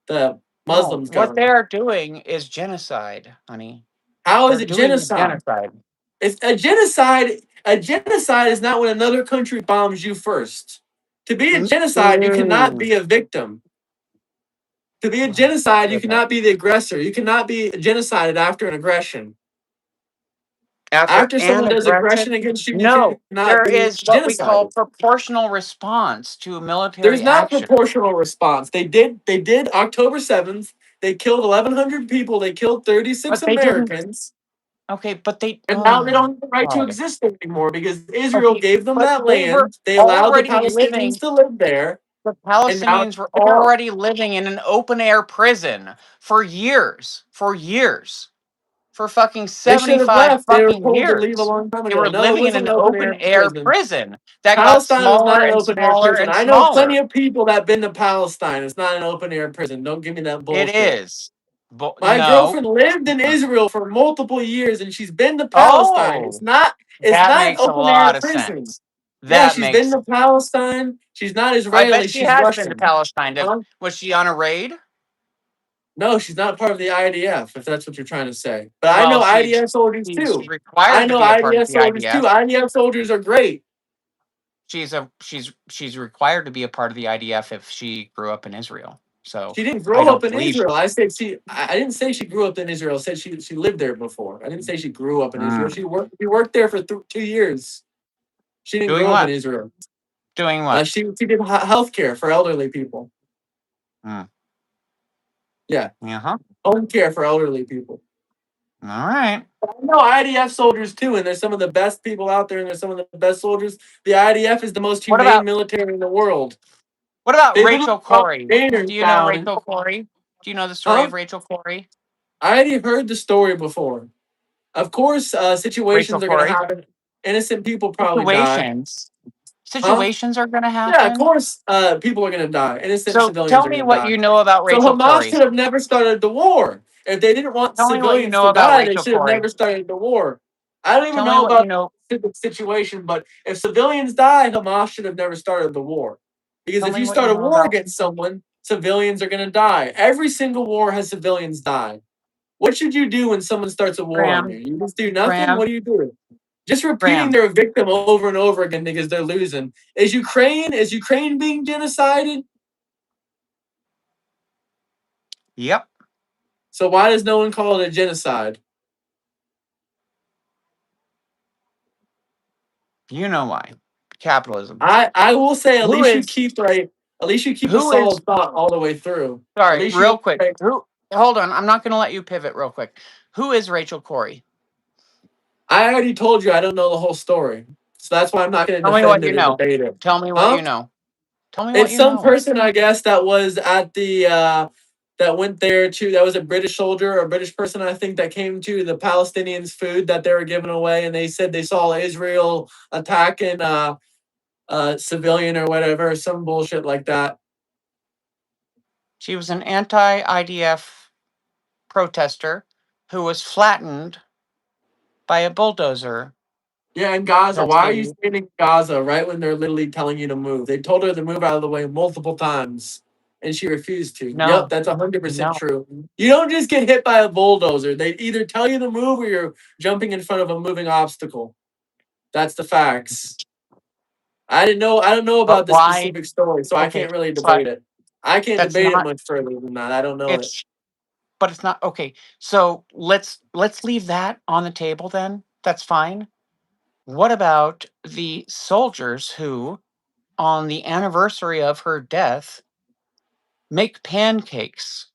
the no. Muslims What govern. they are doing is genocide, honey. How is They're it doing a genocide? genocide. It's a genocide. A genocide is not when another country bombs you first. To be a genocide, you cannot Mm. be a victim. To be a Oh, genocide, you goodness. cannot be the aggressor. You cannot be genocided after an aggression. After After an someone does aggression aggression? against you, you No. cannot There be is what we call genocided. proportional response to There's military not action. proportional response. They did October 7th. They killed 1,100 people. They killed 36 But they didn't Americans. okay, but they And now oh they my don't have the right to god. exist anymore because Israel Okay, gave them but that they were land. They allowed the already Palestinians living to live there. the And now Palestinians were they're out. already living in an open air prison for years. For years. For fucking They should have 75 left. They were fucking told to leave a years. long time They ago. were No, it living in wasn't an an open open air air prison. prison that got Palestine was smaller not an and open air smaller prison. and I know plenty smaller. of people that have been to Palestine. It's not an open air prison. Don't give me that It bullshit. is. But My no. girlfriend lived in Israel for multiple years and she's been to Palestine. It's Oh, not it's that not an makes a open air lot of prison. sense. Yeah, That she's been makes to Palestine. She's not I bet Israeli, she she's has been to Russian. Palestine. Huh? Was she on a raid? No, she's not part of the IDF, if that's what you're trying to say. But I Well, know IDF soldiers she's too. I required to know be a part of IDF the soldiers too. IDF. IDF soldiers are great. She's required to be a part of the IDF if she grew up in Israel. So She didn't I grow up don't in believe. Israel. I didn't say she grew up in Israel. I said she lived there before. I didn't say she grew up in Israel. Mm. She worked there for 2 years. She didn't Doing grow up in what? Israel. Doing what? She did health care for elderly people. Mm. Yeah, Uh huh. home care for elderly people. All right. I know IDF soldiers too, and they're some of the best people out there, and they're some of the best soldiers. The IDF is the most What humane about military in the world. what about They literally Rachel brought Corey? containers Do you know down, and Rachel Corey? Do you know the story huh? of Rachel Corey? I already heard the story before. Of course, Rachel situations are going to Corey. happen. Innocent people probably die. Situations. Huh? Situations are going to Yeah, of happen. course, people are going to die. Innocent So civilians tell are me going to what die. you know about So Rachel Hamas Corey. should have never started the war. If they didn't want Tell me what you civilians know to about die, they Rachel should have Corey. never started the war. I don't even Tell me know what you about know. the specific situation, but if civilians die, Hamas should have never started the war. Because Tell if me you what you start a know war about. against someone, civilians are going to die. Every single war has civilians die. What should you do when someone starts a war on you? Graham. You just do nothing? Graham. What do you do? Just repeating Graham. they're a victim over and over again because they're losing. Is Ukraine being genocided? Yep. So why does no one call it a genocide? You know why. Capitalism. I will say Who is at least you keep a who is solid thought all the way through. At sorry, least you real quick. Who hold on, I'm not gonna let you pivot real quick. Who is Rachel Corey? I already told you I don't know the whole story. So that's why I'm not gonna Tell me what defend you it or know. debate it. Tell me what Huh? you know. Tell me what It's you some know. person I guess that was at the that went there to that was a British soldier or a British person I think that came to the Palestinians food that they were giving away and they said they saw Israel attacking civilian or whatever, some bullshit like that. She was an anti-IDF protester who was flattened by a bulldozer Yeah, in Gaza. because Why are you they standing in Gaza right when they're literally telling you to move? They told her to move out of the way multiple times, and she refused to. Yep, no, that's 100% no. true. You don't just get hit by a bulldozer. They either tell you to move or you're jumping in front of a moving obstacle. That's the facts. I didn't know. I don't know But about the why? specific story, so I Okay, can't really but debate it. I can't That's debate it not much further than that. I don't know it. it's but it's not okay. So let's leave that on the table then. That's fine. What about the soldiers who, on the anniversary of her death, make pancakes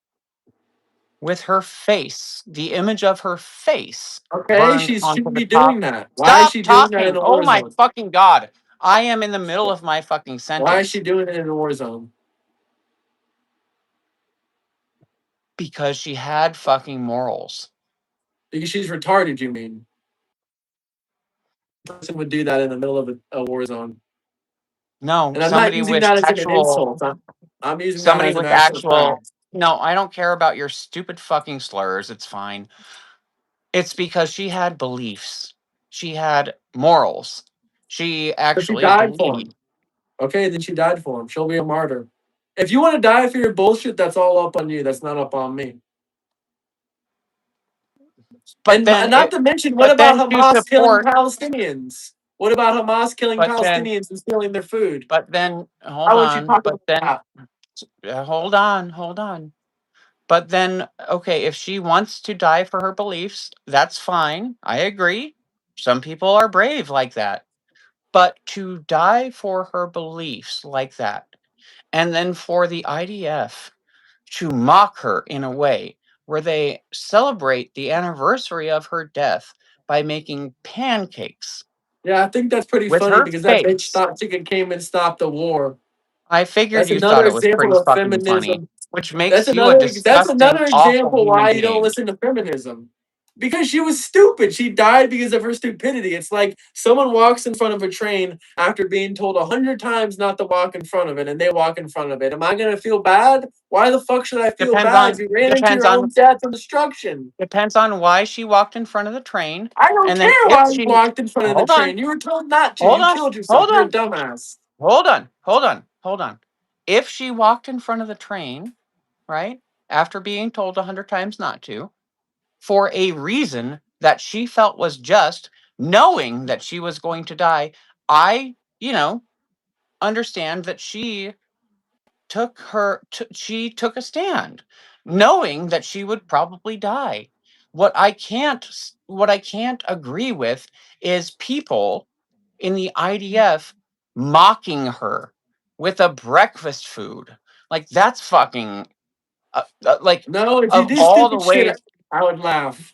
with her face, the image of her face Okay, burned she onto shouldn't the be top? doing that. Why is Stop she doing that in talking. a Oh war my zone? fucking god. I am in the middle of my fucking Why is she sentence doing it in a war zone? because she had fucking morals. Because she's retarded, you mean? Person would do that in the middle of a war zone. No, And I'm not using that as an insult. I'm using that somebody as an with actual actual fact. no, I don't care about your stupid fucking slurs. It's fine. It's because she had beliefs. She had morals. She But she actually died for believed. him. Okay, then she died for him. She'll be a martyr. If you want to die for your bullshit, that's all up on you. That's not up on me. But then And not it to mention, what but about then to Hamas killing support Palestinians? What about Hamas killing but then Palestinians and stealing their food? but then hold How would you on, talk but about then that? hold on. But then okay, if she wants to die for her beliefs, that's fine. I agree. Some people are brave like that. But to die for her beliefs like that, and then for the IDF to mock her in a way where they celebrate the anniversary of her death by making pancakes Yeah, I think that's pretty with funny her because that bitch face. thought she could came and stop the war. I figured That's you another thought it was pretty example of fucking funny, feminism. which makes you a That's disgusting, another awful example human why you don't being. listen to feminism. Because she was stupid. She died because of her stupidity. It's like someone walks in front of a train after being told 100 times not to walk in front of it, and they walk in front of it. Am I gonna feel bad? Why the fuck should I feel Depends bad? on You ran into depends your on own death and destruction. depends on why she walked in front of the train, I don't and then care if why you she walked in front of the hold on, train. You were told not to. hold You on, killed yourself. hold You're a on, dumbass. hold on. If she walked in front of the train, right, after being told 100 times not to, for a reason that she felt was just, knowing that she was going to die, I, understand that she took a stand, knowing that she would probably die. What I can't agree with is people in the IDF mocking her with a breakfast food. Like that's fucking like No, if you of do all the stupid ways shit, I would laugh.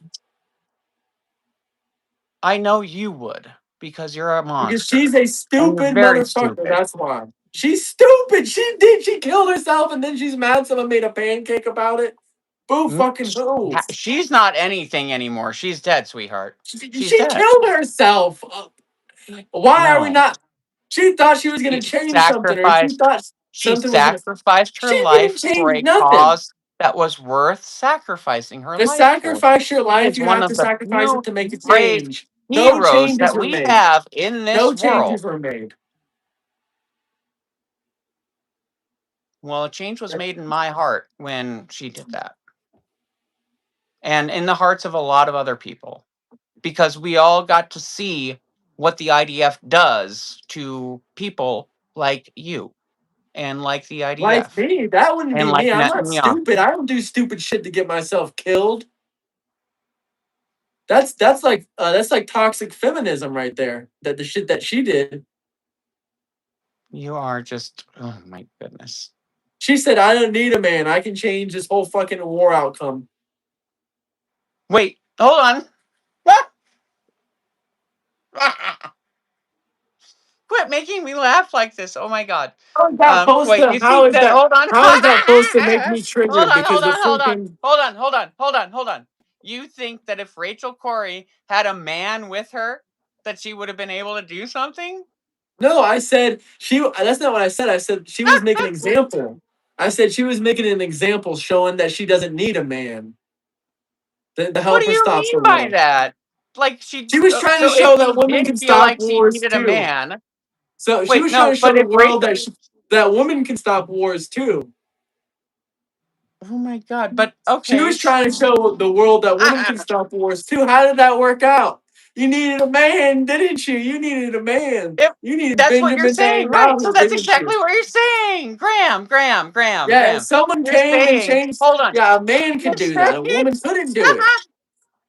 I know you would because you're a Because she's monster a and you're stupid very motherfucker. stupid. That's why. She's stupid. She did. She killed herself and then she's mad someone made a pancake about it. Boo N- fucking who? She's not anything anymore. She's dead, sweetheart. She's She dead. killed herself. Why are we No. not? She thought she was going She to change something, or she sacrificed thought she something was going to. sacrificed her She didn't life for change a nothing. cause that was worth sacrificing her To life for. sacrifice your She life, is you one have of to the sacrifice it few to make a brave change. No heroes changes that were we made. have in No this changes world. were made. Well, a change was made in my heart when she did that. And in the hearts of a lot of other people. Because we all got to see what the IDF does to people like you and like the Like IDF me, that wouldn't and be like me. I'm not Netanyahu. stupid. I don't do stupid shit to get myself killed. That's like toxic feminism right there. That the shit that she did. You are just, oh my goodness. She said, "I don't need a man. I can change this whole fucking war outcome." Wait, hold on. Quit making me laugh like this. Oh my god. How is that supposed Wait, to? you think that, hold on. How is that supposed to make me Hold triggered? on, Because hold the on, hold on. freaking Hold on. You think that if Rachel Corrie had a man with her, that she would have been able to do something? no, I said she. That's not what I said. I said she was making an example. I said she was making an example showing that she doesn't need a man to What do help her you stop mean the by war. that? Like She was trying to so if show that she women did can feel stop like she wars needed a too. man, So she wait, was trying no, to show but the if world Rachel, that women can stop wars too. oh my god, but She okay. was trying to show the world that women can stop wars too. How did that work out? You needed a man, didn't you? You needed a man. If You needed that's what you're Benjamin saying, right? So Netanyahu, that's didn't you? exactly what you're saying. Yeah, Graham. someone You're came and saying, changed. hold on. Yeah, a man could You're do that. A saying woman couldn't do it.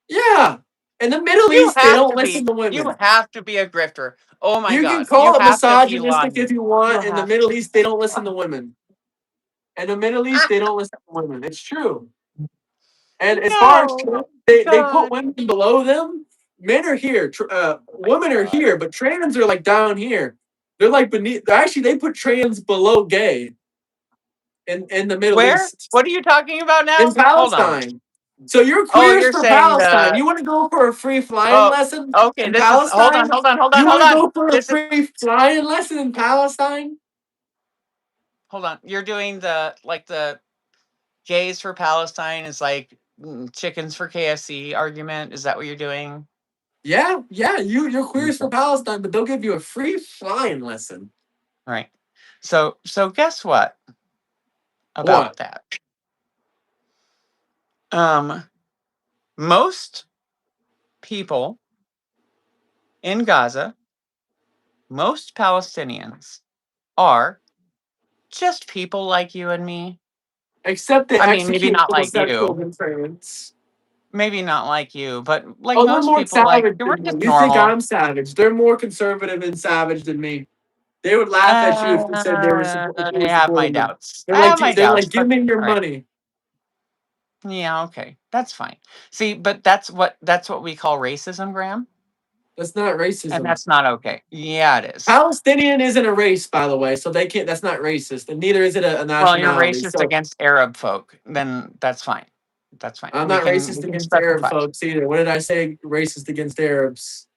Yeah. In the Middle you East, they have don't to be. listen to You women. have to be a grifter. Oh my You can God. You call it have to be misogynistic if lying. you You want. In the have Middle to. East, they don't listen to women. In the Middle East, they don't listen to women. It's true. And as far as No. they put God. women below them, men are here, women are God. here, but trans are like down here. They're like beneath. Actually, they put trans below gay in the Middle Where? East, What are you talking about in now? Hold on. Palestine. So you're Oh, queers you're for saying Palestine. the. You want to go for a free flying Oh, lesson okay. in This is. Palestine? You Hold want to on. go for a This is. free flying lesson in Palestine? Hold on. You're doing the like the gays for Palestine is like chickens for KFC argument. Is that what you're doing? Yeah, yeah. You're queers for Okay. Palestine, but they'll give you a free flying lesson. Right. So guess what about What? that? Um, most people in Gaza, most Palestinians are just people like you and me. Except they I mean, maybe execute not like homosexuals you. in France. Maybe not like you, but like Oh, they're most more people, like savage we're than just me. You think normal. I'm savage? They're more conservative and savage than me. They would laugh at you if you said they were if you I were have my supporting them. doubts. I have my They're doubts, like, give but me your all right. money. Yeah, okay. That's fine. See, but that's what we call racism, Graham, That's not and racism. that's not okay. Yeah, it is. Palestinian isn't a race, by the way, so they can't. That's not racist, and neither is it a Well, you're nationality. racist So against Arab folk, then that's fine. That's fine. I'm We not can racist against Arab specify. folks either. What did I say? Racist against Arabs?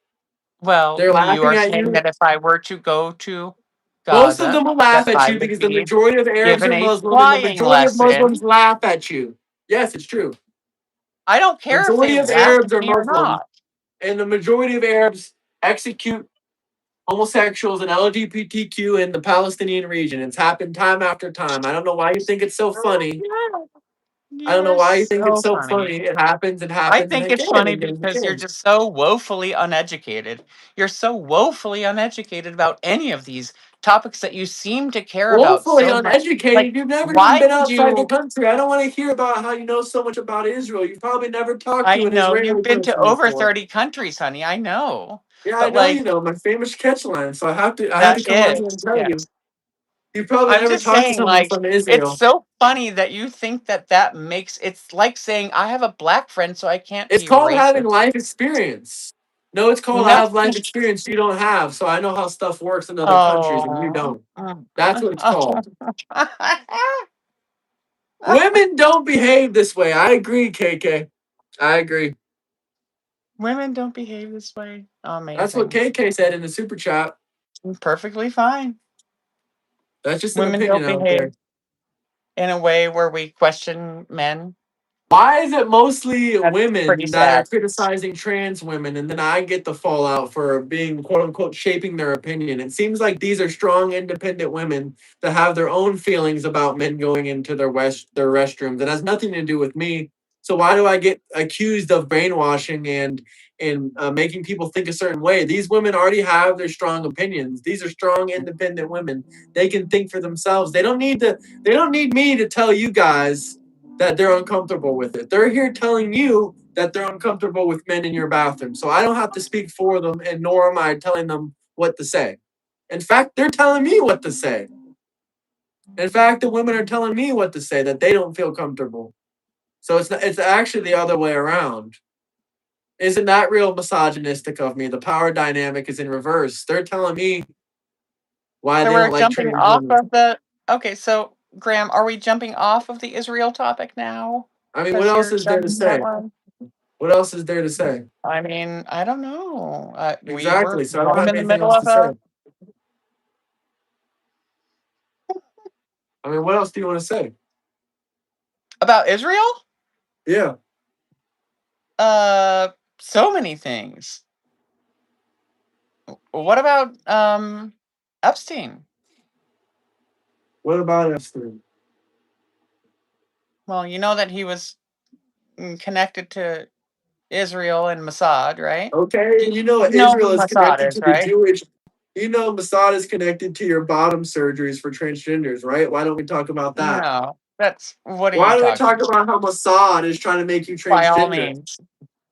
Well, They're you laughing are at saying you. that if I were to go to Most of them Gaza, will laugh that at I you would because the be majority of Arabs given are a Muslim, and the flying majority of Muslims lesson. laugh at you. Yes, it's true. I don't care if they Majority of laugh Arabs at are me or Muslim, not. and the majority of Arabs execute homosexuals and LGBTQ in the Palestinian region. It's happened time after time. I don't know why you think it's so Oh, funny. yeah. I don't know You're why you think it's so so funny. funny. It happens, it I happens, and think again it's and funny again and because you're again. just so woefully uneducated. You're so woefully uneducated about any of these topics that you seem to care about Woefully so much. Like, uneducated. You've never even why been would outside the you? country. I don't want to hear about how you know so much about Israel. You've probably never talked I to an know you've Israeli been to person over before. 30 countries, honey. I know. Yeah, I But know like you know my famous catch line, so I have to that come on here and is, tell you. yes. You probably I'm never just talked to saying, someone like, from it's Israel. so funny that you think that that makes it's like saying I have a black friend, so I can't It's be called having racist. life experience. No, it's called I No. have life experience you don't have, so I know how stuff works in other countries and you Oh. don't. That's what it's called. Women don't behave this way. I agree, KK. I agree. Women don't behave this way. That's what Amazing. KK said in the super chat. Perfectly fine. That's just an Women opinion don't out behave there. in a way where we question men. Why is it mostly That's pretty women that are sad. criticizing trans women and then I get the fallout for being quote unquote shaping their opinion? It seems like these are strong, independent women that have their own feelings about men going into their restrooms. It has nothing to do with me. So why do I get accused of brainwashing and making people think a certain way? These women already have their strong opinions. These are strong, independent women. They can think for themselves. They don't need to. They don't need me to tell you guys that they're uncomfortable with it. They're here telling you that they're uncomfortable with men in your bathroom. So I don't have to speak for them, and nor am I telling them what to say. In fact, they're telling me what to say. In fact, the women are telling me what to say that they don't feel comfortable. So it's actually the other way around. Isn't that real misogynistic of me? The power dynamic is in reverse. They're telling me why So they we're don't like jumping trans off women. of the. Okay, so Graham, are we jumping off of the Israel topic now? I mean, what Because else you're is there to starting that say? one. What else is there to say? I mean, I don't know. We were Exactly. So I don't I'm have in the anything middle else of to say. a. I mean, what else do you want to say? About Israel. Yeah. Uh, so many things. What about Epstein? What about Epstein? Well, you know that he was connected to Israel and Mossad, right? Okay, You, and you know you know Israel who is Mossad connected is, to the right? Jewish. You know Mossad is connected to your bottom surgeries for transgenders, right? Why don't we talk about that? No, that's what are Why you don't we talking talk about? about how Mossad is trying to make you By all transgender? means,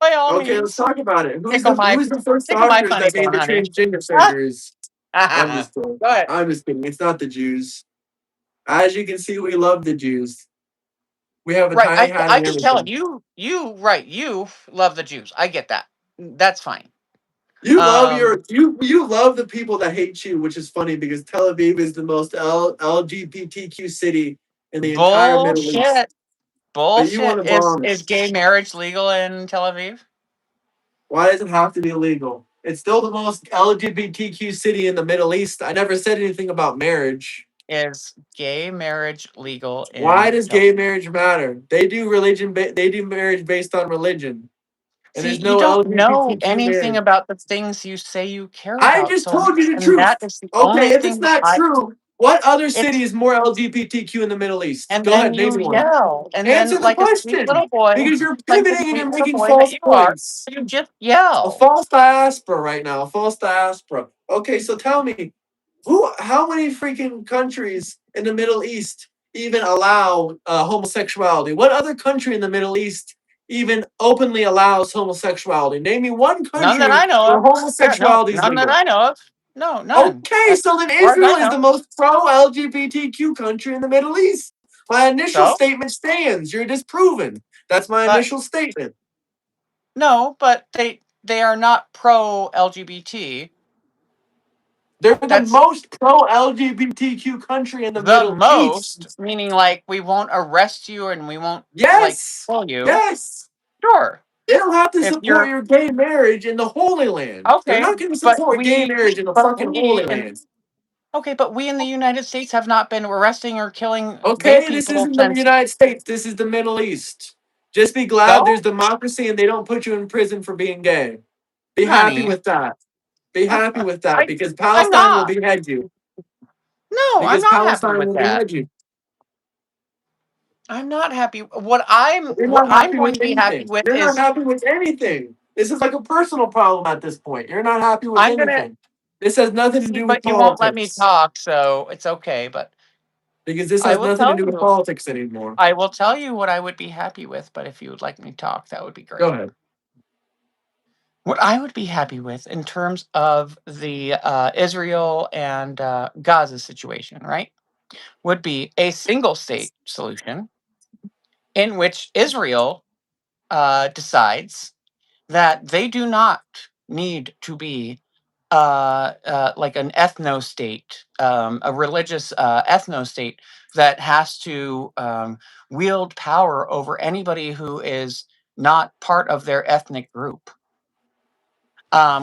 by all Okay, let's means, talk about it. tickle my Who's the first tickle my doctors funny that made bone, the honey. transgender surgeries? I'm Go just kidding. ahead. I'm just kidding. It's not the Jews. As you can see, we love the Jews. We have a Right, tiny hat I and can tell everything. you right. You love the Jews. I get that. That's fine. You love you love the people that hate you, which is funny because Tel Aviv is the most LGBTQ city in the entire Middle East. Bullshit. But you want Bullshit. to Is bomb it. is gay marriage legal in Tel Aviv? Why does it have to be illegal? It's still the most LGBTQ city in the Middle East. I never said anything about marriage. Is gay marriage legal Why in does Tel gay Aviv? marriage matter? They do they do marriage based on religion, and See, there's you no don't know LGBTQ anything marriage. about the things you say you care I about just so told much, you the and that truth. is the Okay, only if it's thing not I. true, what other city It's is more LGBTQ in the Middle East? and Go then ahead, name you me one. yell, and then Answer the like a sweet question little boy, because you're like the pivoting and sweet you're little making boy that false you are, points. you just A yell. false diaspora right now. A false diaspora. Okay, so tell me, how many freaking countries in the Middle East even allow homosexuality? What other country in the Middle East even openly allows homosexuality? Name me one None that country I know where of. Yeah, no, homosexuality is none that legal. I know of. No, none. Okay, As so then far as I Israel is the know. most pro LGBTQ country in the Middle East. My initial So, statement stands. You're disproven. That's my but initial statement. no, but they are not pro LGBT. They're the That's most pro LGBTQ country in the the Middle most, East. meaning like we won't arrest you and we won't like Yes. kill you. Yes. Sure, They don't have to if support you're your gay marriage in the Holy Land. They're okay, not going to but support gay marriage in the fucking we Holy in Land. okay, but we in the United States have not been arresting or killing gay Okay, this people isn't the since. United States. This is the Middle East. Just be glad there's So, democracy and they don't put you in prison for being gay. Be happy honey, with that. Be happy with that I because I'm Palestine will not. behead you. No, I'm Because not happy Palestine with will that. behead you. I'm not happy. You're What not I'm happy going with to be happy anything. with You're not is happy with anything. This is like a personal problem at this point. You're not happy with I'm gonna anything. This has nothing to see, do with but you won't let me politics. talk, so it's okay. But Because this I has will nothing to tell do with you, politics anymore. I will tell you what I would be happy with. But if you would like me to talk, that would be Go great. ahead. What I would be happy with in terms of the Israel and Gaza situation, right, would be a single state solution in which Israel decides that they do not need to be like an ethno state, a religious ethno state that has to wield power over anybody who is not part of their ethnic group,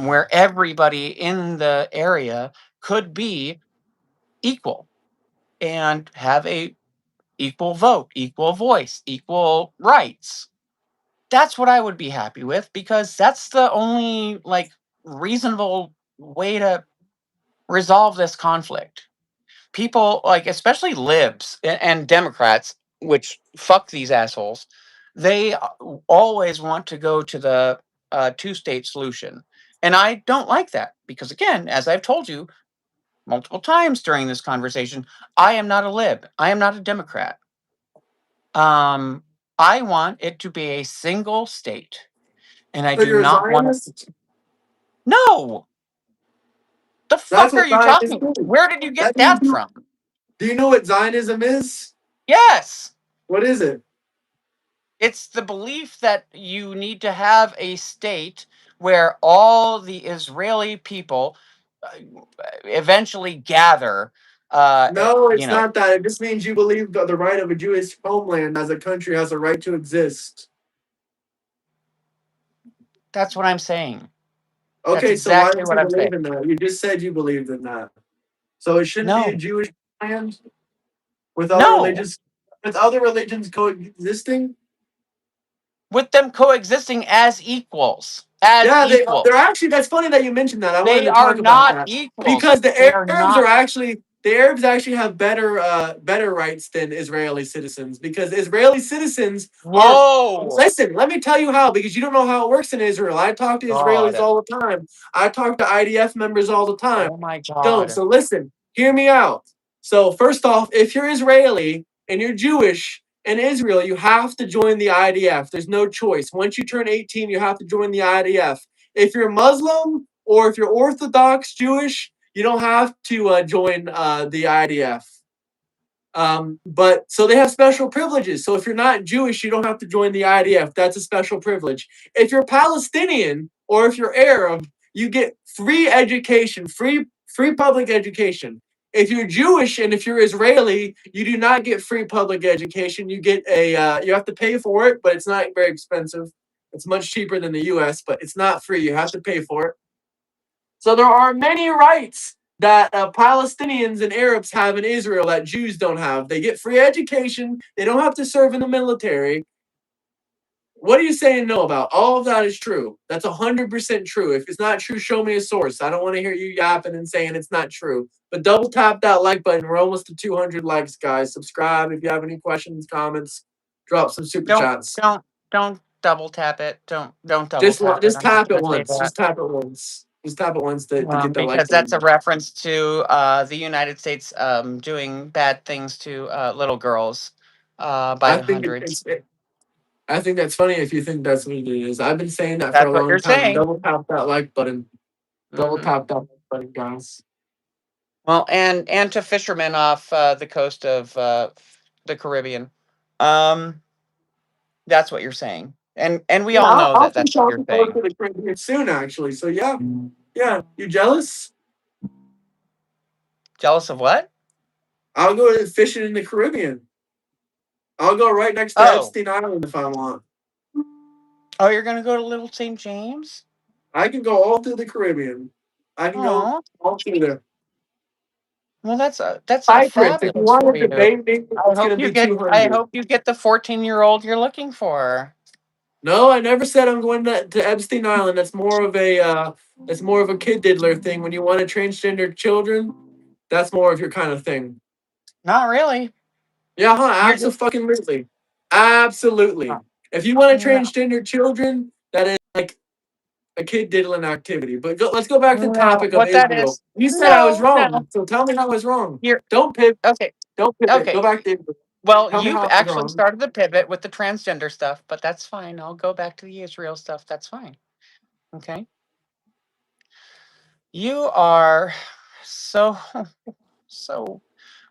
where everybody in the area could be equal and have a equal vote, equal voice, equal rights. That's what I would be happy with because that's the only like reasonable way to resolve this conflict. People like especially libs and Democrats, which fuck these assholes, they always want to go to the two-state solution. And I don't like that because again, as I've told you multiple times during this conversation, I am not a lib. I am not a Democrat. Um I want it to be a single state and I So do you're a not want it. Zionist? No. The That's fuck are what you Zionists talking? do. Where did you get That means that from? do you know what Zionism is? Yes. What is it? It's the belief that you need to have a state where all the Israeli people uh, eventually gather. No, You it's know, not that. It just means you believe the right of a Jewish homeland as a country has a right to exist. that's what I'm saying. That's Okay, so why exactly don't what you I'm saying. believe in that? You just said you believed in that. So it shouldn't be a No, Jewish land no. with other religions coexisting. With them coexisting as equals, as Yeah, they're equals. actually. That's funny that you mentioned that. I wanted They to are talk about not that equals. because the They are Arabs are not. actually the Arabs actually have better rights than Israeli citizens because Israeli citizens are. Whoa! Listen, let me tell you how, because you don't know how it works in Israel. I talk to Israelis God. all the time. I talk to IDF members all the time. Oh my Don't. God. So listen, hear me out. So first off, if you're Israeli and you're Jewish in Israel, you have to join the IDF. There's no choice. Once you turn 18, you have to join the IDF. If you're Muslim or if you're Orthodox Jewish, you don't have to join the IDF. But so they have special privileges. So if you're not Jewish, you don't have to join the IDF. That's a special privilege. If you're Palestinian or if you're Arab, you get free education, free public education. If you're Jewish and if you're Israeli, you do not get free public education. You get a you have to pay for it, but it's not very expensive. It's much cheaper than the U.S., but it's not free. You have to pay for it. So there are many rights that Palestinians and Arabs have in Israel that Jews don't have. They get free education. They don't have to serve in the military. What are you saying no about? All of that is true. That's 100% true. If it's not true, show me a source. I don't want to hear you yapping and saying it's not true. But double tap that like button. We're almost to 200 likes, guys. Subscribe if you have any questions, comments. Drop some super Don't chats. don't double tap it. Don't double Just tap it. just I'm just tap it gonna say once. that. Just tap it once. Just tap it once to get that like Because that's a button. reference to the United States doing bad things to little girls by I the think hundreds. I think that's funny if you think that's what it is. I've been saying that for That's a what long you're time. saying. Double tap that like button. Double Hmm. tap that like button, guys. Well, and to fishermen off the coast of the Caribbean. Um, that's what you're saying, and we Yeah, all know I'll that be that's what you're talking more saying. to the Caribbean soon, actually. So yeah, yeah. You jealous? Jealous of what? I'll go fishing in the Caribbean. I'll go right next to Oh, Epstein Island if I want. oh, you're gonna go to Little St. James? I can go all through the Caribbean. I can go Oh, all through there. well, that's a Cyprus. If you fabulous want for to you. debate me, it's gonna be I 200. hope you get the 14-year-old you're looking for. No, I never said I'm going to Epstein Island. That's more of a kid diddler thing. When you want to transgender children, that's more of your kind of thing. Not really. Yeah, huh? You're just Absolutely, absolutely. If you want to no, transgender children, that is like a kid diddling activity. But let's go back to the no. topic of What that Israel. is? You said I was No, no. wrong, so tell me how I was wrong. You're Don't pivot. okay. Don't pivot. Go Okay. back to Israel. Well, Tell me you've how I was actually wrong. started the pivot with the transgender stuff, but that's fine. I'll go back to the Israel stuff. That's fine. Okay. You are so so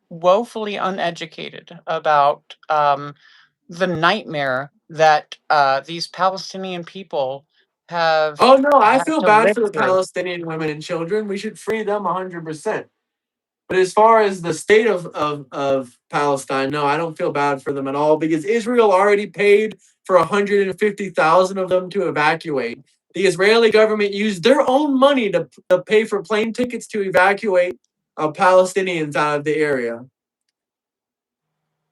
woefully uneducated about the nightmare that these Palestinian people have Oh no, I had feel to bad live for the through. Palestinian women and children. We should free them 100%. But as far as the state of Palestine, no, I don't feel bad for them at all because Israel already paid for 150,000 of them to evacuate. The Israeli government used their own money to pay for plane tickets to evacuate Palestinians out of the area.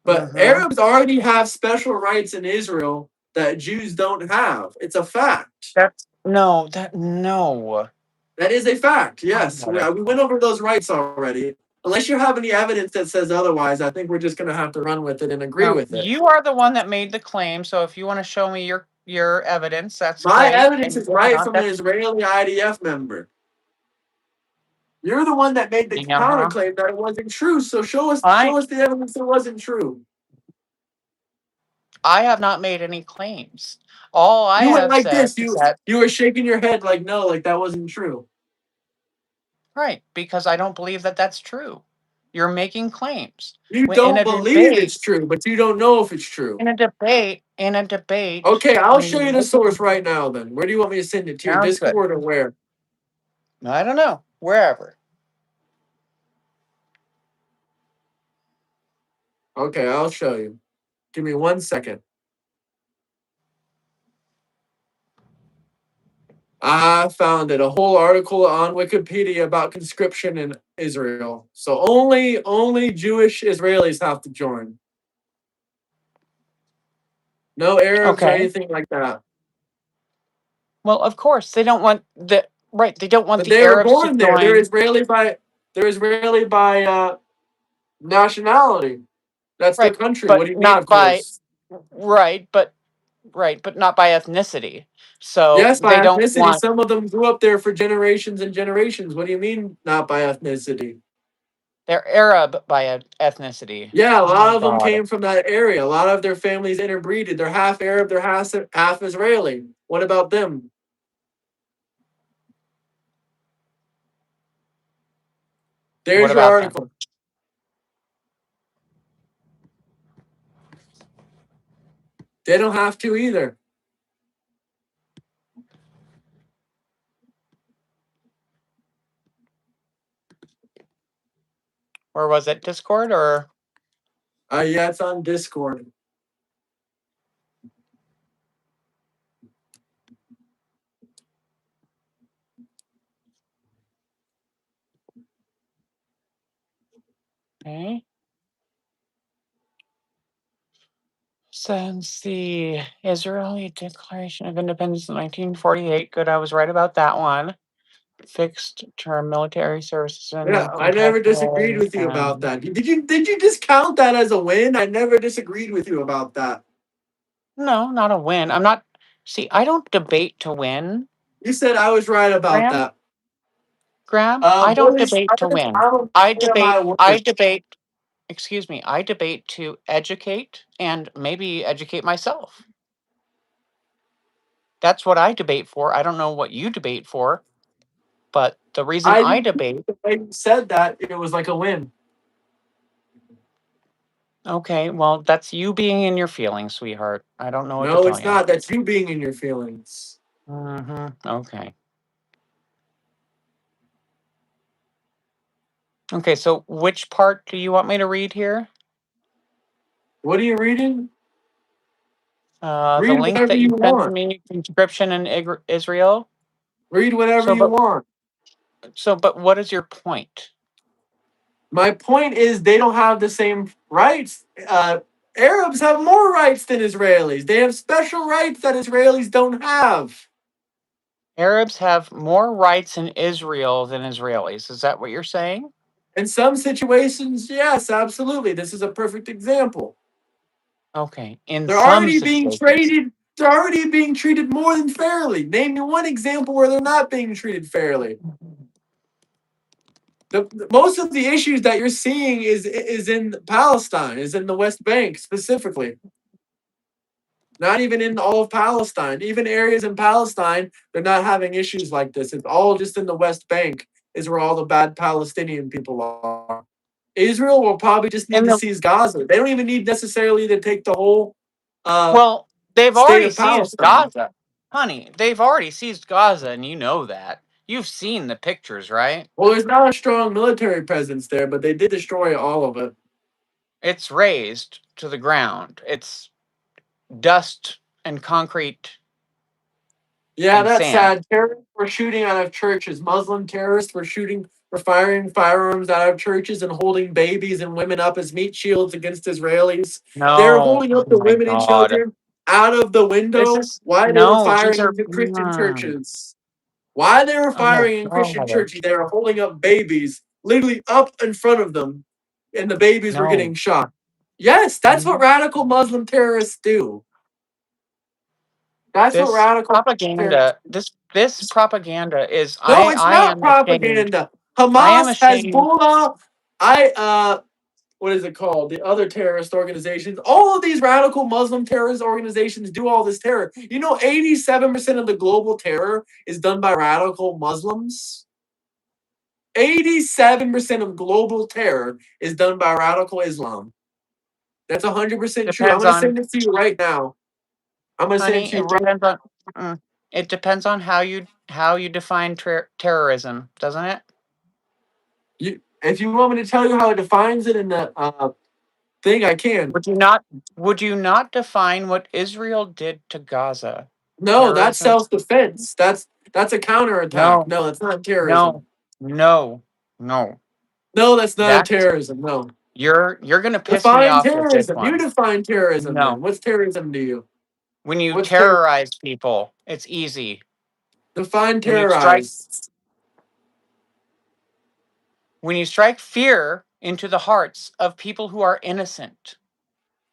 But Hmm. Arabs already have special rights in Israel that Jews don't have. It's a fact. That's no, that no. That is a fact. Yes, God. we went over those rights already. Unless you have any evidence that says otherwise, I think we're just going to have to run with it and agree No, with it. you are the one that made the claim. So if you want to show me your evidence, that's My great. evidence And is if right not, from an that's Israeli IDF member. You're the one that made the uh-huh. counterclaim that it wasn't true. So I show us the evidence that wasn't true. I have not made any claims. All I You went have like said this. is that You were shaking your head like no, like that wasn't true. right, because I don't believe that that's true. You're making claims. You In don't a believe debate, it's true, but you don't know if it's true. in a debate, Okay, I'll when show you you the make a source right now. Then where do you want me to send it to your sounds good. Discord or where? I don't know. Wherever. Okay, I'll show you. Give me 1 second. I found it a whole article on Wikipedia about conscription in Israel. So only Jewish Israelis have to join. No Arabs or Okay. anything like that. Well, of course, they don't want the right, they don't want But the they were Arabs to born there. join. They're Israeli by nationality. That's their Right, country. What but do you mean, of not by course? right, but not by ethnicity. So Yes, they by don't ethnicity. want Some of them grew up there for generations and generations. What do you mean, not by ethnicity? they're Arab by ethnicity. Yeah, a Oh lot of them God, came from that area. A lot of their families interbreeded. They're half Arab, they're half Israeli. What about them? what There's your about them? article. They don't have to either. Or was it Discord or Yeah, it's on Discord. okay? Since the Israeli Declaration of Independence in 1948, good, I was right about that one. Fixed term military services Yeah, and I never disagreed compulsory with you about and that. Did you discount that as a win? I never disagreed with you about that. no, not a win. I'm not. See, I don't debate to win, You said I was right about Graham. that. Graham, I don't debate to win. I'm I a man of my debate. I word. debate. Excuse me. I debate to educate and maybe educate myself. That's what I debate for. I don't know what you debate for, but the reason I I didn't think debate. the way you said that it was like a win. Okay, well, that's you being in your feelings, sweetheart. I don't know what to No, tell it's you. not. That's you being in your feelings. Okay. Okay, so which part do you want me to read here? What are you reading? The Read link whatever that you you sent to want. me, conscription in Israel. Read whatever So, you but want. but what is your point? My point is they don't have the same rights. Arabs have more rights than Israelis. They have special rights that Israelis don't have. Arabs have more rights in Israel than Israelis. Is that what you're saying? In some situations, yes, absolutely. This is a perfect example. Okay, in They're some already being situations. traded. They're already being treated more than fairly. Name me one example where they're not being treated fairly. Most of the issues that you're seeing is in Palestine, is in the West Bank specifically. Not even in all of Palestine. Even areas in Palestine, they're not having issues like this. It's all just in the West Bank is where all the bad Palestinian people are. Israel will probably just need In to the seize Gaza. They don't even need necessarily to take the whole uh, well, they've state already of seized Palestine. Gaza, honey. They've already seized Gaza, and you know that. You've seen the pictures, right? Well, there's not a strong military presence there, but they did destroy all of it. It's razed to the ground. It's dust and concrete Yeah, and that's sand. sad. Terrorists were shooting out of churches. Muslim terrorists were firing firearms out of churches and holding babies and women up as meat shields against Israelis. They're No, holding oh up the my women and God. children out of the This window is while they were no, these firing are into Christian churches. While they were oh firing in Christian God. churches, they were holding up babies, literally up in front of them, and the babies were No. getting shot. Yes, that's what radical Muslim terrorists do. That's what This radical terrorists. propaganda, this propaganda is No, it's I not am ashamed. propaganda. I am Hamas, ashamed. Hezbollah, I what is it called? The other terrorist organizations. All of these radical Muslim terrorist organizations do all this terror. You know, 87% of the global terror is done by radical Muslims. 87% of global terror is done by radical Islam. That's 100% true. I'm Depends gonna on send it to you right now. I'm gonna send it honey, to you it right. depends on it depends on how you define terrorism, doesn't it? If you want me to tell you how it defines it in the thing, I can. Would you not would you not define what Israel did to Gaza? No, that's Terrorism? self defense. That's a counterattack. No, No, that's not terrorism. no, no, no. No, that's not a That's terrorism. No. you're gonna piss me Define off with this terrorism. You one. define terrorism then. No. What's terrorism to you? When you What's terror? terrorize people, it's easy. Define When you strike terrorize. when you strike fear into the hearts of people who are innocent.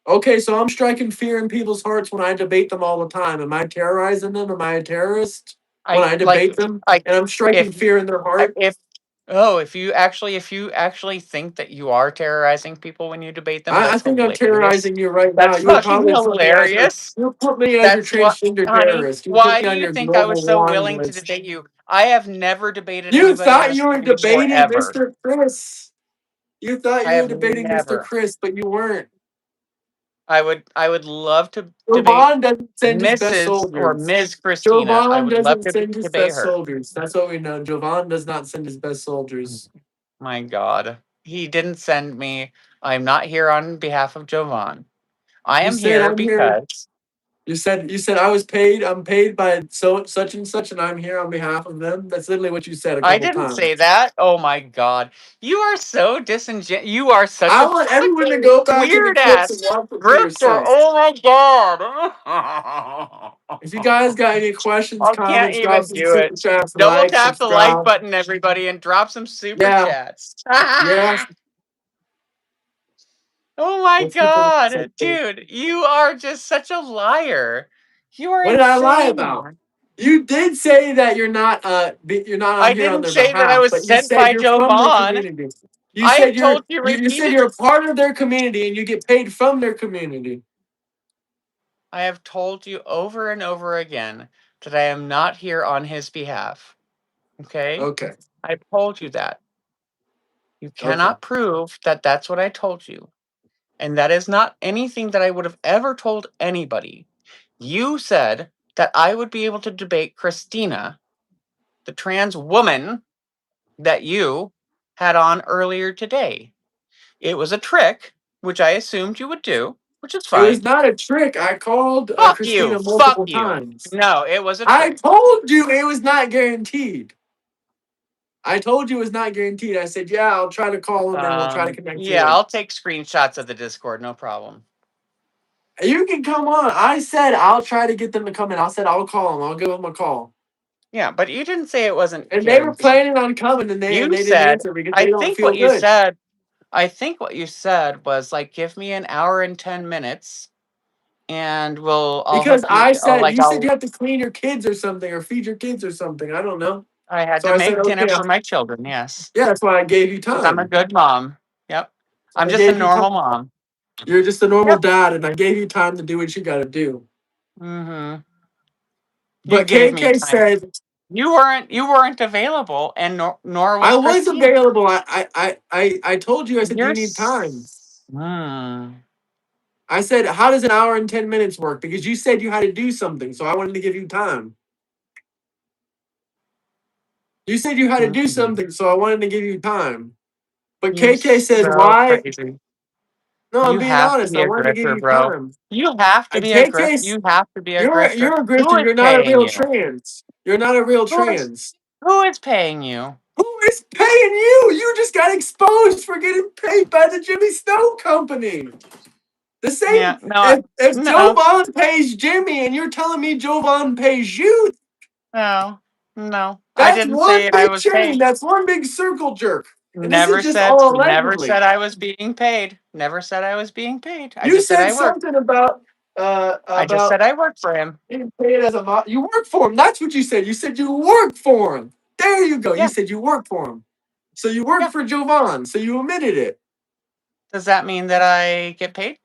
Okay, so I'm striking fear in people's hearts when I debate them all the time. Am I terrorizing them? Am I a terrorist when I I like debate them like and I'm striking if fear in their heart? if oh, if you actually think that you are terrorizing people when you debate them, I that's think I'm hilarious. terrorizing you right now. That's You would fucking probably hilarious. put me as your That's what, transgender honey. terrorist. You put Why me do on you your think I global was so warning willing to list. debate you? I have never debated You anybody on thought a you were stream before, debating ever. Mr. Chris. You thought I you were have debating Mr. never. Chris, but you weren't. I would love to debate Jovan doesn't send his best Mrs. or soldiers. Ms. Christina. I Jovan would love doesn't to send his debate best her. soldiers. That's what we know. Jovan does not send his best soldiers. My God. He didn't send me. I'm not here on behalf of Jovan. I You am said here I'm here. because You said I was paid. I'm paid by so such and such, and I'm here on behalf of them. That's literally what you said a I couple didn't times. say that. Oh my God. You are so disingenuous. You are such I a want everyone to fucking go back in the weird clips and ass watch the Peter grifter. said. Oh my God. If you guys got any questions, I can't comments, drop even some do super it. chats, Double like, tap the like subscribe. button, everybody, and drop some super Yeah, chats. yeah. Oh my Let's keep it God, simple. dude, you are just such a liar. You are What did I lie about? insane. You did say that you're not on I here on didn't their say that I behalf, was but you sent said by you're from their Jovan. community. You I have said told you you said repeated. you're a part of their community and you get paid from their community. I have told you over and over again that I am not here on his behalf. Okay? Okay, I told you that. You okay. cannot prove that that's what I told you. And that is not anything that I would have ever told anybody. You said that I would be able to debate Christina, the trans woman that you had on earlier today. It was a trick, which I assumed you would do, which is It was fine. not a trick. I called Fuck you. Christina Fuck multiple you. times. No, it was a I trick. told you it was not guaranteed. I told you it was not guaranteed. I said, yeah, I'll try to call him and we'll try to connect you Yeah, in. I'll take screenshots of the Discord, no problem. You can come on. I said I'll try to get them to come in. I said I'll call them. I'll give them a call. Yeah, but you didn't say it wasn't And they were guaranteed. planning on coming and You they didn't said, answer because I they don't think feel what you good. said, I think what you said was like, give me an hour and 10 minutes and I'll Because hook you, or like, you said you have to clean your kids or something or feed your kids or something. I don't know. I had So to I said, make dinner okay. for my children. Yes. Yeah, that's why I gave you Because I'm a time. good mom. Yep. So I'm I just a gave you normal time. mom. You're just a normal Yep. dad, and I gave you time to do what you got to do. Mm-hmm. You But gave me KK time. said You weren't available, and nor I was was Christine. available. I told you. I said, do You're you need time? hmm. I said, how does an hour and 10 minutes work? Because you said you had to do something, so I wanted to give you time. You said you had to do Mm-mm. something, so I wanted to give you time. But You KK says, so why? crazy. No, I'm You being have to honest. be I a wanted to give grifter, you bro. time. You have to be a grift. KK, You have to be a grifter. you're a Who grifter. is You're not a paying real you? trans. You're not a real Who is trans. who is paying you? Who is paying you? You just got exposed for getting paid by the Jimmy Snow Company. The Yeah, same. no, If Joe no, Vaughn pays Jimmy and you're telling me Joe Vaughn pays you, no, no. I that's didn't one say I big was chain. paid. That's one big circle jerk. And this is Never just said, all never allegedly. said I was being paid. Never said I was being paid. I You just said said I worked. something I just about said I worked for him. getting paid as a you work for him. That's what you said. You said you work for him. There you go. You Yeah, said you work for him. So you work yeah. for Jovan. So you admitted it. Does that mean that I get paid?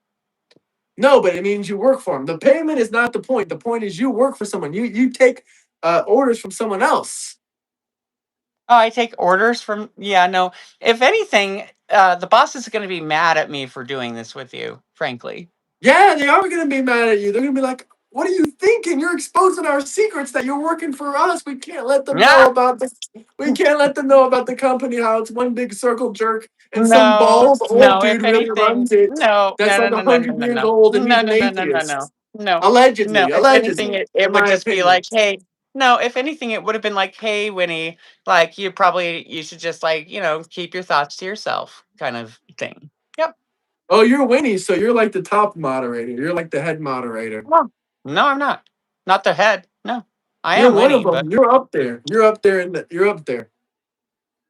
No, but it means you work for him. The payment is not the point. The point is you work for someone. You take orders from someone else. Oh, I take orders from. Yeah, no. If anything, the boss is going to be mad at me for doing this with you. Frankly. Yeah, they are going to be mad at you. They're going to be like, "What are you thinking? You're exposing our secrets that you're working for us. We can't let them know Yeah. about the. We can't let them know about the company. How it's one big circle jerk and some No, bald old no. dude If really anything, runs it. no, That's no, no, like no, no, no, 100 years no, old, and he's no, an no, no, no, no, no, no, atheist. no, no. Allegedly, If anything, allegedly, it in would my just be opinion. like, hey, no. If anything, it would have been like, hey, Winnie, like you should just like keep your thoughts to yourself, kind of thing. Yep. Oh, you're Winnie, so you're like the top moderator. You're like the head moderator. No, no, I'm not. Not the head. No, I You're am one of Winnie, but them. You're up there. You're up there. You're up there.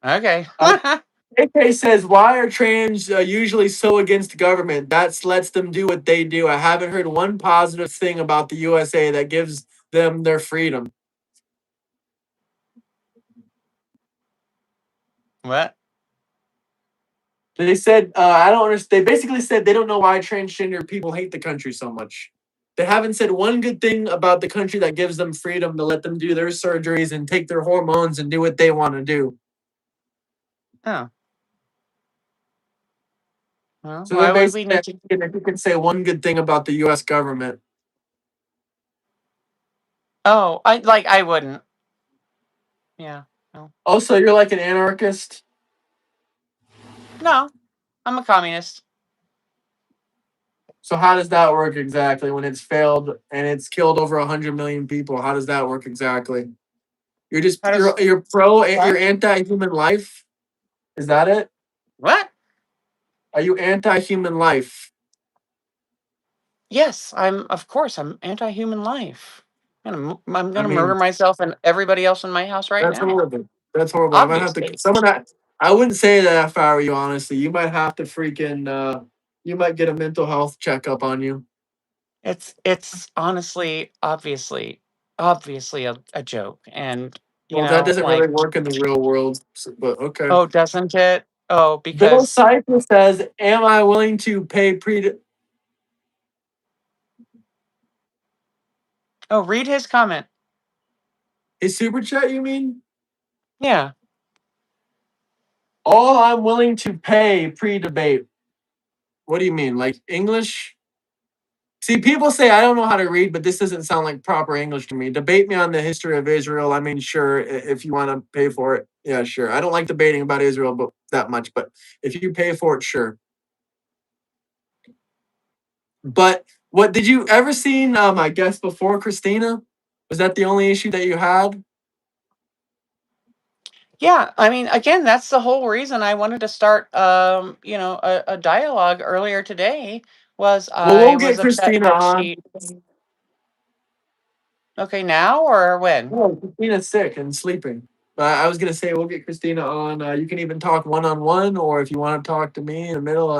okay. I, AK says, "Why are trans usually so against the government? That lets them do what they do. I haven't heard one positive thing about the USA that gives them their freedom." What? They said, "I don't understand." They basically said they don't know why transgender people hate the country so much. They haven't said one good thing about the country that gives them freedom to let them do their surgeries and take their hormones and do what they want to do. Oh, well, So they're why would we basically need to? asking if you can say one good thing about the U.S. government. Oh, I wouldn't. Yeah. No. Also, you're like an anarchist. No, I'm a communist. So how does that work exactly when it's failed and it's killed over 100 million people? How does that work exactly? You're just How does you're pro you're what? anti-human life. Is that it? What? Are you anti-human life? Yes, of course, I'm anti-human life. I'm I gonna murder mean, myself and everybody else in my house right that's now. horrible. That's horrible. I might have to Obviously, someone that I wouldn't say that if I were you. Honestly, you might have to freaking you might get a mental health checkup on you. it's honestly, obviously a joke, and Well, that doesn't like, really work in the real world, but okay. oh, doesn't it? Oh, Bill because Cipher says, "Am I willing to pay pre oh, read his comment. his super chat?" You mean? Yeah. All I'm willing to pay pre-debate. What do you mean? Like English? See, people say I don't know how to read, but this doesn't sound like proper English to me. Debate me on the history of Israel. I mean, sure, if you want to pay for it, yeah, sure. I don't like debating about Israel, but that much. But if you pay for it, sure. But what did you ever seen? I guess before Christina, was that the only issue that you had? Yeah, I mean, again, that's the whole reason I wanted to start, a dialogue earlier today. Was Well, I we'll was get upset Christina that on. she? Okay, now or when? No, Christina's sick and sleeping. But I was gonna say we'll get Christina on. You can even talk one on one, or if you want to talk to me in the middle,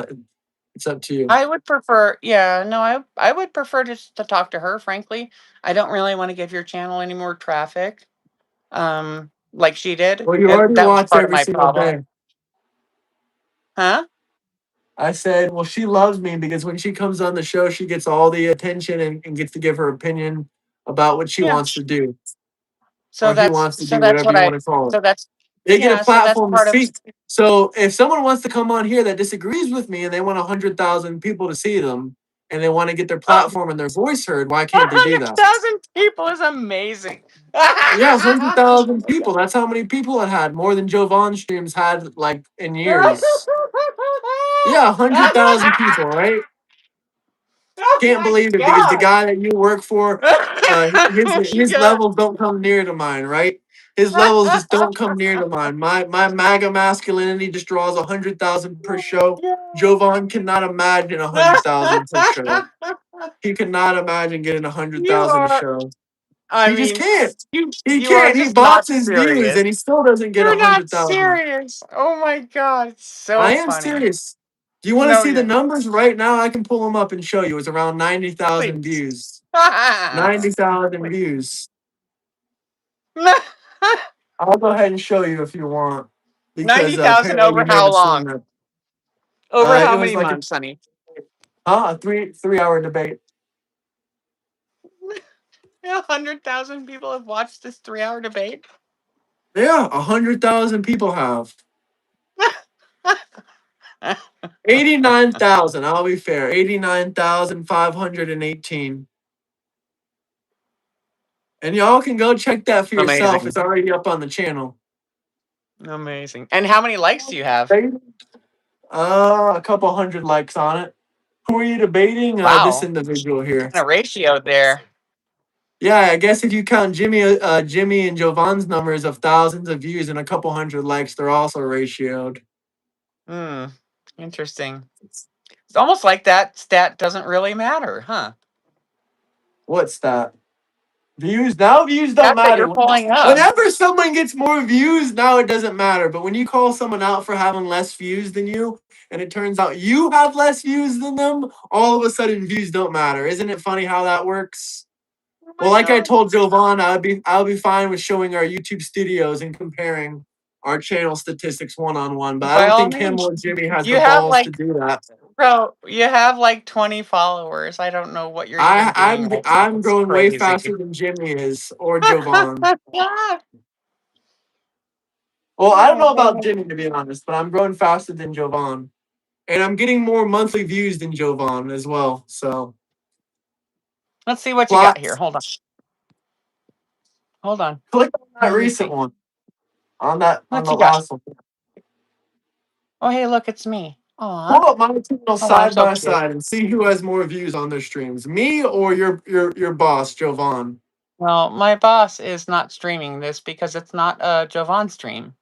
it's up to you. I would prefer, yeah, no, I would prefer to talk to her. Frankly, I don't really want to give your channel any more traffic, like she did. Well, you already That was watch part of every my single problem, day. huh? I said, well, she loves me because when she comes on the show, she gets all the attention and gets to give her opinion about what she Yeah. wants to do So or he that's wants to so do, that's whatever what you I want to call it. so that's They get a yeah. So that's platform to part of. speak. So if someone wants to come on here that disagrees with me and they want 100,000 people to see them and they want to get their Oh, platform and their voice heard, why can't they do that? 100,000 people is amazing. Yeah, 100,000 people. That's how many people it had. More than Jovan streams had like in years. Yeah, 100,000 people, right? Oh Can't my believe it because the god! guy that you work for, his Yeah. levels don't come near to mine, right? His levels just don't come near to mine. My MAGA masculinity just draws 100,000 per show. Jovan cannot imagine 100,000 per show. He cannot imagine getting You 100,000 a are. show. I He just mean, can't. He you are can't. He just not bots his views serious. and he still doesn't get You're not 100,000. serious. Oh my god, it's so I am funny. serious. Do you want to No, see the you're numbers right now? I can pull them up and show you. It's around 90,000 please. views. 90,000 Please. views. I'll go ahead and show you if you want, because 90,000 apparently over you've how never seen long? that. Over It how was many like months, honey? a 3 hour debate. 100,000 people have watched this 3 hour debate. Yeah, 100,000 people have. 89,000. I'll be fair. 89,518. And y'all can go check that for yourself. Amazing. It's already up on the channel. Amazing. And how many likes do you have? A couple hundred likes on it. Who are you debating? This Wow. individual here. Kind of ratio there. Yeah, I guess if you count Jimmy and Jovan's numbers of thousands of views and a couple hundred likes, they're also ratioed. Hmm. Interesting. It's almost like that stat doesn't really matter, huh? What's that? Views now, views don't That's what you're matter. pulling up. Whenever someone gets more views, now it doesn't matter. But when you call someone out for having less views than you, and it turns out you have less views than them, all of a sudden views don't matter. Isn't it funny how that works? Oh Well, my like I god. told Jovan, I'll be fine with showing our YouTube studios and comparing our channel statistics one on one. But I By don't all think him means, or Jimmy has you the have balls to like, do that. bro, you have like 20 followers. I don't know what you're I even doing I'm right now. I'm It's growing way crazy. faster than Jimmy is or Jovan. Well, I don't know about Oh, Jimmy to be honest, but I'm growing faster than Jovan. And I'm getting more monthly views than Jovan as well. So let's see what you got here. plots. Hold on. Hold on. Click on that Let me recent see. one. On What the you got? last one. Oh, hey, look, it's me. Aw. Pull up my channel Oh, I'm side so by cute. side and see who has more views on their streams. Me or your boss, Jovan. Well, my boss is not streaming this because it's not a Jovan stream.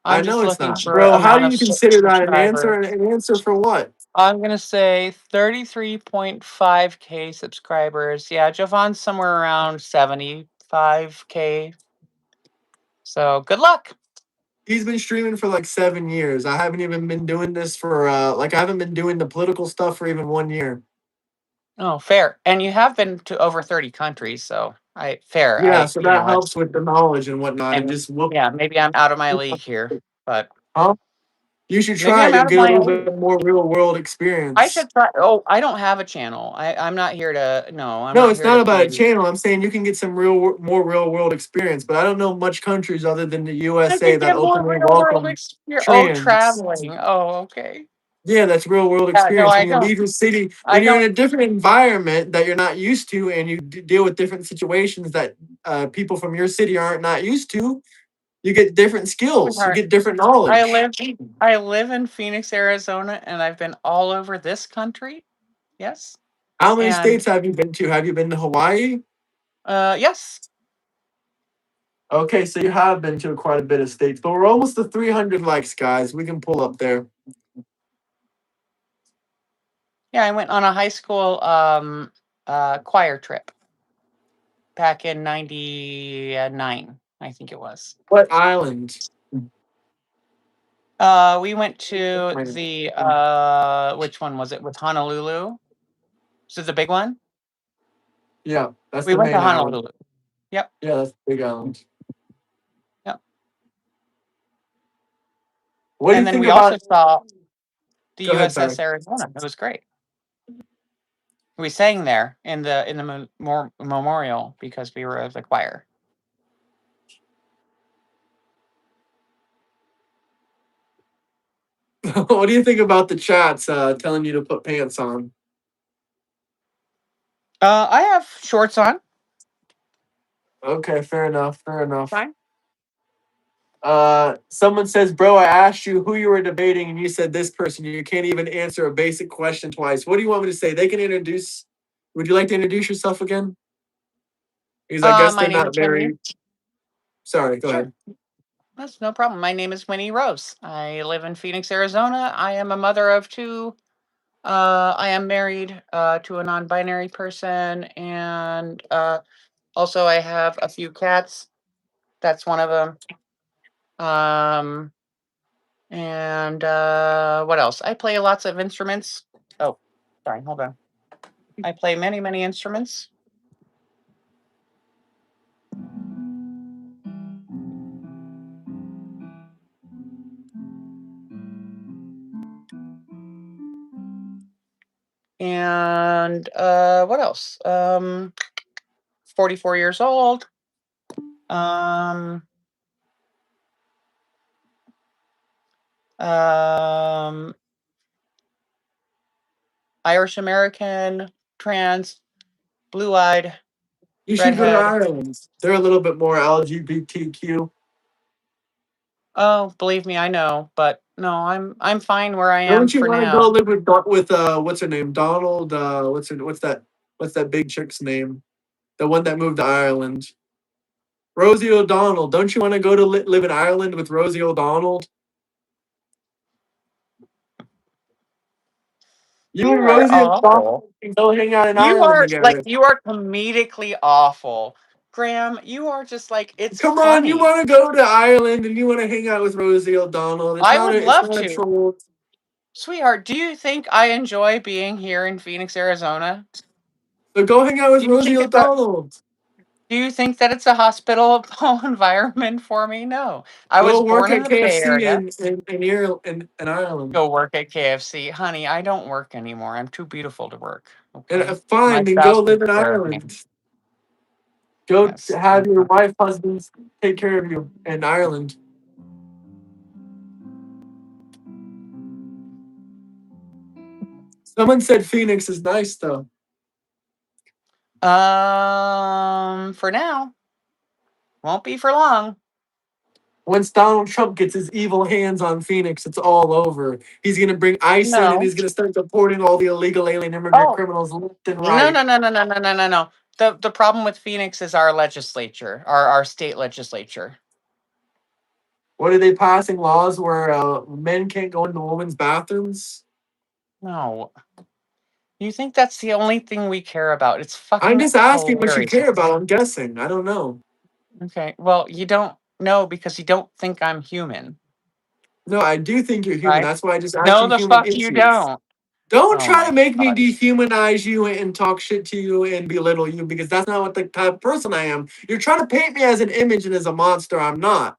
I I'm know just it's looking not. for Bro, how amount do of you consider that an answer? subscribers. An answer for what? I'm going to say 33.5K subscribers. Yeah, Jovan's somewhere around 75K. So good luck. He's been streaming for like 7 years. I haven't even been doing this for like I haven't been doing the political stuff for even 1 year. Oh, fair. And you have been to over 30 countries, so fair. Yeah, so that It's helps with the knowledge and whatnot, and and just whoop. yeah, maybe I'm out of my league here, but Huh? You should maybe try it. I'm You'll out of get a my little league. bit more real world I experience. should try. Oh, I don't have a channel. I'm not here to. No, I'm No, not it's here to not about a play. channel. I'm saying you can get some more real world experience. But I don't know much countries other than the I USA can that get more openly real world welcome experience. Oh, trans. traveling. Oh, okay. Yeah, that's real world No, experience. When I you don't. leave your city, I when you're don't. in a different environment that you're not used to, and you deal with different situations that people from your city aren't not used to, you get different skills. You Sweetheart, get different I knowledge. live. I live in Phoenix, Arizona, and I've been all over this country. Yes, How many and states have you been to? Have you been to Hawaii? yes, Okay, so you have been to quite a bit of states, but we're almost to 300 likes, guys. We can pull up there. yeah. I went on a high school choir trip back in '99. I think it was. What island? We went to the which one was it? With Honolulu. So the big one. Yeah, that's We the went to main island. Honolulu. Yep. Yeah, that's the big island. Yep. What do you And then think we also about? saw the Go ahead, USS sorry. Arizona. It was great. We sang there in the memorial because we were of the choir. What do you think about the chats telling you to put pants on? I have shorts on. Okay, fair enough. Fair enough. Fine. Someone says, "Bro, I asked you who you were debating, and you said this person. You can't even answer a basic question twice. What do you want me to say? They can introduce. Would you like to introduce yourself again? Because I guess My they're name not is Winnie. very. Sorry, go Sure. ahead. That's no problem. My name is Winnie Rose. I live in Phoenix, Arizona. I am a mother of two. I am married to a non-binary person, and also I have a few cats. That's one of them. Um, and what else? I play lots of instruments. Oh, sorry. Hold on. I play many, many instruments. And what else? 44 years old. Um, um, Irish American, trans, blue eyed, You should go to redhead. Ireland. They're a little bit more LGBTQ. Oh, believe me, I know, but no, I'm fine where I am Don't you for want to go now. live with what's her name? Donald. What's that big chick's name? The one that moved to Ireland. Rosie O'Donnell. Don't you want to go to live in Ireland with Rosie O'Donnell? You You and are Rosie awful. O'Donnell can go hang out in Ireland together. You are comedically awful. Graham, you are just like, it's Come on, you funny. want to go to Ireland and you want to hang out with Rosie O'Donnell. I would It's love not a to. troll. Sweetheart, do you think I enjoy being here in Phoenix, Arizona? So go hang out with Do you Rosie think it's a O'Donnell. do you think that it's a hospitable environment for me? No. I was Go work born in at the Bay KFC Area. in Ireland. Go work at KFC. Honey, I don't work anymore. I'm too beautiful to work. And Okay. My fine, then go spouse live takes in care of me. Ireland. Go Yes. have your wife, husbands take care of you in Ireland. Someone said Phoenix is nice though. For now. Won't be for long. Once Donald Trump gets his evil hands on Phoenix, it's all over. He's gonna bring ICE in and No. he's gonna start deporting all the illegal alien immigrant Oh, criminals left and no, right. no, no, no, no, no, no, no, no. The problem with Phoenix is our legislature, our state legislature. What are they passing laws where men can't go into women's bathrooms? No. You think that's the only thing we care about? It's I'm fucking just asking what you hilarious. care about. I'm guessing. I don't know. Okay. Well, you don't know because you don't think I'm human, No, I do think you're human. right? That's why I just asked No, you the human fuck you issues. don't. Don't Oh try my to make me god. dehumanize you and talk shit to you and belittle you because that's not what the type of person I am. You're trying to paint me as an image and as a monster. I'm not.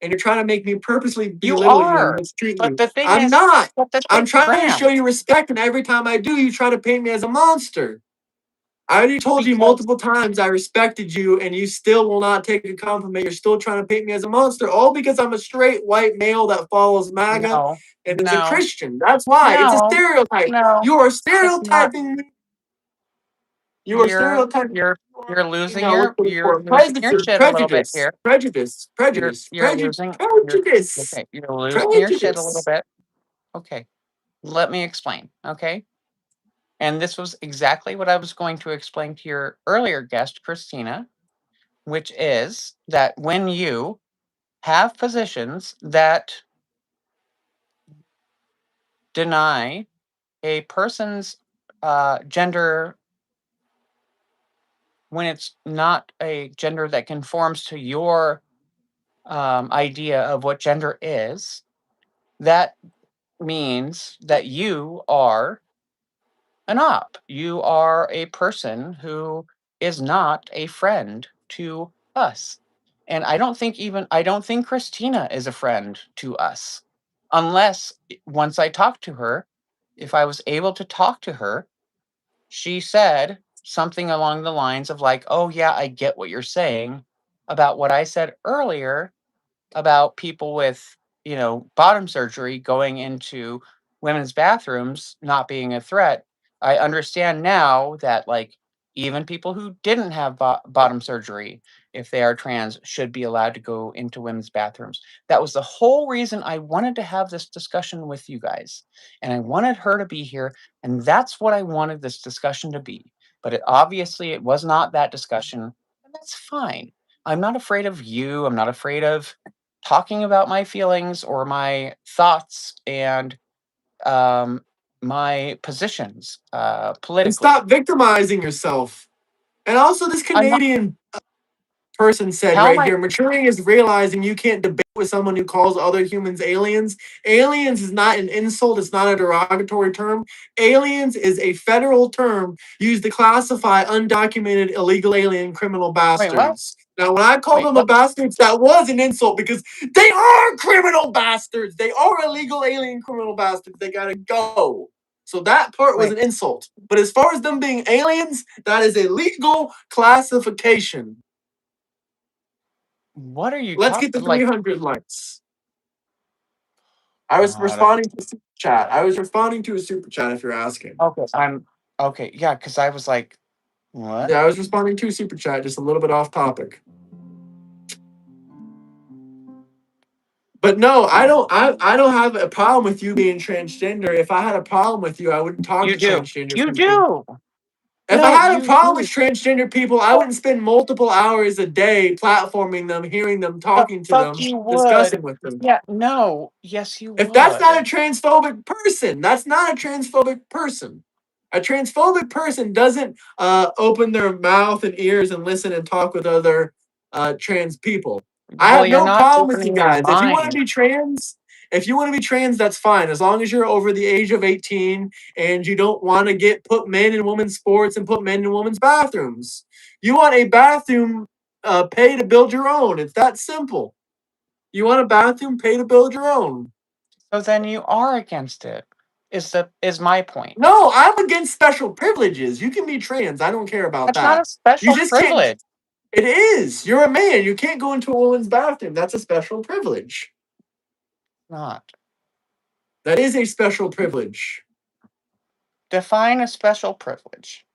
And you're trying to make me purposely You belittle you and are. mistreat But you. the thing I'm is, not. but the I'm thing, trying to show Graham, you respect, and every time I do, you try to paint me as a monster. I already told you because multiple times I respected you, and you still will not take a compliment. You're still trying to paint me as a monster, all because I'm a straight white male that follows MAGA no, and is a no, Christian. That's why. It's a no, stereotype. no, You are it's not. stereotyping me. You are You're stereotyping you're you are you're a losing female your looking you're for losing your prejudice, shit a little bit prejudice, here. prejudice, You're prejudice, you're prejudice, losing you're prejudice, okay. You're losing your shit a little prejudice. bit. Okay, let me explain. Okay, and this was exactly what I was going to explain to your earlier guest, Christina, which is that when you have positions that deny a person's gender when it's not a gender that conforms to your idea of what gender is, that means that you are an op. You are a person who is not a friend to us. And I don't think Christina is a friend to us. Unless once I talk to her, if I was able to talk to her, she said something along the lines of like, "Oh yeah, I get what you're saying about what I said earlier about people with, bottom surgery going into women's bathrooms not being a threat. I understand now that like even people who didn't have bottom surgery, if they are trans, should be allowed to go into women's bathrooms. That was the whole reason I wanted to have this discussion with you guys. And I wanted her to be here. And that's what I wanted this discussion to be. But it was not that discussion. And that's fine. I'm not afraid of you. I'm not afraid of talking about my feelings or my thoughts and um, my positions And politically. stop victimizing yourself. And also, this I'm not. Canadian person said How am right I? here, maturing is realizing you can't debate with someone who calls other humans aliens. Aliens is not an insult, it's not a derogatory term. Aliens is a federal term used to classify undocumented illegal alien criminal Wait, what? bastards. Now, when I called Wait, them a what? bastards, that was an insult because they are criminal bastards. They are illegal alien criminal bastards. They gotta go. So that part was Wait, an insult. But as far as them being aliens, that is a legal classification. what are you Let's get talking? the Like, 300 likes. I was God. responding to a super chat. I was responding to a super chat if you're asking. Okay, I'm okay. Yeah, because I was like, what? Yeah, I was responding to a super chat, just a little bit off topic. But no, I don't have a problem with you being transgender. If I had a problem with you, I wouldn't talk You to do. transgender You people. do. If I No, had a you problem with do. transgender people, I wouldn't spend multiple hours a day platforming them, hearing them, The talking to fuck them, you would. discussing with them. Yeah. No. Yes, you If that's not a would. transphobic person, that's not a transphobic person. A transphobic person doesn't open their mouth and ears and listen and talk with other trans people. I Well, have you're no not problem with you opening your guys. If you want to mind. be trans, if you want to be trans, that's fine. As long as you're over the age of 18 and you don't want to get put men in women's sports and put men in women's bathrooms. You want a bathroom, pay to build your own. It's that simple. You want a bathroom, pay to build your own. So then you are against it. Is my point. No, I'm against special privileges. You can be trans. I don't care about That's not a that. You special just can't. privilege. It is. You're a man. You can't go into a woman's bathroom. That's a special privilege. Not. That is a special privilege. Define a special privilege.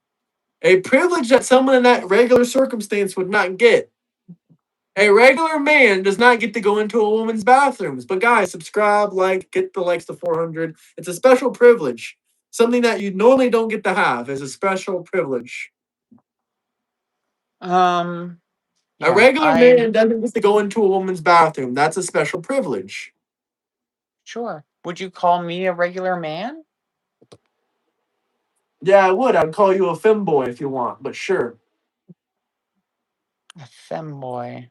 A privilege that someone in that regular circumstance would not get. A regular man does not get to go into a woman's bathrooms. But guys, subscribe, like, get the likes to 400. It's a special privilege. Something that you normally don't get to have is a special privilege. Um, A yeah, regular man doesn't get to go into a woman's bathroom. That's a special privilege. sure. Would you call me a regular man? Yeah, I would. I'd call you a femboy if you want, but sure. A femboy.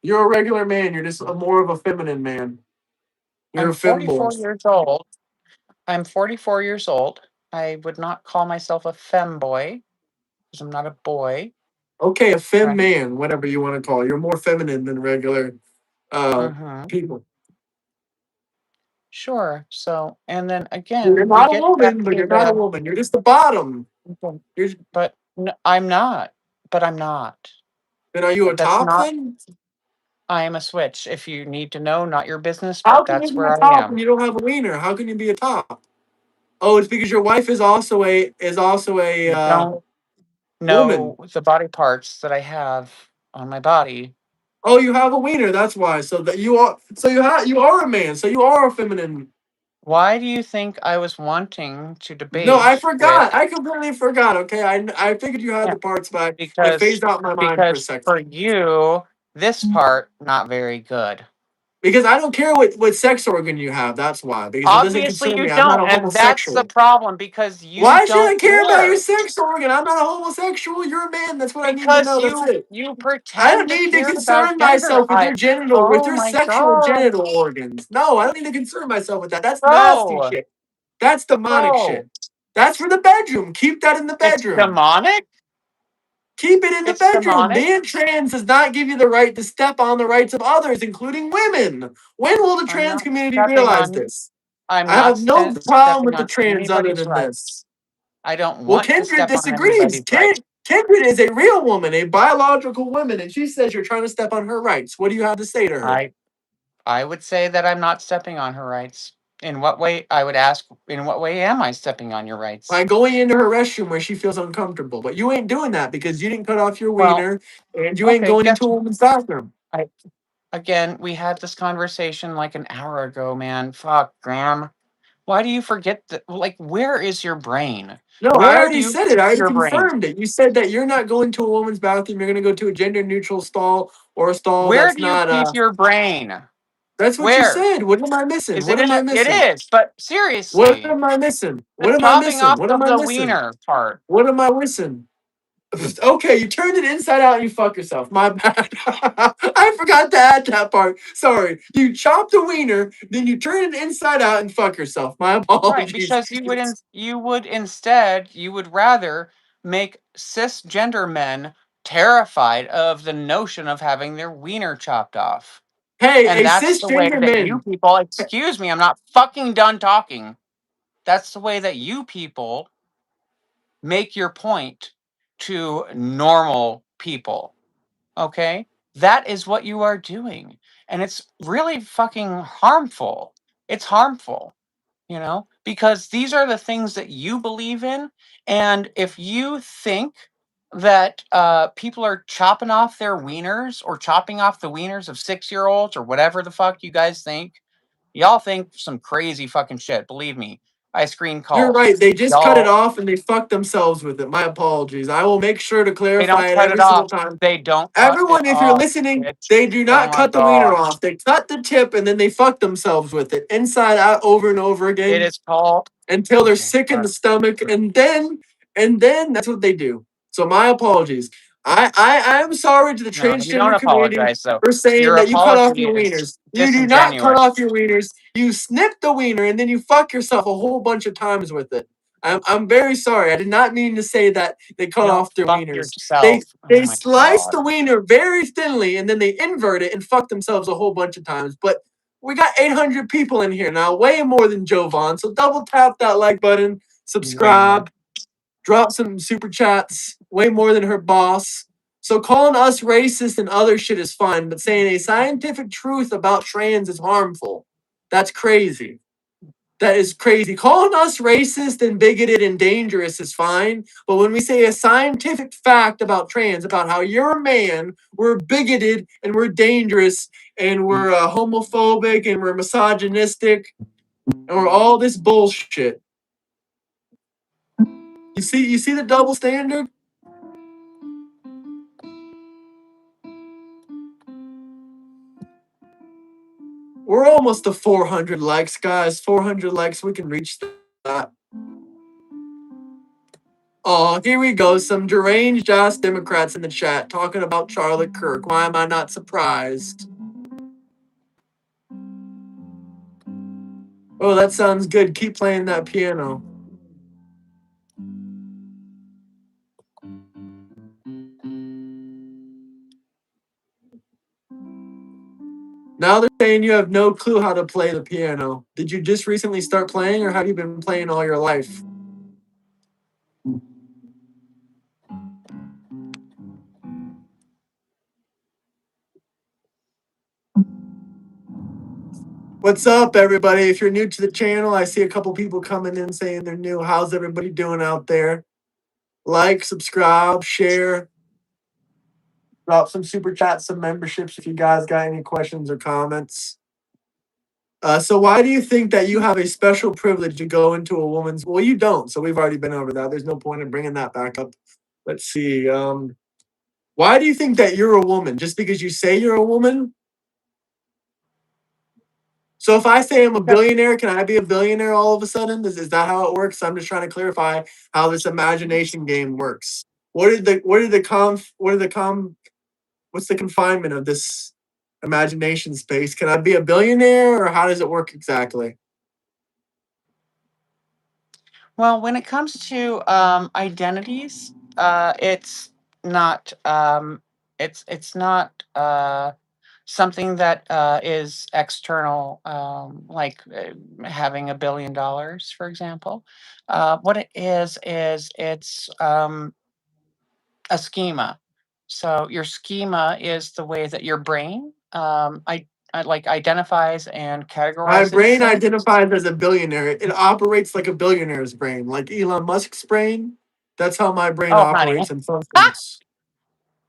You're a regular man. You're just more of a feminine man. You're I'm a femboy. 44 years old. I'm 44 years old. I would not call myself a femboy because I'm not a boy, Okay, a fem right? man, whatever you want to call it. You're more feminine than regular uh, Mm-hmm. people. Sure. So, and then You're again, we not a get back woman, but to you're not a the, woman. You're just the bottom. You're, but I'm not. But I'm not. then are you a That's top not. then? I am a switch. If you need to know, not your business, How but can you that's be a where I top when am. you don't have a wiener? How can you be a top? Oh, it's because your wife is also a You don't woman. know the body parts that I have on my body. Oh, you have a wiener. That's why. So that you are. So you are a man. So you are a feminine. Why do you think I was wanting to No, I debate with? forgot. I completely forgot. Okay, I figured you had Yeah, the parts, but it because phased out my mind for a because second. for you, this part not very good. Because I don't care what sex organ you have. That's why. Because it doesn't Obviously, concern you me. I'm not don't, a and that's the homosexual. problem because you Why should I don't care about your care. sex organ? I'm not a homosexual. You're a man. That's what I need to Because know. That's it. you I don't pretend to need to care about concern gender. myself with your genital, with Oh your my sexual god, genital organs. No, I don't need to concern myself with that. That's nasty bro, shit. That's demonic bro, shit. That's for the bedroom. Keep that in the it's bedroom. demonic. Keep it in the It's bedroom. demonic. Being trans does not give you the right to step on the rights of others, including women. When will the I'm trans not community stepping realize on. this? I'm I not have no problem stepping with the on trans other anybody's than rights. this. I don't Well, want to Kindred step on disagrees. anybody's rights. Kindred is a real woman, a biological woman, and she says you're trying to step on her rights. What do you have to say to her? I I would say that I'm not stepping on her rights. In what way? I would ask. In what way am I stepping on your rights? By going into her restroom where she feels uncomfortable. But you ain't doing that because you didn't cut off your Well, wiener and you ain't okay. going Guess into a woman's bathroom. I again. We had this conversation like an hour ago, man. Fuck, Graham. Why do you forget that? Like, where is your brain? No, I Where do already you said it. I keep already your brain? confirmed it. You said that you're not going to a woman's bathroom. You're going to go to a gender neutral stall or a stall Where that's do you not. keep your brain? That's what you Where said. What am I missing? is it What in am I it? It missing? is. But What seriously, am I missing? the What am I chopping missing? off What am of I the missing? wiener part. What am I missing? Okay, you turned it inside out and you fuck yourself. My bad. I forgot to add that part. Sorry. You chop the wiener, then you turn it inside out and fuck yourself. My Right, apologies. because you would instead you would rather make cisgender men terrified of the notion of having their wiener chopped off. Hey, And a that's the way cisgender that you man. people, excuse me, I'm not fucking done talking. That's the way that you people make your point to normal people. Okay? That is what you are doing. And it's really fucking harmful. It's harmful, because these are the things that you believe in. And if you think that people are chopping off their wieners or chopping off the wieners of 6 year olds or whatever the fuck you guys think, y'all think some crazy fucking shit. Believe me, I screen You're calls. right. They just cut it Y'all, off and they fucked themselves with it. My apologies. I will make sure to they don't clarify it cut it every single off. time. They don't cut it Everyone, if you're off. listening, It's, they do oh not my cut the wiener God. off. They cut the tip and then they fuck themselves with it inside out over and over It again. is called until they're Okay. sick in the stomach, and then that's what they do. So my apologies. I'm sorry to the No, you don't transgender community apologize, though. for saying Your that you cut off apology your is wieners. You do not cut disingenuous. off your wieners. You snip the wiener and then you fuck yourself a whole bunch of times with it. I'm very sorry. I did not mean to say that they cut You don't off their fuck wieners. yourself. They Oh my slice god. the wiener very thinly and then they invert it and fuck themselves a whole bunch of times. But we got 800 people in here now, way more than Jovan. So double tap that like button, Way more. subscribe, drop some super chats, way more than her boss. So calling us racist and other shit is fine, but saying a scientific truth about trans is harmful. That's crazy. That is crazy. Calling us racist and bigoted and dangerous is fine, but when we say a scientific fact about trans, about how you're a man, we're bigoted and we're dangerous and we're homophobic and we're misogynistic and we're all this bullshit. You see the double standard? We're almost to 400 likes, guys. 400 likes, we can reach that. Oh, here we go. Some deranged ass Democrats in the chat talking about Charlotte Kirk. Why am I not surprised? Oh, that sounds good. Keep playing that piano. Now they're saying you have no clue how to play the piano. Did you just recently start playing or have you been playing all your life? What's up, everybody? If you're new to the channel, I see a couple people coming in saying they're new. How's everybody doing out there? Like, subscribe, share, drop some super chats, some memberships if you guys got any questions or comments. So why do you think that you have a special privilege to go into a woman's? Well, you don't. So we've already been over that. There's no point in bringing that back up. Let's see. Why do you think that you're a woman? Just because you say you're a woman? So if I say I'm a Because billionaire, can I be a billionaire all of a sudden? Is that how it works? I'm just trying to clarify how this imagination game works. What's the confinement of this imagination space? Can I be a billionaire or how does it work exactly? well, when it comes to identities, it's not it's not something that is external, like having $1 billion, for example. What it is it's a schema. So your schema is the way that your brain I like identifies and My categorizes brain things. identifies as a billionaire. It operates like a billionaire's brain, like Elon Musk's brain. That's how my brain Oh, honey, operates and functions.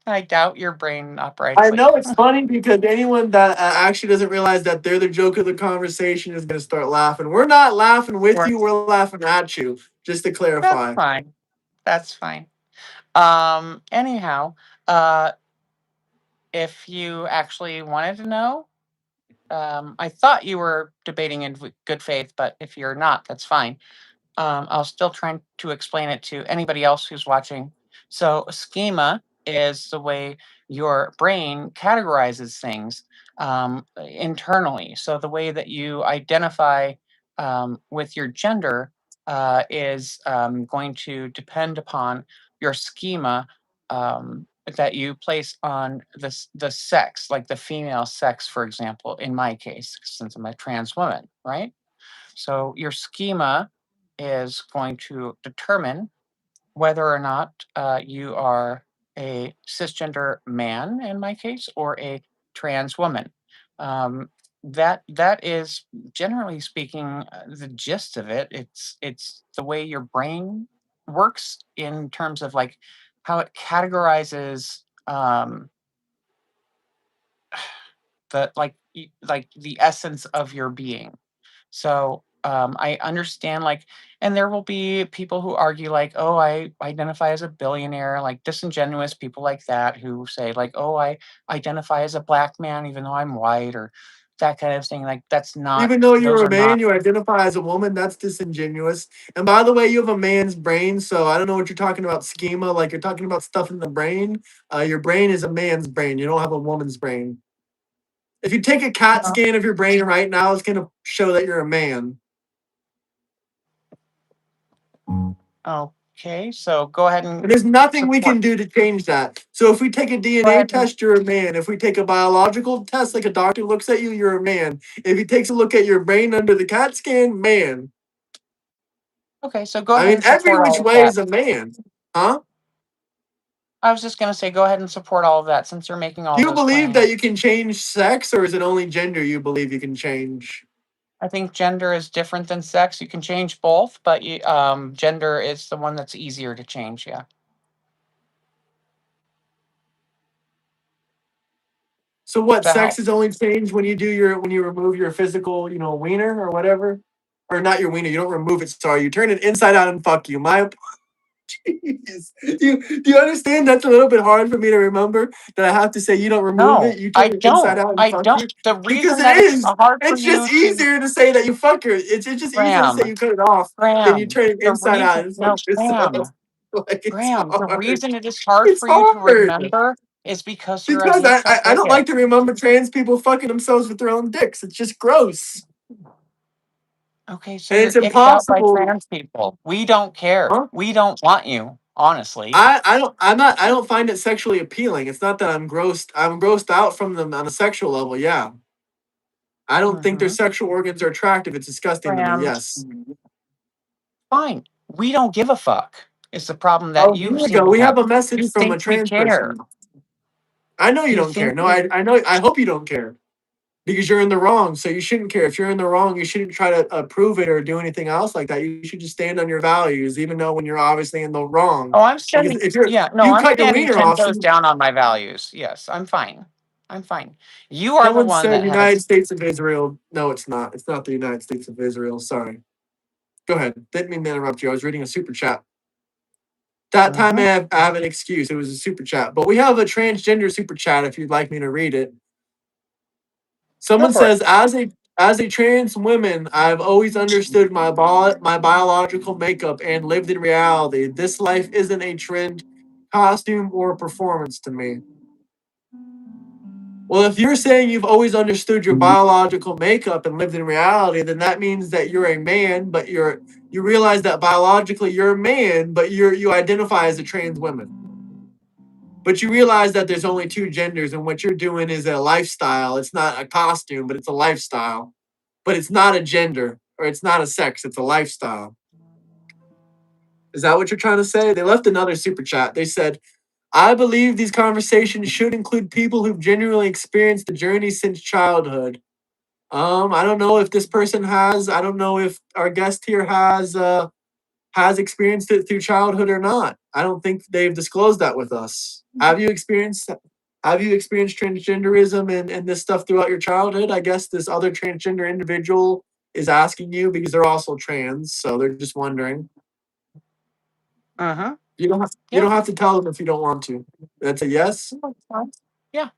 I doubt your brain operates I like know it's funny because anyone that actually doesn't realize that they're the joke of the conversation is going to start laughing. We're not laughing with yours. you, we're laughing at you, just to That's clarify. fine. That's fine. Anyhow, uh, if you actually wanted to know, I thought you were debating in good faith, but if you're not, that's fine. I'll still try to explain it to anybody else who's watching. So, a schema is the way your brain categorizes things internally. So, the way that you identify with your gender is going to depend upon your schema that you place on the sex, like the female sex, for example, in my case, since I'm a trans woman, right? So your schema is going to determine whether or not you are a cisgender man, in my case, or a trans woman. Um, that is generally speaking the gist of it. It's the way your brain works in terms of like how it categorizes the like the essence of your being. So I understand, like, and there will be people who argue, like, oh, I identify as a billionaire, like disingenuous people like that who say, like, oh, I identify as a black man even though I'm white, or that kind of thing. Like that's not; Even though those you're a are not. man, you identify as a woman. That's disingenuous. And by the way, you have a man's brain, so I don't know what you're talking about schema. Like you're talking about stuff in the brain. Your brain is a man's brain. You don't have a woman's brain. If you take a CAT No. scan of your brain right now, it's gonna show that you're a man. Okay, so go ahead and And there's nothing we support. can do to change that. So if we take a Go DNA ahead and test, you're a man. If we take a biological test, like a doctor looks at you, you're a man. If he takes a look at your brain under the CAT scan, man. okay, so go I ahead mean, and every support which all of way that. is a man. Huh? I was just gonna say, go ahead and support all of that since you're making all Do you those believe that claims. you can change sex, or is it only gender you believe you can change? I think gender is different than sex. You can change both, but gender is the one that's easier to change. Yeah. So what? That Sex help. is only changed when you do your when you remove your physical, wiener or whatever, or not your wiener. You don't remove it. Sorry, you turn it inside out and fuck you. My apologies. Do you understand? That's a little bit hard for me to remember. That I have to say you don't remove No, it. You I turn it inside don't. out and I fuck don't. you The because reason it that it's is. hard for It's just you to easier to say that you fuck her. It's just easier to say Graham, you cut it off than you Graham, turn it the inside out reason and fuck no, yourself. Graham, Like it's Graham, the hard. reason it is hard It's for you to hard. remember is because you're a Because I don't bigot. like to remember trans people fucking themselves with their own dicks. It's just gross. Okay, so And you're it's icked out by impossible. trans people. We don't care. Huh? We don't want you, honestly. I don't find it sexually appealing. It's not that I'm grossed out from them on a sexual level, yeah. I don't think their Mm-hmm. sexual organs are attractive. It's disgusting to me, Graham, yes. fine. We don't give a fuck. It's the problem that Oh, you here we seem go. to We have. have a message You from a think we trans care. person. I know you You don't care. think No, we I know I hope you don't care. Because you're in the wrong, so you shouldn't care. If you're in the wrong, you shouldn't try to prove it or do anything else like that. You should just stand on your values, even though when you're obviously in the wrong. Oh, I'm Because standing. if you're Yeah, no, you I'm cut your standing wiener 10 off, toes down on my values. Yes, I'm fine. I'm fine. You are the someone one said that United has. States of Israel. No, it's not. It's not the United States of Israel. Sorry. Go ahead. Didn't mean to interrupt you. I was reading a super chat. That time Mhm. I have an excuse. It was a super chat. But we have a transgender super chat if you'd like me to read it. Go Someone for it. says, as a trans woman, I've always understood my biological makeup and lived in reality. This life isn't a trend, costume, or performance to me. Well, if you're saying you've always understood your biological makeup and lived in reality, then that means that you're a man, but you realize that biologically you're a man, but you identify as a trans woman. But you realize that there's only two genders, and what you're doing is a lifestyle. It's not a costume, but it's a lifestyle. But it's not a gender or it's not a sex. It's a lifestyle. Is that what you're trying to say? They left another super chat. They said, I believe these conversations should include people who've genuinely experienced the journey since childhood. I don't know if this person has. I don't know if our guest here has experienced it through childhood or not. I don't think they've disclosed that with us. Have you experienced transgenderism and this stuff throughout your childhood? I guess this other transgender individual is asking you because they're also trans, so they're just wondering. Uh-huh. You Yeah. don't have to tell them if you don't want to. That's a yes. No, it's fine. Yeah,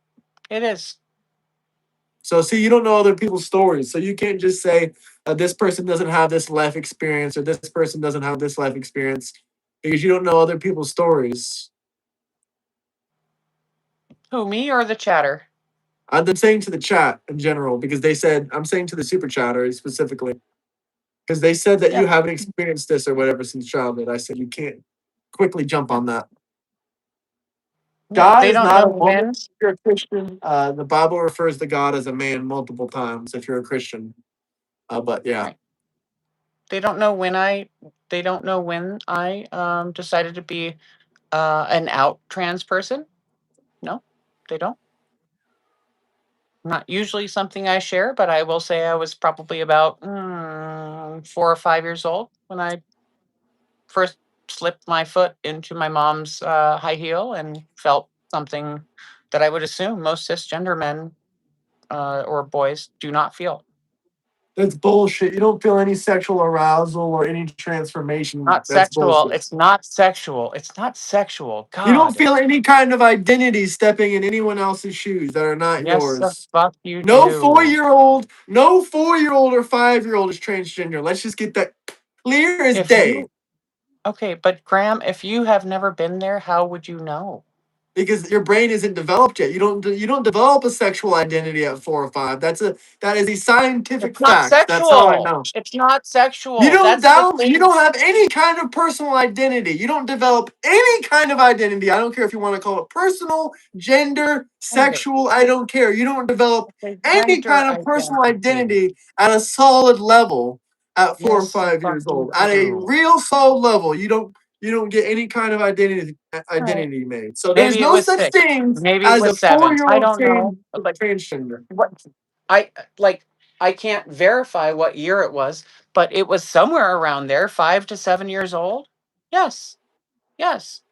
it is. So see, you don't know other people's stories, so you can't just say this person doesn't have this life experience or this person doesn't have this life experience because you don't know other people's stories. Who, me or the chatter? I've been saying to the chat in general because they said I'm saying to the super chatters specifically because they said that Yeah. you haven't experienced this or whatever since childhood. I said you can't quickly jump Yeah. on that. Yeah. God They is don't not know a woman. when. If you're a Christian, the Bible refers to God as a man multiple times. If you're a Christian, but yeah, Right. They don't know when I decided to be an out trans person. No, they don't. Not usually something I share, but I will say I was probably about 4 or 5 years old when I first slipped my foot into my mom's high heel and felt something that I would assume most cisgender men or boys do not feel. That's bullshit. You don't feel any sexual arousal or any transformation. Not That's sexual. bullshit. It's not sexual. It's not sexual. You don't God. feel any kind of identity stepping in anyone else's shoes that are not Yes, the yours. fuck you No do. 4 year old, no 4 year old or 5 year old is transgender. Let's just get that clear as If day. you Okay, but Graham, if you have never been there, how would you know? Because your brain isn't developed yet. You don't develop a sexual identity at 4 or 5. That is a scientific It's not fact. That's how I sexual. know. It's not You sexual. don't That's the doubt. You thing. don't have any kind of personal identity. You don't develop any kind of identity. I don't care if you want to call it personal, gender, Okay. sexual. I don't care. You don't develop Okay, any gender kind of personal identity. identity at a solid level at four or Yes, the five fuck years you old. At a do. real solid level, you don't get any kind of All right. identity made. So there's Maybe it no was such 6. thing Maybe it as a was 7. four-year I old don't know. Like transgender. what I like I can't verify what year it was, but it was somewhere around there, 5 to 7 years old. Yes. Yes.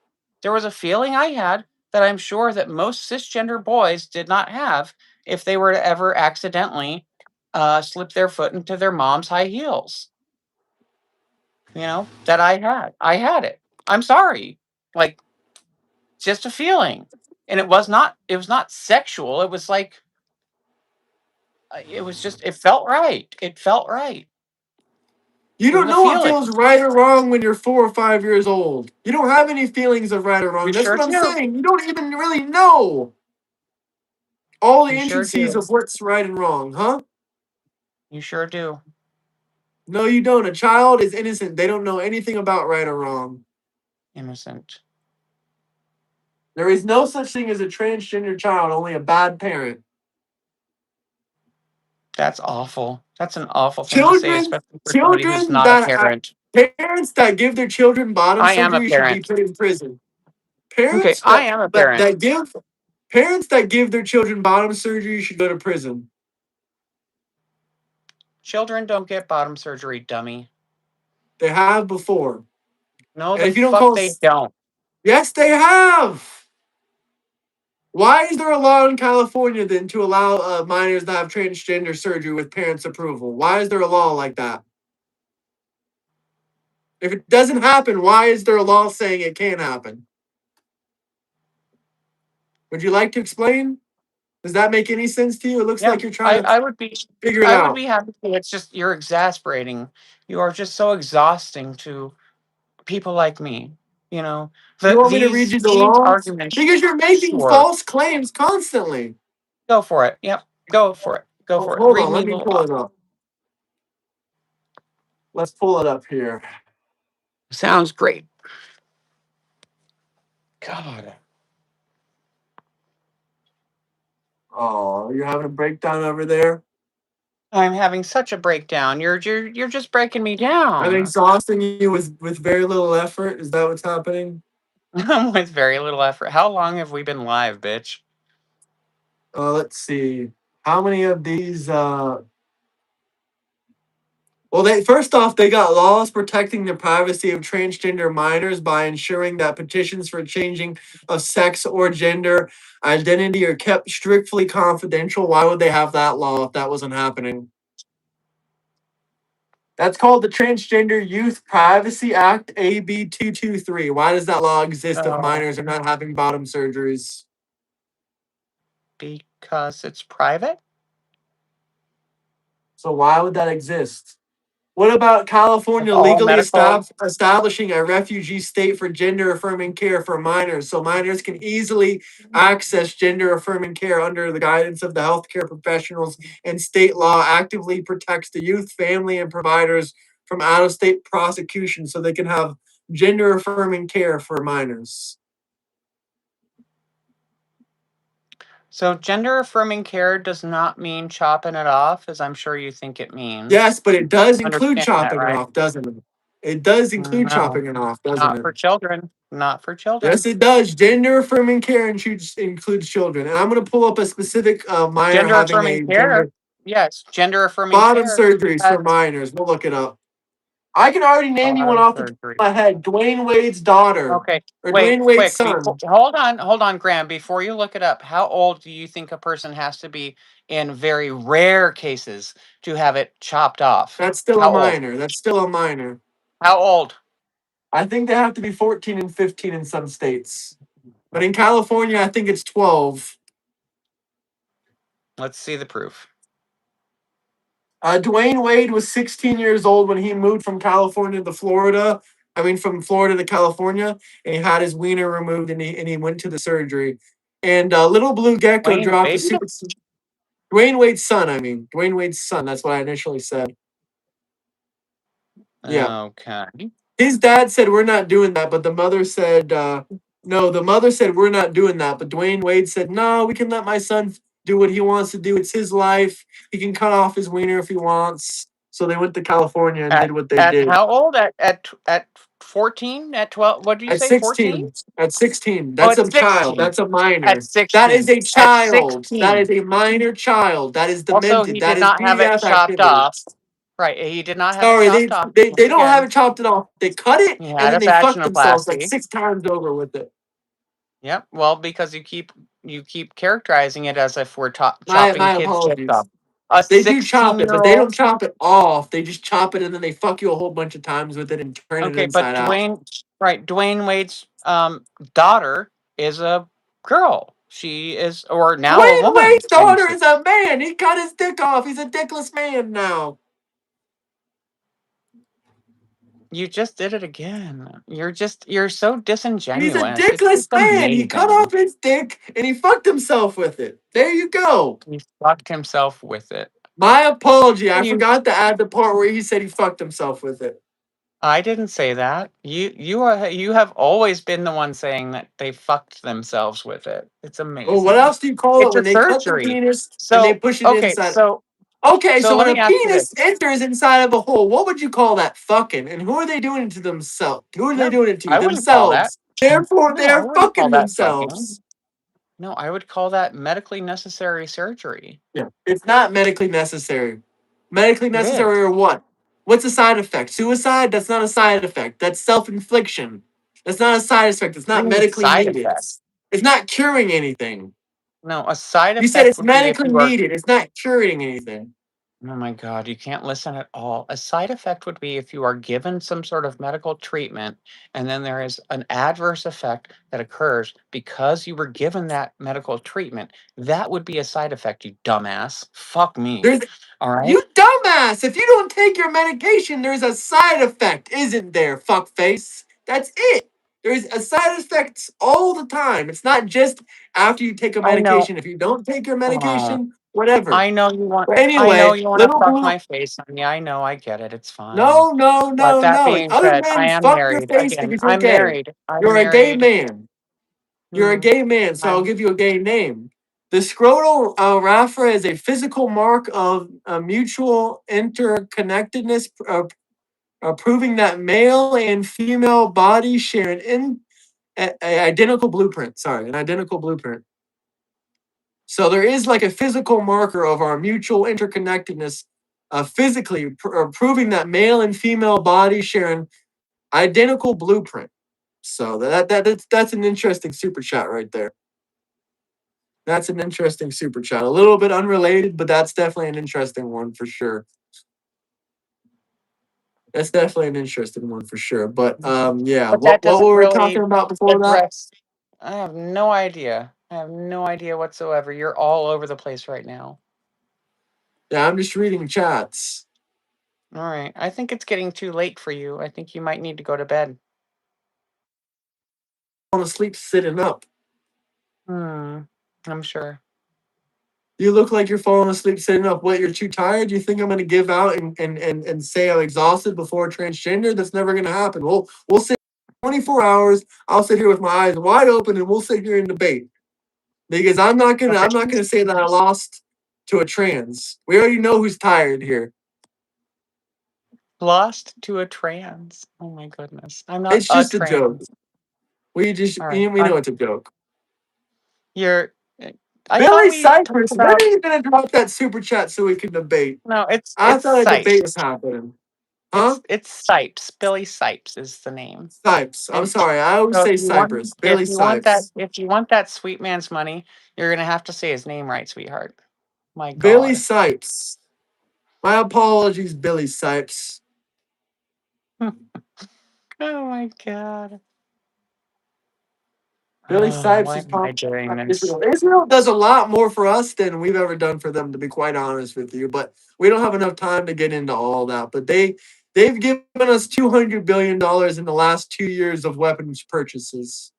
There was a feeling I had that I'm sure that most cisgender boys did not have if they were to ever accidentally slip their foot into their mom's high heels. That I had. I had it. I'm sorry. Like, just a feeling. And it was not sexual. It was like it was just it felt right. It felt right. You It was don't a know what feeling. feels right or wrong when you're 4 or 5 years old. You don't have any feelings of right or wrong. You That's sure what I'm do. saying. You don't even really know all the You sure intricacies do. of what's right and wrong, huh? You sure do. No, you don't. A child is innocent. They don't know anything about right or wrong. Innocent. There is no such thing as a transgender child, only a bad parent. That's awful. That's an awful thing to say, Children, especially for somebody who's children not a that parent. parents that give their children bottom I am a surgery should be parent. put in prison. Okay, Parents I that am a that, parent. that give parents that give their children bottom surgery should go to prison. Children don't get bottom surgery, dummy. They have before. No, And the if you don't fuck call, they don't. yes, they have. Why is there a law in California then to allow minors to have transgender surgery with parents' approval? Why is there a law like that? If it doesn't happen, why is there a law saying it can't happen? Would you like to explain? Does that make any sense to you? It looks Yeah, like you're I, trying to I would be figure it I would be out. happy to. It's just you're exasperating. You are just so exhausting to people like me. You know, You the want me to read these you the these laws? arguments. Because you're making Sure, false claims constantly. go for it. Yep, go for it. Go for it. Hold Read on, me let the me pull law. it up. Let's pull it up here. Sounds great. God, Oh, you're having a breakdown over there? I'm having such a breakdown. You're just breaking me I'm down. exhausting you with very little effort. Is that what's happening? With very little effort. How long have we been live, bitch? Let's see. How many of these? Well, they first off, they got laws protecting the privacy of transgender minors by ensuring that petitions for changing of sex or gender identity are kept strictly confidential. Why would they have that law if that wasn't happening? That's called the Transgender Youth Privacy Act, AB 223. Why does that law exist if Oh, minors are not having bottom surgeries? because it's private. So why would that exist? What about It's California all legally medical. establishing a refugee state for gender affirming care for minors so minors can easily access gender affirming care under the guidance of the healthcare professionals, and state law actively protects the youth, family, and providers from out of state prosecution so they can have gender affirming care for minors? So gender affirming care does not mean chopping it off, as I'm sure you think it means. Yes, but it does include Understand that, chopping it right? off, doesn't it? It does include No, chopping it off, doesn't not it? for children. Not for Yes, children. it does. Gender affirming care includes children. And I'm going to pull up a specific minor Gender having affirming a care. gender Yes, gender affirming bottom care surgeries has for minors. We'll look it up. I can already name you one Bottom off the top of surgery. my head. Dwayne Wade's daughter. Okay, Or wait, Dwayne Wade's quick. son. Hold on, Graham. Before you look it up, how old do you think a person has to be in very rare cases to have it chopped off? That's still a How old? minor. That's still a minor. How old? I think they have to be 14 and 15 in some states. But in California, I think it's 12. Let's see the proof. Dwayne Wade was 16 years old when he moved from California to Florida. I mean, from Florida to California, and he had his wiener removed, and he went to the surgery. And Little Blue Gecko Wayne dropped a Wade? super. Dwayne Wade's son. I mean, Dwayne Wade's son. That's what I initially said. Yeah. Okay. His dad said we're not doing that, but the mother said no. The mother said we're not doing that, but Dwayne Wade said no. We can let my son do what he wants to do. It's his life. He can cut off his wiener if he wants. So they went to California and did what they At did. how old? At 14? At 12? What did you At say? 14? 16. At 16. Oh, That's at a child. 16. That's a At minor. That is 16. a At child. That 16. is a minor child. That is Also, demented. he That did is not have it BDF chopped activity. off. Right. He did not have it Sorry, chopped off. they Once don't have again, it chopped it off. They cut it he and had then a they fucked themselves like vaginoplasty. 6 times over with it. Yep. Well, because you keep characterizing it as if we're chopping My kids' tits apologies. off. A They do chop it, but they 16-year-old. don't chop it off. They just chop it and then they fuck you a whole bunch of times with it and turn it Okay, but inside out. Dwayne Wade's daughter is a girl. She is, or now a Dwayne woman. Wade's daughter is a man. He cut his dick off. He's a dickless man now. You just did it again. You're so He's a disingenuous. It's dickless just man. He cut off amazing. his dick and he fucked himself with it. There you go. He fucked himself with it. My apology. I You forgot to add the part where he said he fucked himself with it. I didn't say that. You have always been the one saying that they fucked themselves with it. It's Well, what amazing. else do you call it It's when a they cut the surgery. penis and they So, push it okay, inside? so Okay, so so let when a me ask you this. penis enters inside of a hole, what would you call that? Fucking. And who are they doing it to themselves? Who are they No, doing it to? I wouldn't call that. Themselves. Therefore, No, I they're wouldn't call fucking that fucking. themselves. No, I would call that medically necessary surgery. Yeah. It's not medically necessary. Medically It is. necessary or what? What's a side effect? Suicide? That's not a side effect. That's self infliction. That's not a side effect. It's What do not you mean medically side needed. effect? It's not curing anything. No, a side You said effect it's would be if medically you are. needed. It's not curing anything. Oh my God, you can't listen at all. A side effect would be if you are given some sort of medical treatment and then there is an adverse effect that occurs because you were given that medical treatment. That would be a side effect, you dumbass. Fuck me. There's All right. You dumbass! If you don't take your medication, there's a side effect, isn't there, fuckface? That's it. There's a side effects all the time. It's not just after you take a I know. medication. If you don't take your uh, medication, whatever. I know you want. But I know anyway, you want to little fuck blue. my face on me. I know. I get it. It's fine. No, no, But no, that no. being Other said, I men am fuck your married face again. because you're I'm gay. married. I'm You're a gay married. man. You're a Hmm. gay man, so I'll I'm give you a gay name. The scrotal rapha is a physical mark of mutual interconnectedness, proving that male and female bodies share an identical blueprint. Sorry, an identical blueprint. So there is like a physical marker of our mutual interconnectedness, physically proving that male and female bodies share an identical blueprint. So that's an interesting super chat right there. That's an interesting super chat. A little bit unrelated, but that's definitely an interesting one for sure. That's definitely an interesting one for sure. But yeah. But that What doesn't were we talking really about before that? address. I have no idea. I have no idea whatsoever. You're all over the place right now. Yeah, I'm just reading chats. All right. I think it's getting too late for you. I think you might need to go to bed. Falling asleep sitting up. Hmm. I'm sure. You look like you're falling asleep sitting up. What, you're too tired? You think I'm gonna give out and say I'm exhausted before transgender? That's never gonna happen. We'll sit 24 hours. I'll sit here with my eyes wide open and we'll sit here and debate. Because Okay. I'm not gonna say that I lost to a trans. We already know who's tired here. Lost to a trans. Oh my goodness. I'm not It's a just a joke. trans. We All right. know it's a joke. You're. I thought Billy we talked Cypress, when are about. you gonna drop that super chat so we can debate? No, I it's thought a debate sight. was happening. Huh? It's Sipes. Billy Sipes is the name. Sipes. I'm And sorry. I always so say Cypress. Billy Sipes. if you want that sweet man's money, you're gonna have to say his name right, sweetheart. My Billy God. Sipes. My apologies, Billy Sipes. Oh my God. Billy Oh, Sipes why is am I talking doing about this? Israel. Israel does a lot more for us than we've ever done for them, to be quite honest with you. But we don't have enough time to get into all that. But they've given us $200 billion in the last 2 years of weapons purchases.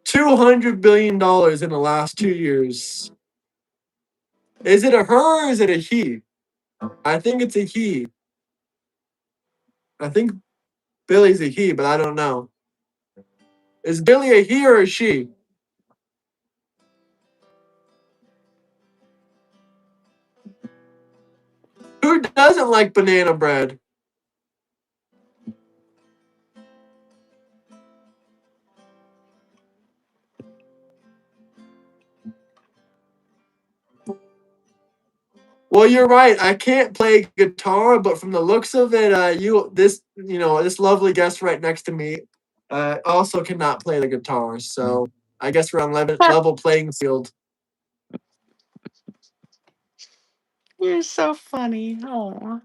$200 billion in the last 2 years. Is it a her or is it a he? I think it's a he. I think Billy's a he, but I don't know. Is Billy a he or a she? Who doesn't like banana bread? Well, you're right. I can't play guitar, but from the looks of it, this lovely guest right next to me, also cannot play the guitar. So I guess we're on level playing field. You're so funny. Oh.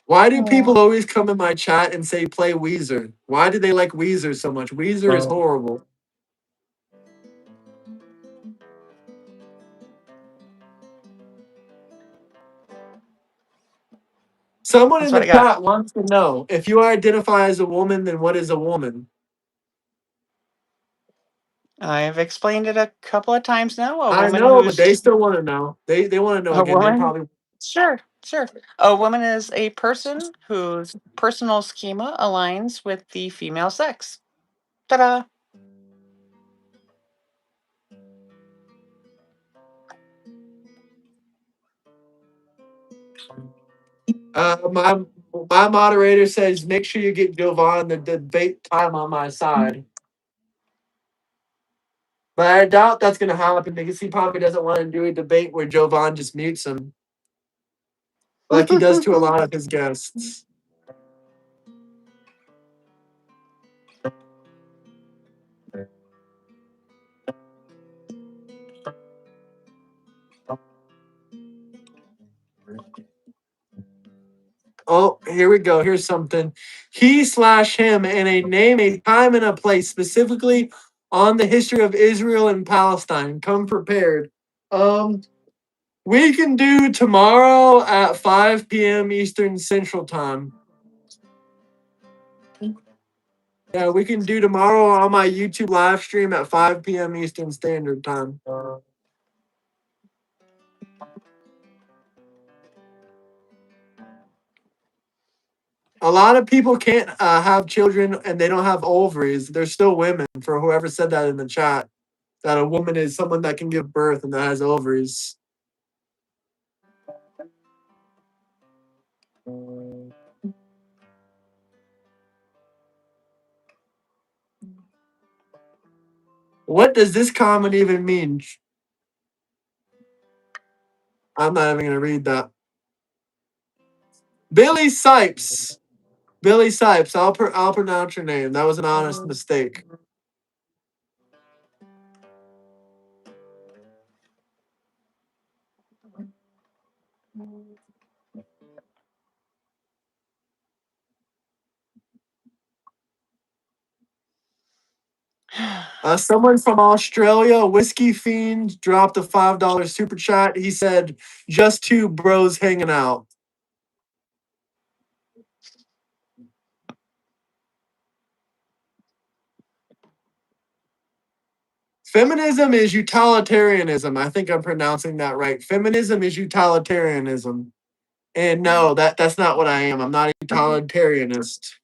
Why do Oh. people always come in my chat and say play Weezer? Why do they like Weezer so much? Weezer is horrible. Someone That's in what the I got. chat wants to know if you identify as a woman, then what is a woman? I've explained it a couple of times now. A I woman know, but they who's still want to know. They want to know a again. They woman. probably Sure, sure. A woman is a person whose personal schema aligns with the female sex. Ta-da! my moderator says make sure you get Jovan the debate time on my side. But I doubt that's gonna happen because he probably doesn't want to do a debate where Jovan just mutes him. Like he does to a lot of his guests. Oh, here we go. Here's something. He/him in a name, a time, and a place, specifically on the history of Israel and Palestine. Come prepared. Um, we can do tomorrow at 5 p.m. Eastern Central Time. Yeah, we can do tomorrow on my YouTube live stream at 5 p.m. Eastern Standard Time. A lot of people can't have children and they don't have ovaries. They're still women. For whoever said that in the chat, that a woman is someone that can give birth and that has ovaries. What does this comment even mean? I'm not even gonna read that. Billy Sipes. Billy Sipes. I'll pronounce your name. That was an honest mistake. Someone from Australia, Whiskey Fiend, dropped a $5 super chat. He said, "Just two bros hanging out." Feminism is utilitarianism. I think I'm pronouncing that right. Feminism is utilitarianism. And no, that's not what I am. I'm not a utilitarianist.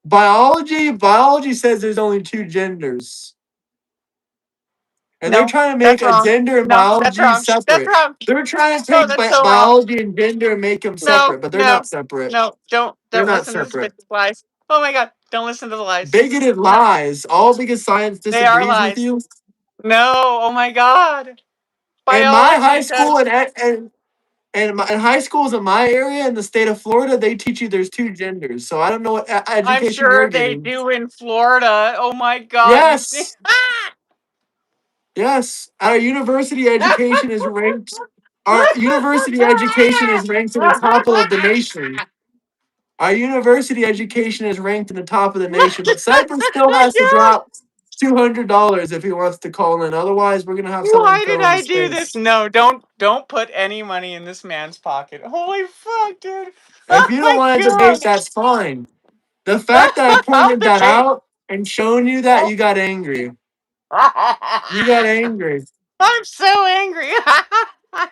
Biology says there's only two genders. And they're No, trying to make that's a wrong. gender and No, that's biology wrong. That's separate. wrong. They're trying to No, take that's so wrong. biology and gender and make them No, separate, but they're no, not separate. no. Don't They're Don't not listen to this separate. bitch's lies. Oh my god, don't listen to the lies. Bigoted No, lies, all because science they are disagrees with lies. you. No, oh my god. In my high Biology says school and high schools in my area in the state of Florida, they teach you there's two genders. So I don't know what I'm education you're sure they getting. do in Florida. Oh my god, you think Yes, yes. Our university education is ranked. Our university education is ranked to the top of the nation. Our university education is ranked in the top of the nation, but Cypress still has to yeah. drop $200 if he wants to call in. Otherwise, we're gonna have someone Why did fill in I his do this? space. No, don't put any money in this man's pocket. Holy fuck, dude. If Oh you don't my want to debate, god. that's fine. The fact that I I'll pointed that debate. out and shown you that, you got angry. You got angry. I'm so angry.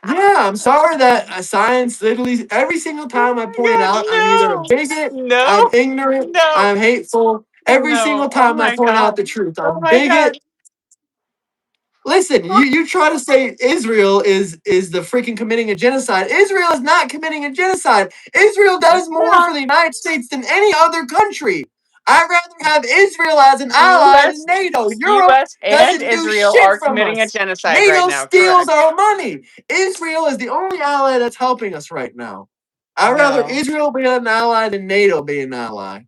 Yeah, I'm sorry that science literally every single Oh time I my point it out, I'm either a god, bigot, I'm no. ignorant, No. I'm hateful. Every single No. Oh time I my point out god. the truth, Oh I'm my god. bigot. Listen, you try to say Israel is the freaking committing a genocide. Israel is not committing a genocide. Israel Yes, does they more for are. the United States than any other country. I'd rather have Israel as an ally than US NATO. Europe US and doesn't do Israel shit are from committing a us. genocide right NATO now. steals Correct. our money. Israel is the only ally that's helping us right now. I'd rather No, Israel be an ally than NATO be an ally.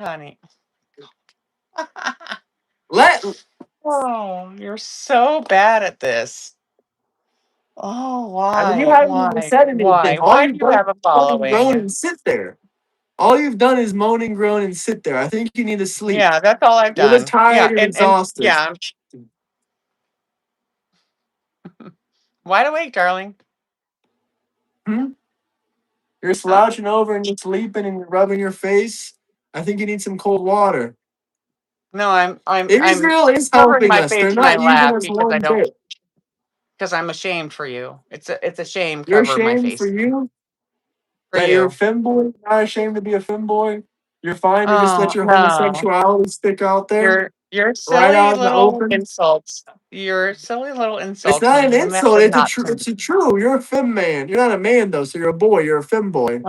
honey. Let Oh, you're so bad at this. Oh, I mean, you why? haven't even Why? said anything. Why? All Why do you've you done have a is moan and groan following? and sit there. All you've done is moan and groan and sit there. I think you need to sleep. Yeah, that's all I've You look done. tired Yeah, and and exhausted. yeah, wide awake, darling. Hmm? You're Huh? slouching over and you're sleeping and you're rubbing your face. I think you need some cold water. No, I'm Israel is covering helping my us. They're face in my not using lap us because I one don't bit. because I'm ashamed for you. It's a shame You're cover my ashamed for face you for that you're a you. femboy. You're not ashamed to be a femboy. You're fine to just let Oh your no, homosexuality stick out there, your right silly out in the little open. insults. Your silly little It's insults not an insult. matter It's a not true. to me. It's a true. You're a fem man. You're not a man though. So you're a boy. You're a femboy.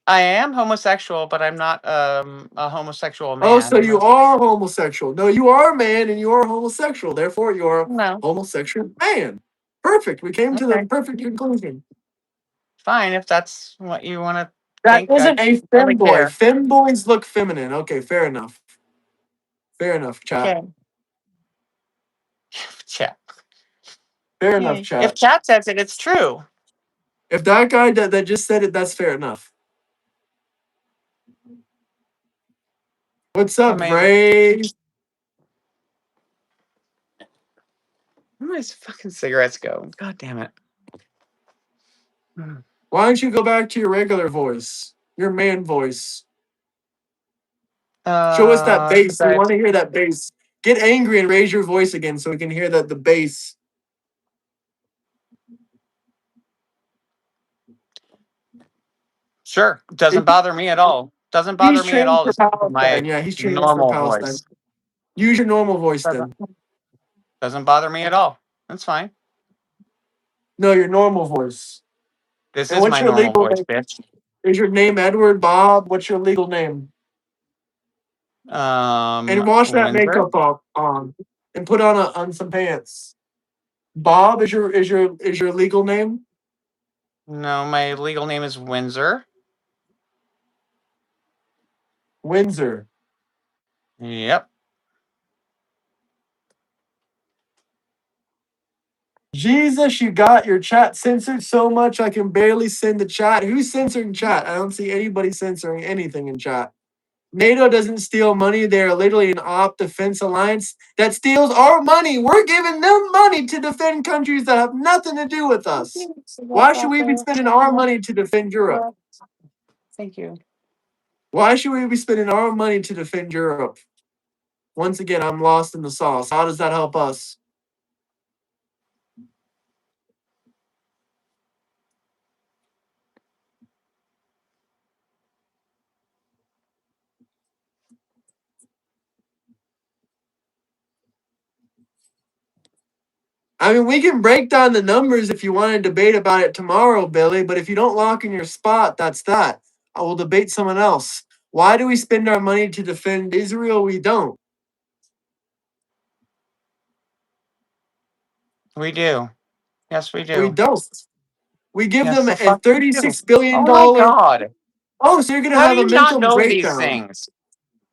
I am homosexual, but I'm not a homosexual Oh, man. so I'm you a are homosexual. No, you are a man and you are homosexual. Therefore, you're a no. homosexual man. Perfect. We came to the Okay, perfect conclusion. fine if that's what you want to That think. I isn't a don't really femboy. care. Femboys look feminine. Okay, fair enough. Fair enough, chat. Okay, chat. Fair enough, Yay! If chat. chat says it, it's true. If that guy that just said it, that's fair enough. What's I up, mean, Ray? where do my fucking cigarettes go? God damn it. Hmm. Why don't you go back to your regular voice, your man voice? Show us that bass. We want Because to hear that bass. Get angry and raise your voice again so we can hear that the bass. sure, doesn't bother me at all. Doesn't He's bother me at trained all to for speak in Palestine. my Yeah, he's trained for normal Palestine. voice. Use your normal voice Doesn't then. doesn't bother me at all. That's fine. No, your normal voice. This And is what's my your normal legal voice, name? bitch. Is your name Edward Bob? What's your legal name? And wash that Windsor. makeup off on and put on some pants. Bob is your legal name? No, my legal name is Windsor. Windsor. Yep. Jesus, you got your chat censored so much I can barely send the chat. Who's censoring chat? I don't see anybody censoring anything in chat. NATO doesn't steal money. They're literally an op defense alliance that steals our money. We're giving them money to defend countries that have nothing to do with us. Why should we be spending our money to defend Europe? Thank you. Why should we be spending our money to defend Europe? Once again, I'm lost in the sauce. How does that help us? I mean, we can break down the numbers if you want to debate about it tomorrow, Billy, but if you don't lock in your spot, that's that. I will debate someone else. Why do we spend our money to defend Israel? We don't. We do. Yes, we We do. don't. We give Yes, them the a fuck we do. $36 billion. Oh my god. Oh, so you're going to How do have a you not mental know these breakdown. things?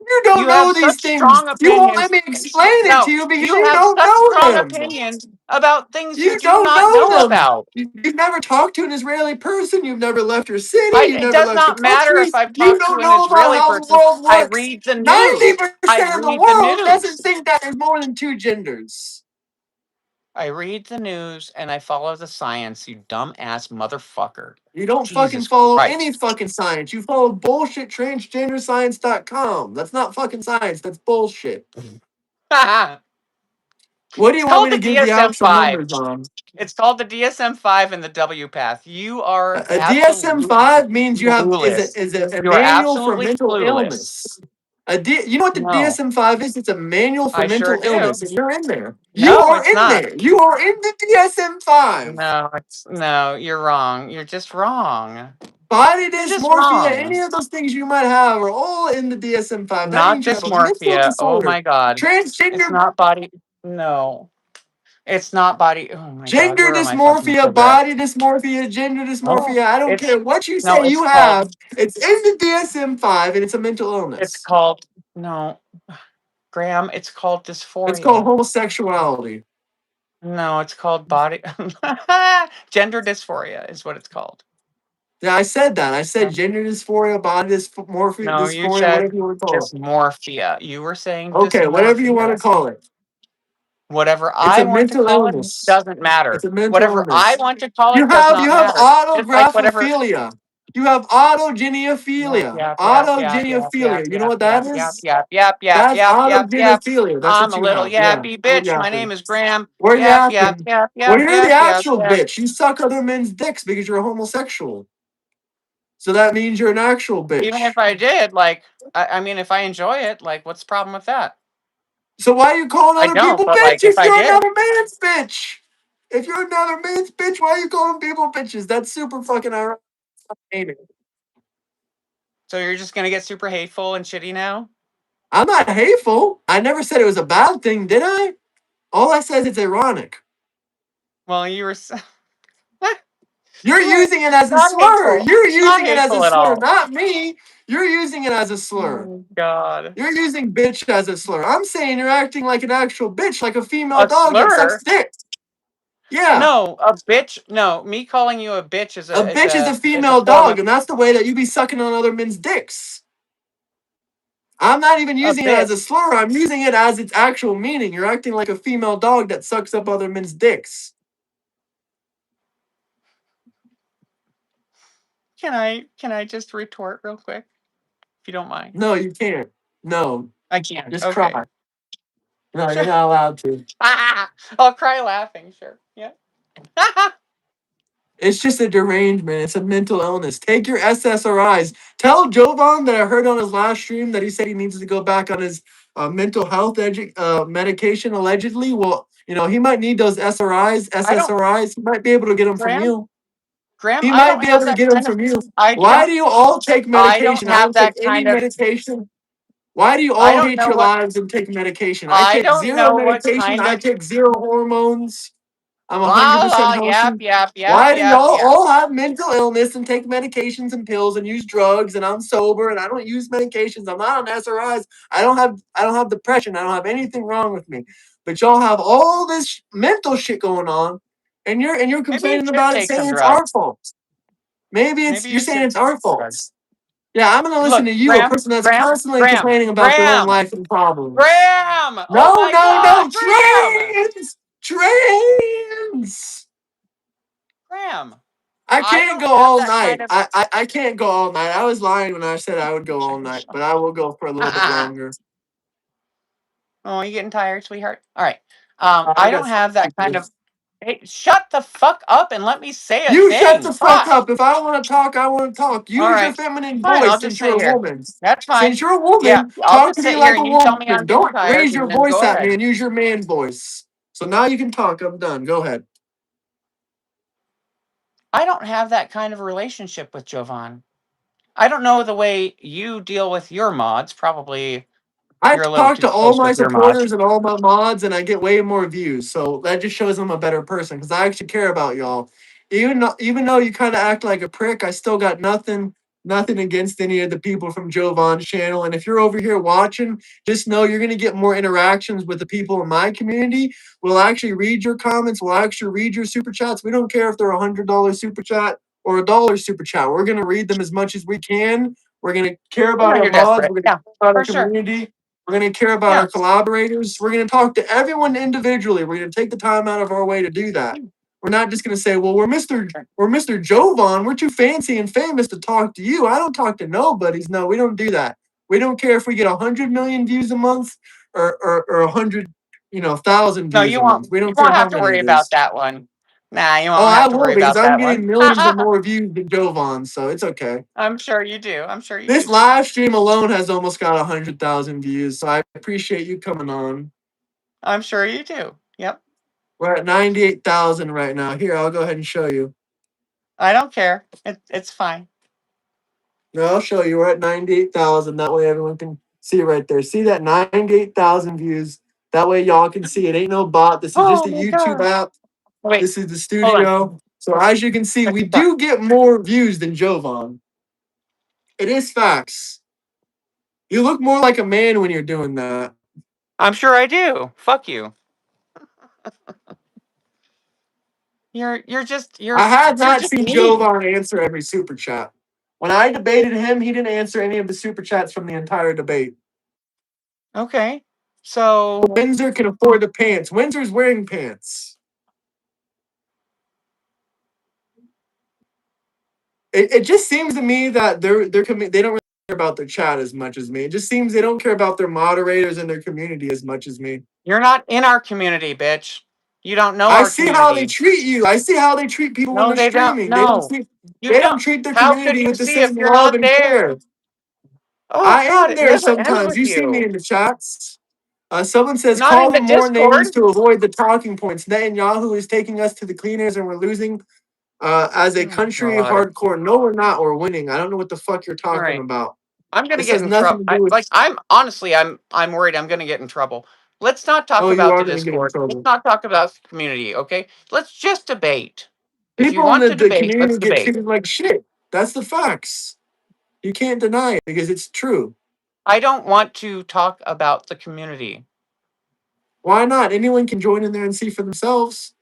You don't You have know these such things. strong You won't opinions. let me explain it to No, you because you you have don't such know strong them. opinions about things you You do don't not know know them. about. You've never talked to an Israeli person. You've never left your city. I, You've it never does left your not matter country. if I've You talked to don't an know about Israeli how the person. world I works. read the Ninety news. I percent of the read the world doesn't news. think that there's more than two genders. I read the news and I follow the science, you dumbass motherfucker. You don't fucking Jesus follow any Christ. fucking science. You follow bullshit transgenderscience.com. That's not fucking science. That's bullshit. It's What do you want me called to the give the DSM actual 5. numbers on? It's called the DSM 5 and the W path. You are A DSM absolutely five means you have clueless. a You are manual for absolutely mental clueless. illness. You know what the No, DSM five is? It's a manual for I sure mental do. illness, and you're in there. You No, are it's in not. there. You are in the DSM five. No, no, you're wrong. You're just wrong. Body You're just dysmorphia, any wrong. of those things you might have are all in the DSM five. That Not means you have a mental dysmorphia. Oh disorder. my God. It's Transgender not body. No, it's not body. Oh my God. Gender Where are my fucking dysmorphia, cigarettes? body dysmorphia, gender No, dysmorphia. I don't it's care what you no. say you have. It's in the DSM 5 and it's a mental It's illness. called no, Graham. It's called It's called dysphoria. homosexuality. No, it's called body. Gender dysphoria is what it's called. Yeah, I said that. I said Okay. gender dysphoria, body No, you dysphoria, said whatever you want to call it. dysmorphia. You were saying Okay, whatever you want to dysmorphia. call it. Whatever It's I a want to mental call it illness. doesn't matter. It's a mental Whatever I illness. want to call You it does have not matter. Just like whatever. autographophilia. You have Yep, autogeniophilia. yep, yep, yep, yep, yep, Autogeniophilia. You know yep, what that yep, yep, is? yep, yep, yep, That's yep, yep, yep. autogenophilia. That's I'm what a you little have. Yeah. yappy Quit bitch. My yapping. name is Graham. Where you Yap, yap, yapping? yap, Well, yap, you're the yap, yap, actual yap. bitch. You suck other men's dicks because you're a homosexual. So that means you're an actual Even if bitch. I did, like, I mean, if I enjoy it, like, what's the problem with that? So why are you calling I other don't, people but like, bitch if if I you're did, another man's bitch? If you're another man's bitch, why are you calling people bitches? That's super fucking ironic. so you're just gonna get super hateful and shitty now? I'm not hateful. I never said it was a bad thing, did I? All I said is it's ironic. Well, you were. You're You were using it as a not slur. hateful. You're Not using it as a hateful at slur, all. not me. You're using it as a slur. Oh God. You're using bitch as a slur. I'm saying you're acting like an actual bitch, like a female A dog that sucks slur? dick. Yeah. No, a bitch. No, me calling you a bitch A bitch is a is a female form of dog, and that's the way that you be sucking on other men's dicks. I'm not even a using it as bitch. a slur. I'm using it as its actual meaning. You're acting like a female dog that sucks up other men's dicks. Can I just retort real quick, if you don't mind? No, you can't. No, I can't. just Okay. cry. No, you're Sure. not allowed to. I'll cry laughing. Sure. Yeah. It's just a derangement. It's a mental illness. Take your SSRIs. Tell Jovan that I heard on his last stream that he said he needs to go back on his mental health medication allegedly. Well, he might need those I don't, SSRIs. He might be able to get them from Graham. you. Graham. He I might don't be have able to that get them kind of. from you. I Why don't. do you all take I don't medication? I have don't take that any kind of. medication. Why do you I all don't hate know your what. lives and take medication? I I take don't zero know what medication. kind I of. take zero hormones. I'm La 100% la. Yap healthy. yap yap Why do yap y'all yap. all have mental illness and take medications and pills and use drugs and I'm sober and I don't use medications. I'm not on SRIs. I don't have depression. I don't have anything wrong with me. But y'all have all this mental shit going on and you're Maybe you complaining should about it take some saying it's our drugs. fault. Maybe Maybe you're you saying should it's take our some fault. drugs. Yeah, I'm gonna listen Look, to you, a Graham. person that's Graham. constantly Graham. complaining about their own Graham. life and problems. Graham. Oh No, my no, no, God, Graham. trans. Graham. I I can't don't go have all that kind night. of. I can't go all night. I was lying when I said I would go all night, but I will go for a little bit longer. Oh, you getting tired, sweetheart? All right. I I got don't stuff have to that kind do. of. Hey, shut the fuck up and let me say a You shut thing. the fuck Fuck. up. If I want to talk, I want to talk. All Use your right. feminine Fine. I'll voice just since you're sit a here. woman. That's fine. Since you're a Yeah, woman, I'll talk just to me sit here like a and you tell me I'm woman. getting Don't tired, raise your and then voice go at me ahead. and use your man voice. So now you can talk. I'm done. Go ahead. I don't have that kind of relationship with Jovan. I don't know the way you deal with your mods. Probably I you're a little talk too to all close my with your mods. supporters and all my mods, and I get way more views. So that just shows I'm a better person because I actually care about y'all. Even though you kind of act like a prick, I still got nothing against any of the people from Jovan's channel. And if you're over here watching, just know you're gonna get more interactions with the people in my community. We'll actually read your comments. We'll actually read your super chats. We don't care if they're $100 super chat or $1 super chat. We're gonna read them as much as we can. We're gonna care about Yeah, our you're mods. desperate. We're gonna Yeah, care about our for sure. community. We're going to care about Yeah. our collaborators. We're going to talk to everyone individually. We're going to take the time out of our way to do that. We're not just going to say, "Well, we're Mr. Jovan. We're too fancy and famous to talk to you." I don't talk to nobodies. No, we don't do that. We don't care if we get 100 million views a month or 100 thousand No, views a month. We you don't care won't how have to many worry it about is. that one. Nah, you Oh, won't I have to will worry because about I'm that getting one. millions of more views than Jovan, so it's okay. I'm sure you do. I'm sure you This do. live stream alone has almost got 100,000 views, so I appreciate you coming on. I'm sure you do. Yep. We're at 98,000 right now. Here, I'll go ahead and show you. I don't care. It's fine. No, I'll show you. We're at 98,000. That way everyone can see it right there. See that 98,000 views? That way y'all can see it. Ain't no bot. This is just Oh a my YouTube god. app. Wait, This is the hold on. studio. So as you can see, Check we this out. do get more views than Jovan. It is facts. You look more like a man when you're doing that. I'm sure I do. Fuck you. I have You're not just seen mean. Jovan answer every super chat. When I debated him, he didn't answer any of the super chats from the entire debate. Okay. So Windsor can afford the pants. Windsor's wearing pants. It just seems to me that they don't really care about their chat as much as me. It just seems they don't care about their moderators and their community as much as me. you're not in our community, bitch. You don't know I our see how they community. treat you. I see how they treat people when No, they're they don't. streaming. They don't No, treat you they don't don't. treat their How could community you with the see if same you're love not and care. there? Oh I God, am it there never ends sometimes. with You see me you. in the chats. Someone says Not call in the them more names Discord. to avoid the talking points. Netanyahu is taking us to the cleaners and we're losing as a Oh country God. hardcore. No, we're not. We're winning. I don't know what the fuck you're All talking right. about. I'm gonna This get has in nothing trouble. to do with. I'm honestly, I'm worried. I'm gonna get in trouble. Let's not talk Oh, you about the are going to get in Discord. Let's trouble. not talk about the community. Okay. Let's just debate. If you People in want to the debate, let's community get debate. treated like shit. That's the facts. You can't deny it because it's true. I don't want to talk about the community. Why not? Anyone can join in there and see for themselves.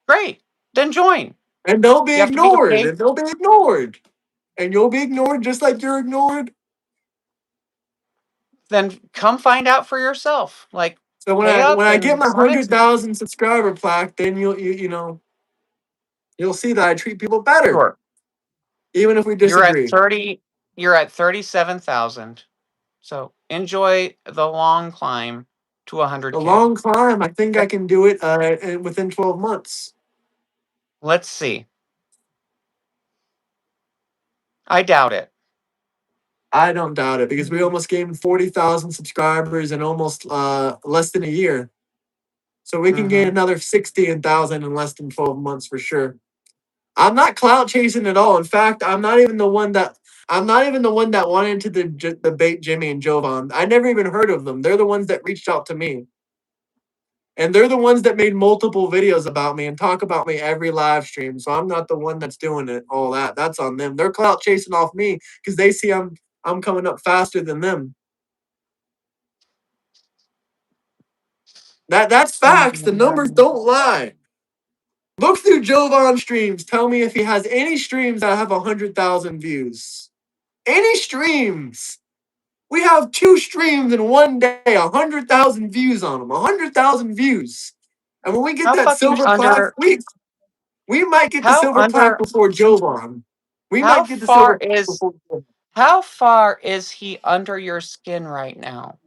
Great. Then join. And they'll be You have to be the ignored. pay. And they'll be ignored. And you'll be ignored just like you're ignored. Then come find out for yourself. Like So when pay I when up I get and my come hundred in. thousand subscriber plaque, then you'll see that I treat people better, Sure. even if we You're at disagree. 30. You're at 37,000. So enjoy the long climb to A 100K. long climb. I think I Okay? can do it within 12 months. Let's see. I doubt it. I don't doubt it because we almost gained 40,000 subscribers in almost less than a year. So we can gain Mm-hmm. another 16,000 in less than 12 months for sure. I'm not clout chasing at all. In fact, I'm not even the one that wanted to debate Jimmy and Jovan. I never even heard of them. They're the ones that reached out to me. And they're the ones that made multiple videos about me and talk about me every live stream. So I'm not the one that's doing it, all that. That's on them. They're clout chasing off me because they see I'm coming up faster than them. That's facts. The numbers don't lie. Look through Jovan streams. Tell me if he has any streams that have 100,000 views. Any streams. We have 2 streams in one day, 100,000 views on them. 100,000 views. And when we get How that fucking silver plaque, under we might get the how silver plaque under before Jovan. We how might get the silver far plaque is before Jovan. how far is he under your skin right now?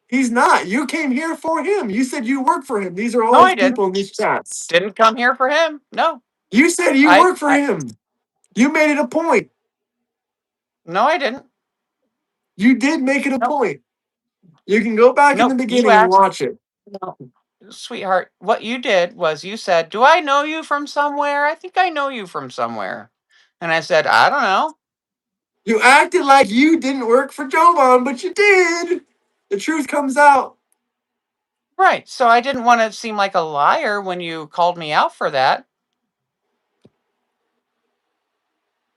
He's not. You came here for him. You said you work for him. These are all No, his I didn't. people in these chats. Didn't come here for him. No. You said you I work for I him. You made it a point. no, I didn't. You did make it a Nope. point. You can go back in the Nope. You beginning and asked. watch it. No. Sweetheart, what you did was you said, "Do I know you from somewhere? I think I know you from somewhere." And I said, "I don't know." You acted like you didn't work for Jovan, but you did. The truth comes out. Right. So I didn't want to seem like a liar when you called me out for that.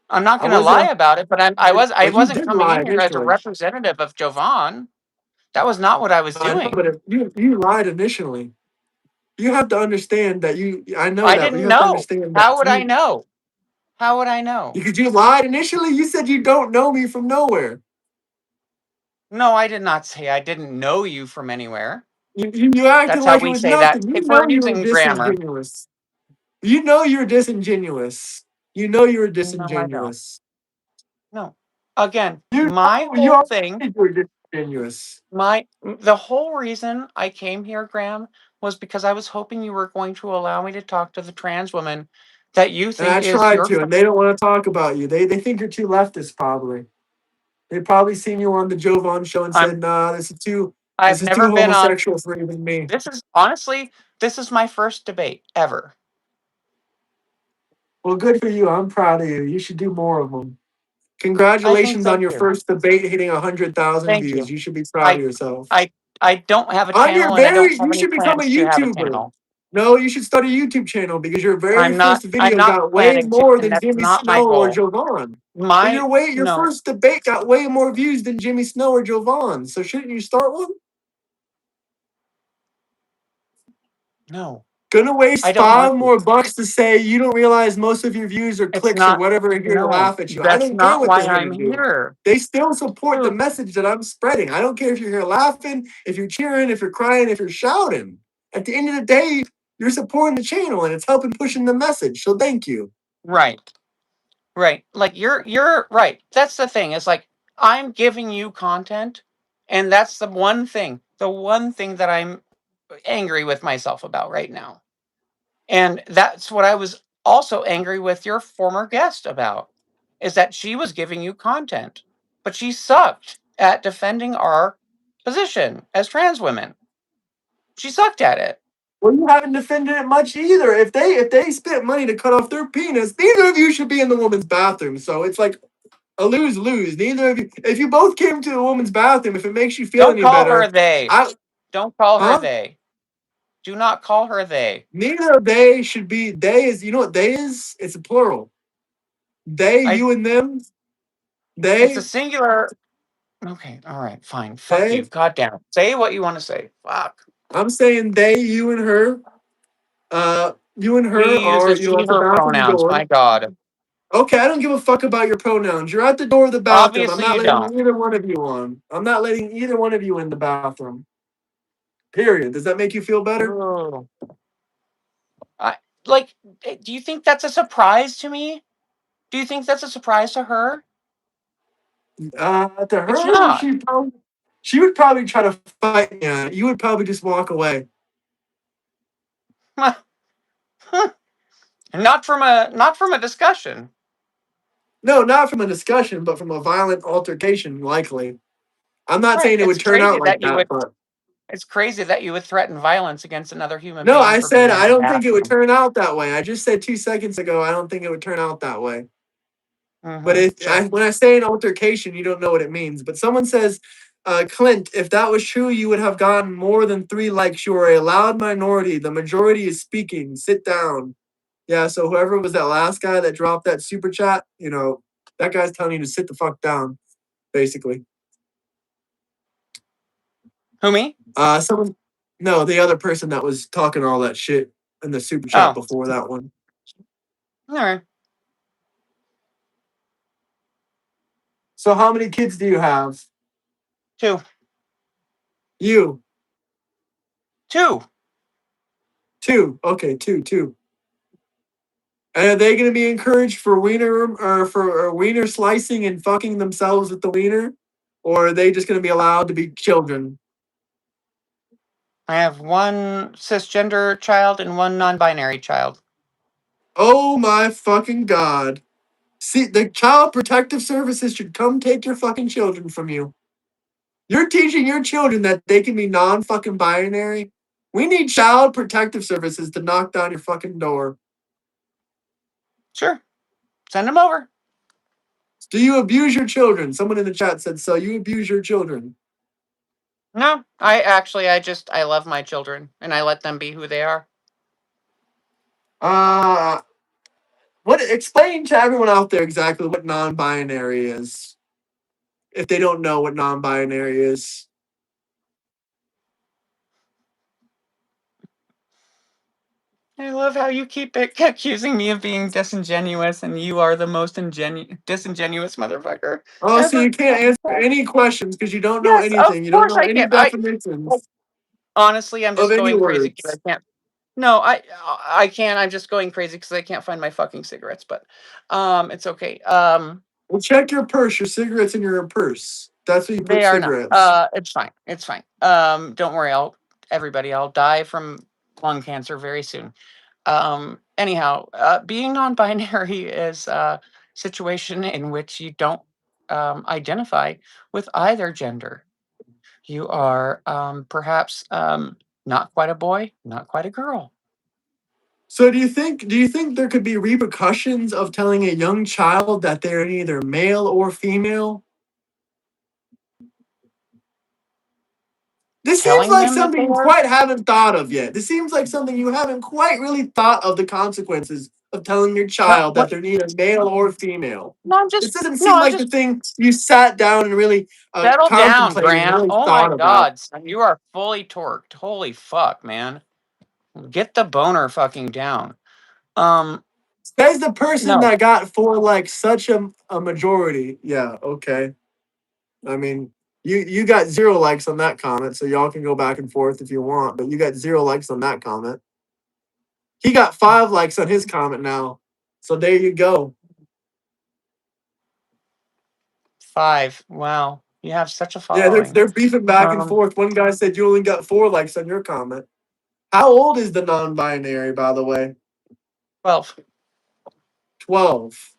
I'm not I going to lie wasn't. about it, but I But you wasn't did coming lie in here as a initially. representative of Jovan. That was not what I was I know, but doing. if you lied initially. You have to understand that you. I know I that, but you didn't have to know. understand that How would I you. know? How would I know? Because you lied initially. You said you don't know me from nowhere. No, I did not say I didn't know you from anywhere. You acted That's how like it we was say that nothing. You if we're know you were using grammar. disingenuous. You know you're disingenuous. You know you were No, I don't. disingenuous. No. Again, You my know you whole thing, already were disingenuous. the whole reason I came here, Graham, was because I was hoping you were going to allow me to talk to the trans woman that you And think I is tried your to, friend. and they don't want to talk about you. They think you're too leftist, probably. They probably seen you on the Jovan show and I'm said, "Nah, this is too I've never been on homosexual for even me." this is honestly, this is my first debate ever. Well, good for you. I'm proud of you. You should do more of them. I think Congratulations so on your too. first debate hitting 100,000 Thank views. you. You should be proud of I yourself. I I don't have a On your channel and I don't very, have you any should become a plans to have a YouTuber. channel. No, you should start a YouTube channel because your very first I'm video not got way planning to, more and than that's Jimmy not my Snow or goal. Jovan. But My your no, first debate got way more views than Jimmy Snow or Jovan. So shouldn't you start one? no. Gonna I waste don't want to. $5 more to say you don't realize most of your views are It's clicks or not whatever here to no. laugh at you. I That's don't care not what why they're here to I'm do. here. They still support the Ugh, message that I'm spreading. I don't care if you're here laughing, if you're cheering, if you're crying, if you're shouting. At the end of the day, you're supporting the channel and it's helping pushing the message. So thank you. right. Right. Like you're right. That's the thing. It's like I'm giving you content and that's the one thing that I'm angry with myself about right now. And that's what I was also angry with your former guest about is that she was giving you content, but she sucked at defending our position as trans women. She sucked at it. Well, you haven't defended it much either. If they spent money to cut off their penis, neither of you should be in the woman's bathroom. So it's like a lose lose. Neither of you. If you both came to a woman's bathroom, if it makes you feel Don't any call her better, they. I Don't call her huh? they. Do not call her they. Neither of they should be. They is. You know what they is? It's a plural. They, I you, and them. it's a They, singular. Okay, all right, fine. Fuck they. you. God damn it. Say what you want to say. Fuck. I'm saying they, you, and her. You and her We use are the she at the her bathroom pronouns. door. My God. Okay, I don't give a fuck about your pronouns. You're at the door of the bathroom. I'm Obviously not you letting don't. either one of you on. I'm not letting either one of you in the bathroom. Period. Does that make you feel better? Ugh. I like. Do you think that's a surprise to me? Do you think that's a surprise to her? To It's her, not. she would probably try to fight you. You would probably just walk away. Not from a discussion. No, not from a discussion, but from a violent altercation, likely. I'm not Right. saying it would turn out like that, but It's crazy that you would threaten violence against another human no, being I for being said in I the don't think it would bathroom. turn out that way. I just said 2 seconds ago I don't think it would turn out that way. But Mm-hmm. Sure. when I say an altercation, you don't know what it means. But someone says, Clint, if that was true, you would have gotten more than 3 likes. You are a loud minority. The majority is speaking. Sit down. Yeah, so whoever was that last guy that dropped that super chat, that guy's telling you to sit the fuck down, basically. Who me? Someone, no, the other person that was talking all that shit in the super chat Oh, before that one. all right. So how many kids do you have? Two. You. Two. Two. Okay, two. And are they going to be encouraged for wiener or for wiener slicing and fucking themselves with the wiener, or are they just going to be allowed to be children? I have one cisgender child and one non-binary child. Oh my fucking god! See, the Child Protective Services should come take your fucking children from you. You're teaching your children that they can be non fucking binary. We need Child Protective Services to knock down your fucking door. Sure. Send them over. Do you abuse your children? Someone in the chat said so. You abuse your children. No, I love my children and I let them be who they are. Uh what explain to everyone out there exactly what non-binary is if they don't know what non-binary is. I love how you keep accusing me of being disingenuous, and you are the most disingenuous motherfucker Oh, so you ever. can't answer any questions because you don't know Yes, of anything. You don't course know I any can. definitions Honestly, I'm of just any going crazy because words. I can't. No, I can't. I'm just going crazy because I can't find my fucking cigarettes. But it's okay. Well, check your purse. Your cigarettes in your purse. That's where you put They are not. cigarettes. It's fine. It's fine. Don't worry. I'll die from lung cancer very soon. Anyhow, being non-binary is a situation in which you don't identify with either gender. You are perhaps not quite a boy, not quite a girl. So do you think there could be repercussions of telling a young child that they're either male or female? This seems Telling like them that something they you are. quite haven't thought of yet. This seems like something you haven't quite really thought of the consequences of telling your No, child that what? they're neither male or female. No, I'm This just. doesn't No, seem I'm like the just. thing you sat down and really Settle down, contemplated and Grant. really Oh my thought about. God, son, you are fully torqued. Holy fuck, man. Get the boner fucking down. Um, Says the person no. that got for like such a majority. Yeah, okay. I mean, you got 0 likes on that comment, so y'all can go back and forth if you want, but you got 0 likes on that comment. He got 5 likes on his comment now. So there you go. 5. Wow. You have such a Yeah, they're following. they're beefing back and Um, forth. One guy said you only got 4 likes on your comment. How old is the non-binary, by the way? 12. 12.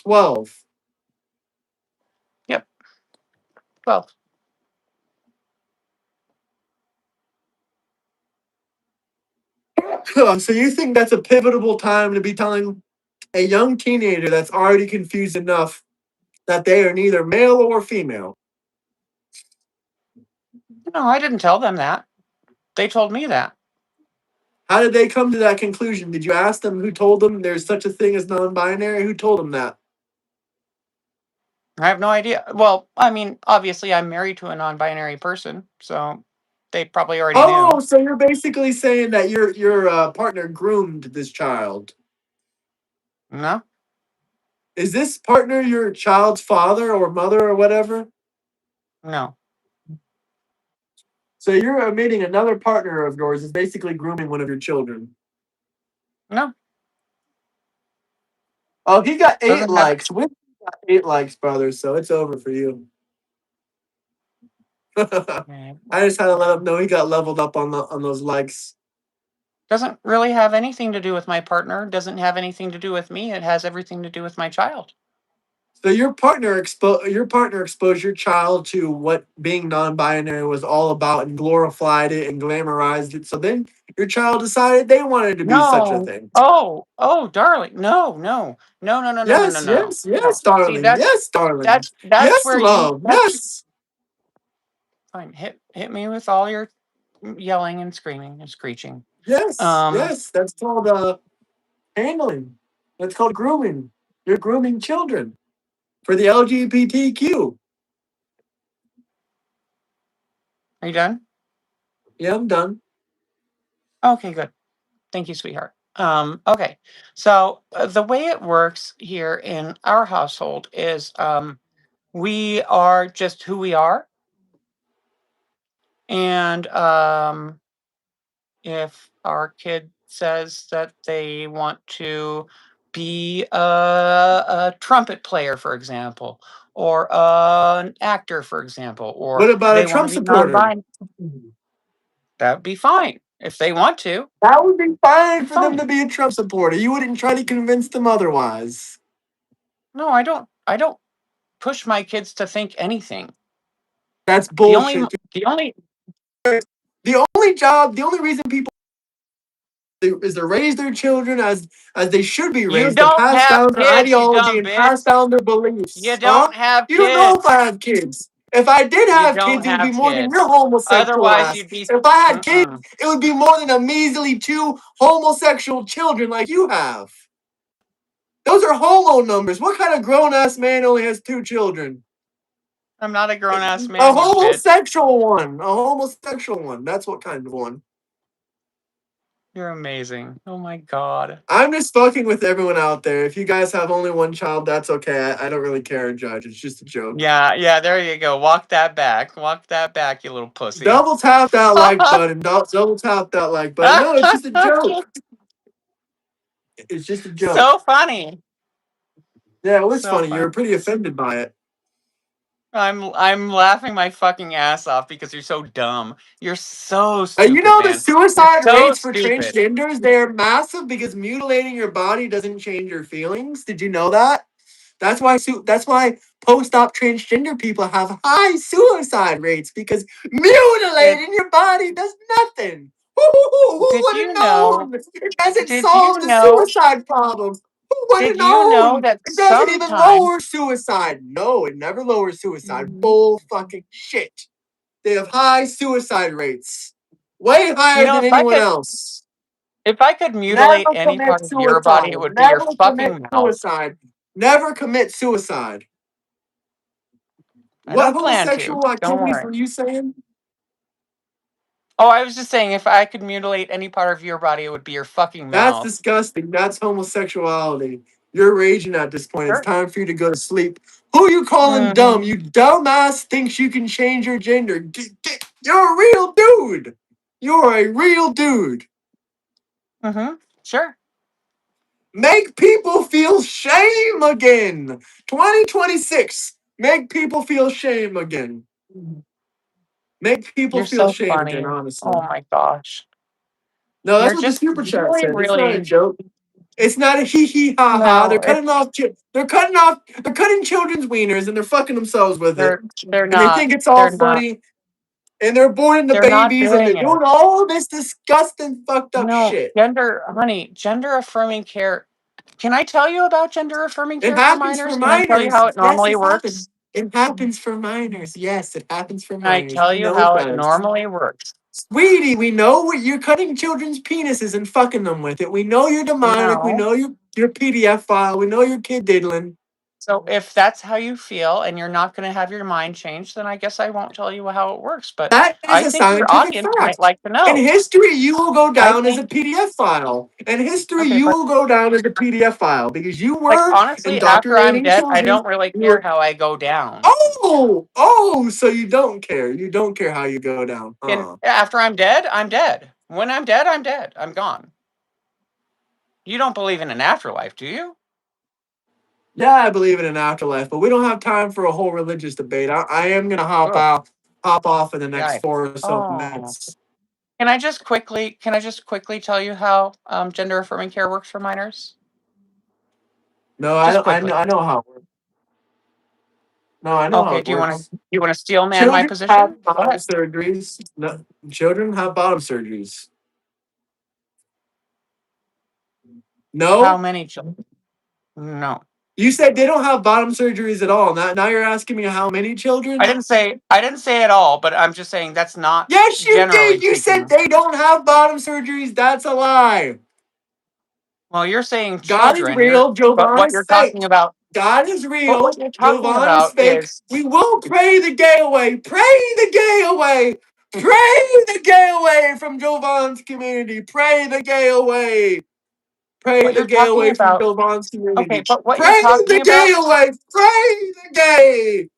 12. Yep. 12. So you think that's a pivotal time to be telling a young teenager that's already confused enough that they are neither male or female? No, I didn't tell them that. They told me that. How did they come to that conclusion? Did you ask them who told them there's such a thing as non-binary? Who told them that? I have no idea. Well, I mean, obviously, I'm married to a non-binary person, so they probably already Oh, knew. so you're basically saying that your partner groomed this child. No, Is this partner your child's father or mother or whatever? no, So you're admitting another partner of yours is basically grooming one of your children. no. Oh, he got eight Doesn't have. likes. We got 8 likes, brother. So it's over for you. I eh, just had to let him know he got leveled up on those likes. Doesn't really have anything to do with my partner. Doesn't have anything to do with me. It has everything to do with my child. So your partner exposed your child to what being non-binary was all about and glorified it and glamorized it. So then your child decided they wanted to be such a No. thing. Oh, darling. No, no, no, no, no, no, no, no, Yes, no, yes, no. yes, See, darling. Yes, darling. that's Yes, where you. love. That's Yes. fine. Hit me with all your yelling and screaming and screeching. Yes, Um, yes. That's called handling. That's called grooming. You're grooming children for the LGBTQ. are you done? Yeah, I'm done. Okay, good. Thank you, sweetheart. Okay. So the way it works here in our household is we are just who we are. And if our kid says that they want to be a trumpet player, for example, or an actor, for example, or What about a they want Trump to be supporter? non-binary, that would be fine. If they want to, That would be fine be for them fine. to be a Trump supporter. You wouldn't try to convince them otherwise. No, I don't. I don't push my kids to think anything. That's The only bullshit. the only The only reason people is to raise their children as they should be You raised, to don't pass have down their kids, you ideology dumb and pass bitch. down their You beliefs. Huh? don't have You don't know if I kids. have kids. If I did You have don't kids, it would be have more than your kids. homosexual Otherwise, ass. you'd be. If I had kids, Mm-mm. it would be more than a measly 2 homosexual children like you have. Those are homo numbers. What kind of grown ass man only has 2 children? I'm not a grown ass A man, you bitch. homosexual one. A homosexual one. That's what kind of one. You're amazing. Oh my god. I'm just fucking with everyone out there. If you guys have only one child, that's okay. I don't really care and judge. It's just a joke. Yeah, yeah, there you go. Walk that back. Walk that back, you little pussy. Double tap that like button. Double tap that like button. No, it's just a joke. It's just a joke. So funny. Yeah, it was So funny. You funny. were pretty offended by it. I'm laughing my fucking ass off because you're so dumb. You're so You stupid, know the man. You're suicide so rates for stupid. transgenders, they're massive because mutilating your body doesn't change your feelings. Did you know that? That's why post-op transgender people have high suicide rates because Did mutilating your body does nothing. Who did would have you know? known? It doesn't Did you solve the know? suicide problem. Who would have Did you know known? that It doesn't even sometimes lower suicide. No, it never lowers suicide. Mhm. Bull fucking shit. They have high suicide rates, way You higher know, than anyone else. if I could mutilate Never any commit part of your body, suicide. it would be your Never commit fucking mouth. suicide. Never commit suicide. I What don't plan to. homosexual Don't activities worry. were you saying? Oh, I was just saying, if I could mutilate any part of your body, it would be your fucking That's mouth. disgusting. That's homosexuality. You're raging at this point. It's Sure. time for you to go to sleep. Who you calling dumb? Mm-hmm. You dumbass thinks you can change your gender. You're a real dude. You're a real dude. Mm-hmm. Sure. Make people feel shame again. 2026. Make people feel shame again. Make people You're feel so shame again, funny. honestly. Oh my gosh. No, that's You're what the just super chat really, said. It's not a really. joke. It's not a hee hee ha ha. No, They're cutting off. They're cutting off. They're cutting children's wieners and they're fucking themselves with it. they're And they not. think it's all They're not. funny. And they're boarding the They're not babies and they're doing it. doing all this disgusting, fucked up No, shit. honey, gender affirming care. Can I tell you about gender affirming It care for happens for minors? Can I tell you how minors. it Yes, normally it works? happens. It happens for minors. Yes, it happens for Can I minors. tell We you know how it this. normally works? Sweetie, we know what you're cutting children's penises and fucking them with it. We know you're demonic. We No. know your PDF file. We know you're kid diddling. So if that's how you feel and you're not going to have your mind changed, then I guess I won't tell you how it works. But That is I a think your scientific audience might fact. like to In know. history, you will go I down as a think, PDF file. In history, okay, you but will go down as a PDF file because you like were honestly, after I'm indoctrinating dead, I children. don't really You care were, how I go down. oh, so you don't care. You don't care how you go down. And after I'm dead, I'm dead. When I'm dead, I'm dead. I'm gone. You don't believe in an afterlife, do you? Yeah, I believe in an afterlife, but we don't have time for a whole religious debate. I am gonna Oh, hop off in the next yeah. 4 or so Oh. minutes. Can I just quickly tell you how gender affirming care works for minors? No, I Just don't. quickly. I know how it works. No, I know how Okay, it do you want works. to you want to steel man my Children have position? Go bottom ahead. surgeries. No, children have bottom surgeries. How No, many children? No. you said they don't have bottom surgeries at all. Now you're asking me how many children? I didn't say it all, but I'm just saying that's not Yes, you generally did. You said speaking. they don't have bottom surgeries. That's a lie. Well, you're saying God is children. real. But Jovan what is you're fake. talking about, God is but real. what you're talking Jovan is about fake. is We will pray the gay away. Pray the gay away. Pray the gay away from Jovan's community. Pray the gay away. Pray what the you're gay talking away from about. Jovan's Okay, community. but what you're Pray talking the gay about, away. Pray the gay.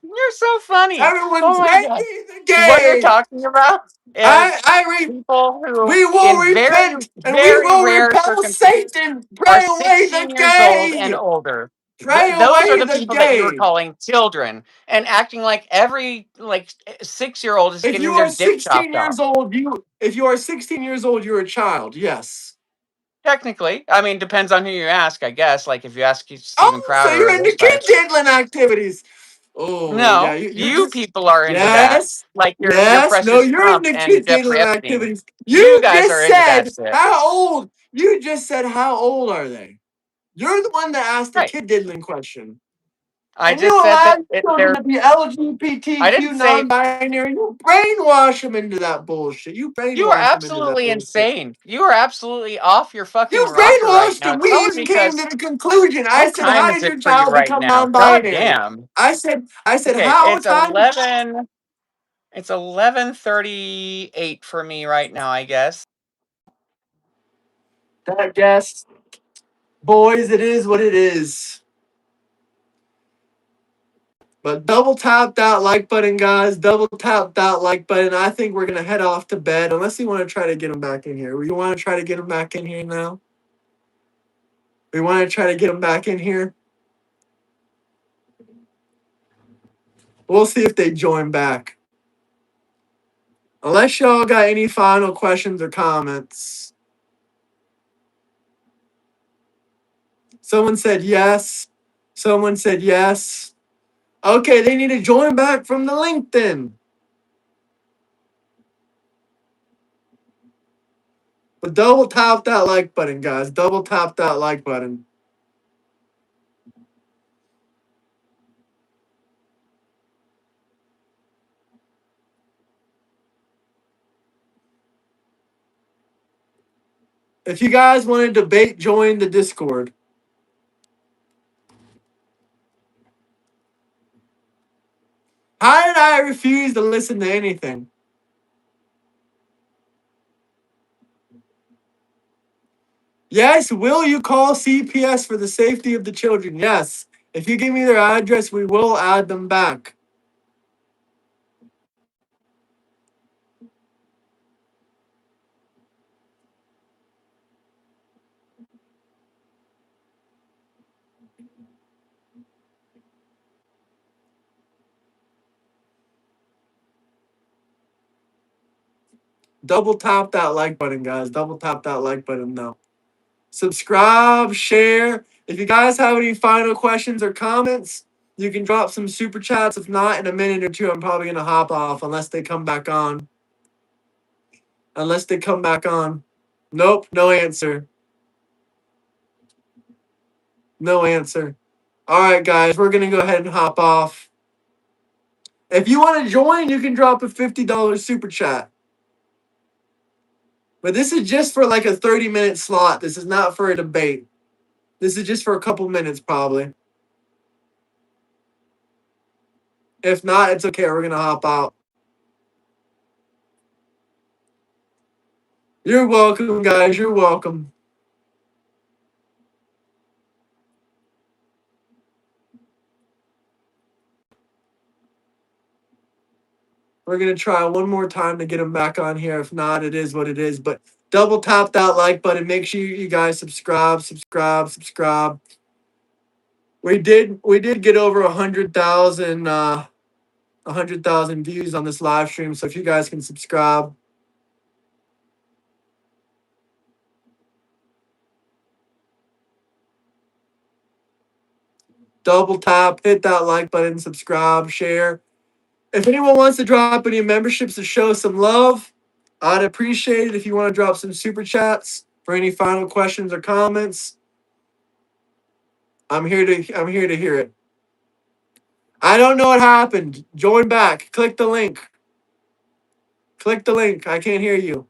you're so funny. Everyone Oh my pray god. the What you're gay. talking about I, is I re- people who, we will in very, repent and we very will rare repel circumstances, Satan. are Pray away the 16 years old and gay. older. Pray Those are away the the people that you were gay. calling children and acting like every 6-year-old is If getting you their are dick 16 chopped off. years old, you're a child. Yes. Technically, I mean, depends on who you ask, I guess. Like if you ask Steven Oh, so Crowder you're or into those kid types. diddling activities. Oh yeah, No, you're you just people are into that. yes, Like your yes. No, Precious you're Trump into and kid Jeffrey diddling Epstein. activities. You You guys are just into that said shit. how old. You just said how old are they? You're the one that asked the Right. kid diddling question. I And you just said allow that your children to be I LGBTQ didn't say non-binary. You brainwash them into that bullshit. You you are brainwash them into that absolutely bullshit. insane. You are absolutely off your fucking You rocker right brainwashed now. them. It's We only even came because to the conclusion. I what said, time "How is did it your for you child right become now? God non-binary?" damn. I said, Okay, "How time?" it's 11:38 for me right now, I guess. That guess, boys, it is what it is. But double tap that like button, guys. Double tap that like button. I think we're gonna head off to bed, unless you want to try to get him back in here. We want to try to get him back in here now. We want to try to get him back in here. We'll see if they join back. Unless y'all got any final questions or comments. Someone said yes. Someone said yes. Okay, they need to join back from the link then. But double tap that like button, guys. Double tap that like button. If you guys want to debate, join the Discord. How did I refuse to listen to anything? Yes, will you call CPS for the safety of the children? Yes. If you give me their address, we will add them back. Double tap that like button, guys. Double tap that like button now. Subscribe, share. If you guys have any final questions or comments, you can drop some super chats. If not, in a minute or two, I'm probably going to hop off unless they come back on. Unless they come back on. Nope, no answer. No answer. All right, guys, we're going to go ahead and hop off. If you want to join, you can drop a $50 super chat. But this is just for like a 30-minute slot. This is not for a debate. This is just for a couple minutes, probably. If not, it's okay. We're going to hop out. You're welcome, guys. You're welcome. We're going to try one more time to get him back on here. If not, it is what it is. But double tap that like button. Make sure you guys subscribe. We did get over 100,000 views on this live stream. So if you guys can subscribe, double tap, hit that like button, subscribe, share. If anyone wants to drop any memberships to show some love, I'd appreciate it. If you want to drop some super chats for any final questions or comments, I'm here to hear it. I don't know what happened. Join back. Click the link. Click the link. I can't hear you.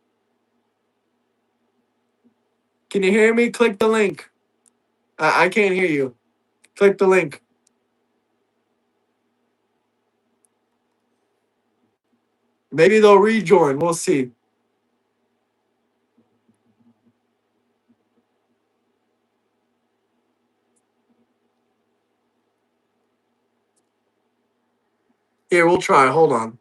Can you hear me? Click the link. I can't hear you. Click the link. Maybe they'll rejoin. We'll see. Here, we'll try. Hold on.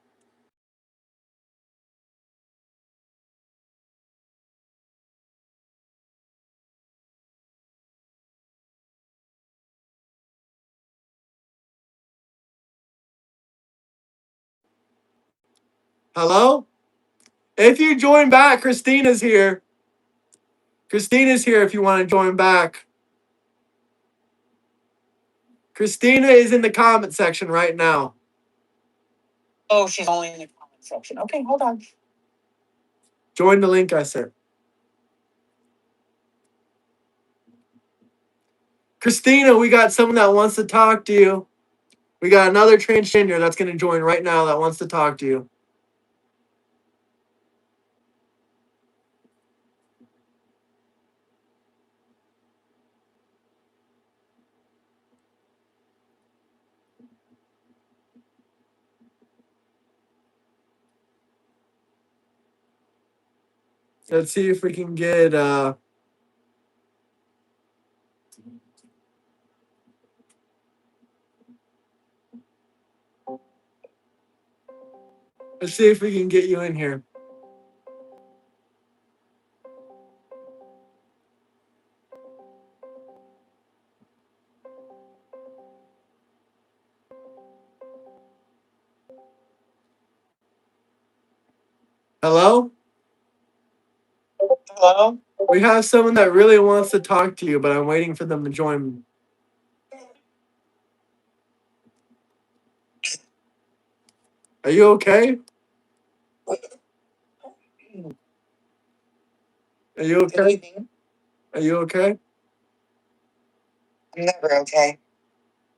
Hello? If you join back, Christina's here. Christina's here if you want to join back. Christina is in the comment section right now. Oh, she's only in the comment section. Okay, hold on. Join the link I sent. Christina, we got someone that wants to talk to you. We got another transgender that's going to join right now that wants to talk to you. Let's see if we can get let's see if we can get you in here. Hello? Hello? We have someone that really wants to talk to you, but I'm waiting for them to join. Are you okay? Are you okay? Are you okay? I'm never okay.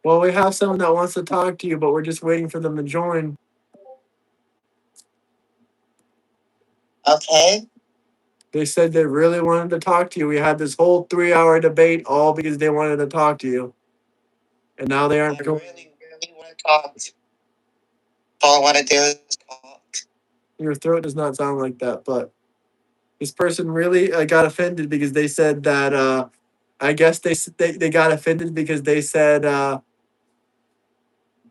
Well, we have someone that wants to talk to you, but we're just waiting for them to join. Okay. They said they really wanted to talk to you. We had this whole 3-hour debate all because they wanted to talk to you. And now they aren't joining. Really want to talk. All I want to do is talk. Your throat does not sound like that, but this person really got offended because they said that I guess they got offended because they said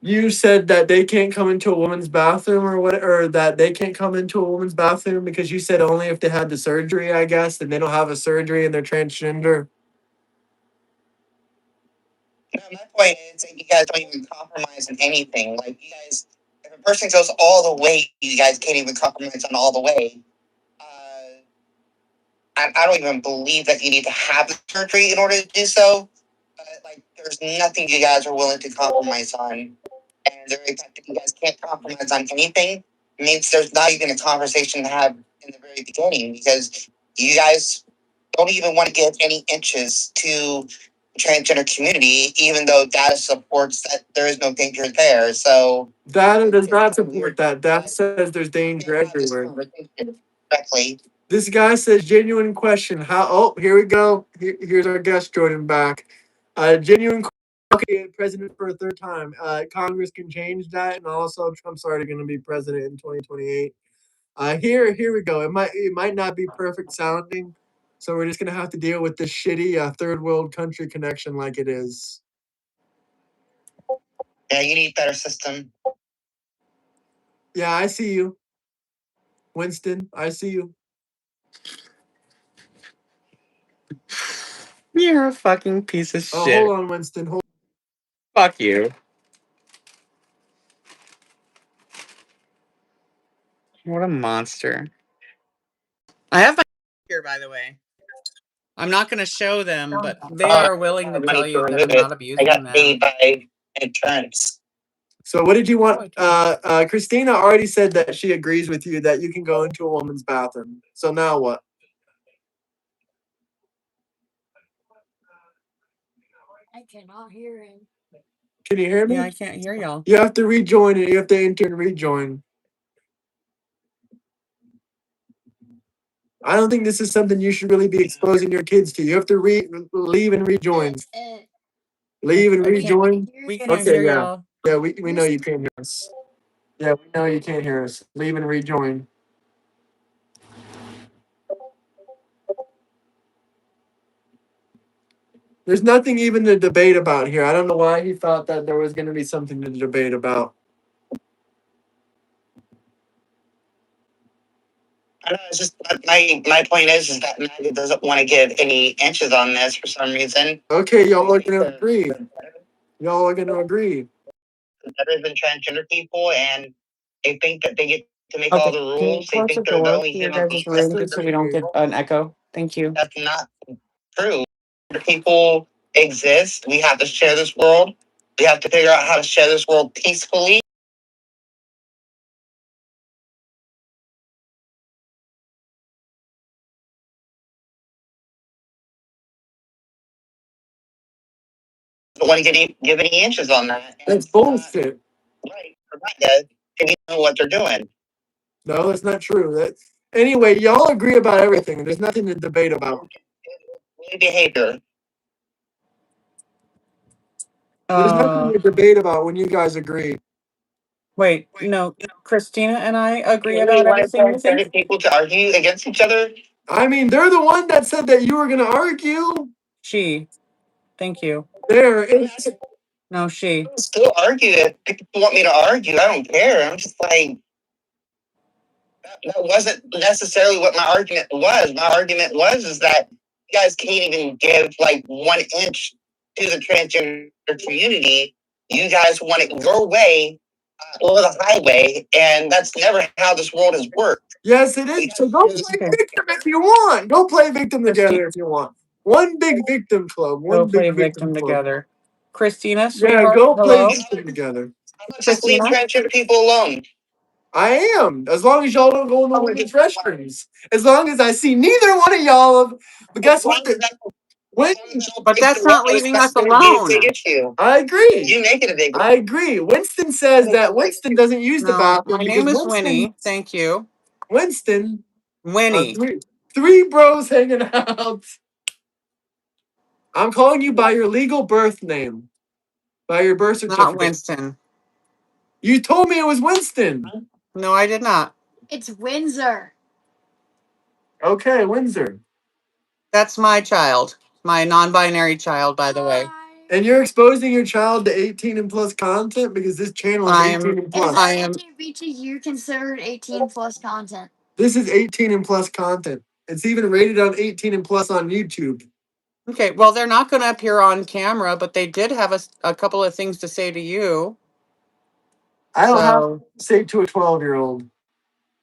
you said that they can't come into a woman's bathroom or what, or that they can't come into a woman's bathroom because you said only if they had the surgery, I guess, and they don't have a surgery and they're transgender. No, my point is that you guys don't even compromise on anything. Like you guys, if a person goes all the way, you guys can't even compromise on all the way. I don't even believe that you need to have the surgery in order to do so. But like, there's nothing you guys are willing to compromise on, and the very fact that you guys can't compromise on anything means there's not even a conversation to have in the very beginning because you guys don't even want to give any inches to the transgender community, even though data supports that there is no danger there. So Data does not support that. Data says there's danger everywhere. Correctly. This guy says genuine question. How? Oh, here we go. Here's our guest joining back. Genuine question. President for a third time. Congress can change that, and also Trump's already going to be president in 2028. Here we go. It might not be perfect sounding, so we're just gonna have to deal with this shitty third world country connection like it is. Yeah, you need better system. Yeah, I see you, Winston. I see you. You're a fucking piece of Oh, shit. hold on, Winston. Hold. Fuck you. What a monster. I have my here, by the way. I'm not going to show them, but they are willing to tell you that I'm not abusing them. I got paid by insurance. So, what did you want? Christina already said that she agrees with you that you can go into a woman's bathroom. So now what? I cannot hear him. Can you hear me? Yeah, I can't hear y'all. You have to rejoin it. You have to enter and rejoin. I don't think this is something you should really be exposing your kids to. You have to leave and rejoin. Leave and rejoin. We can't Okay, hear yeah. y'all. Yeah, we know you can't hear us. Yeah, we know you can't hear us. Leave and rejoin. There's nothing even to debate about here. I don't know why he thought that there was going to be something to debate about. I know. It's just my point is that MAGA doesn't want to give any inches on this for some reason. Okay, y'all are going to agree. Y'all are going to agree. Better than transgender people, and they think that they get to make all the rules. They think they're the only human beings. So we don't get an echo. Thank you. That's not true. People exist. We have to share this world. We have to figure out how to share this world peacefully. Don't want to give any inches on that. That's bullshit. Right. They know what they're doing. No, that's not true. Anyway, y'all agree about everything. There's nothing to debate about. Behavior. There's nothing to debate about when you guys agree. Wait, no, Christina and I agree You about really want everything, you think? people to argue against each other? I mean, they're the one that said that you were going to argue. She. Thank you. No, she. Still argue if people want me to argue. I don't care. I'm just like, that wasn't necessarily what my argument was. My argument was is that you guys can't even give like 1 inch to the transgender community. You guys want it your way over the highway, and that's never how this world has worked. Yes, it is. So go play victim if you want. Go play victim together if you want. One big victim club. Go One play big victim club. together. Christina, Yeah, sweetheart, go play hello? victim together. Just leave transgender people alone. I am. As long as y'all don't go in the women's restrooms. As long as I see neither one of y'all. But guess what? But that's not leaving us alone. I agree. You make it a big. I agree. Winston says that Winston doesn't use the No, bathroom. my name is Winston, Winnie. Thank you. Winston. Winnie. Three bros hanging out. I'm calling you by your legal birth name. By your birth certificate. Not Winston. You told me it was Winston. No, I did not. It's Windsor. Okay, Windsor. That's my child. My non-binary child, by the way. And you're exposing your child to 18 and plus content because this channel is 18 and plus. LGBTQ considered 18 plus content. This is 18 and plus content. It's even rated on 18 and plus on YouTube. Okay, well, they're not going to appear on camera, but they did have a couple of things to say to you. I don't have to say to a 12-year-old.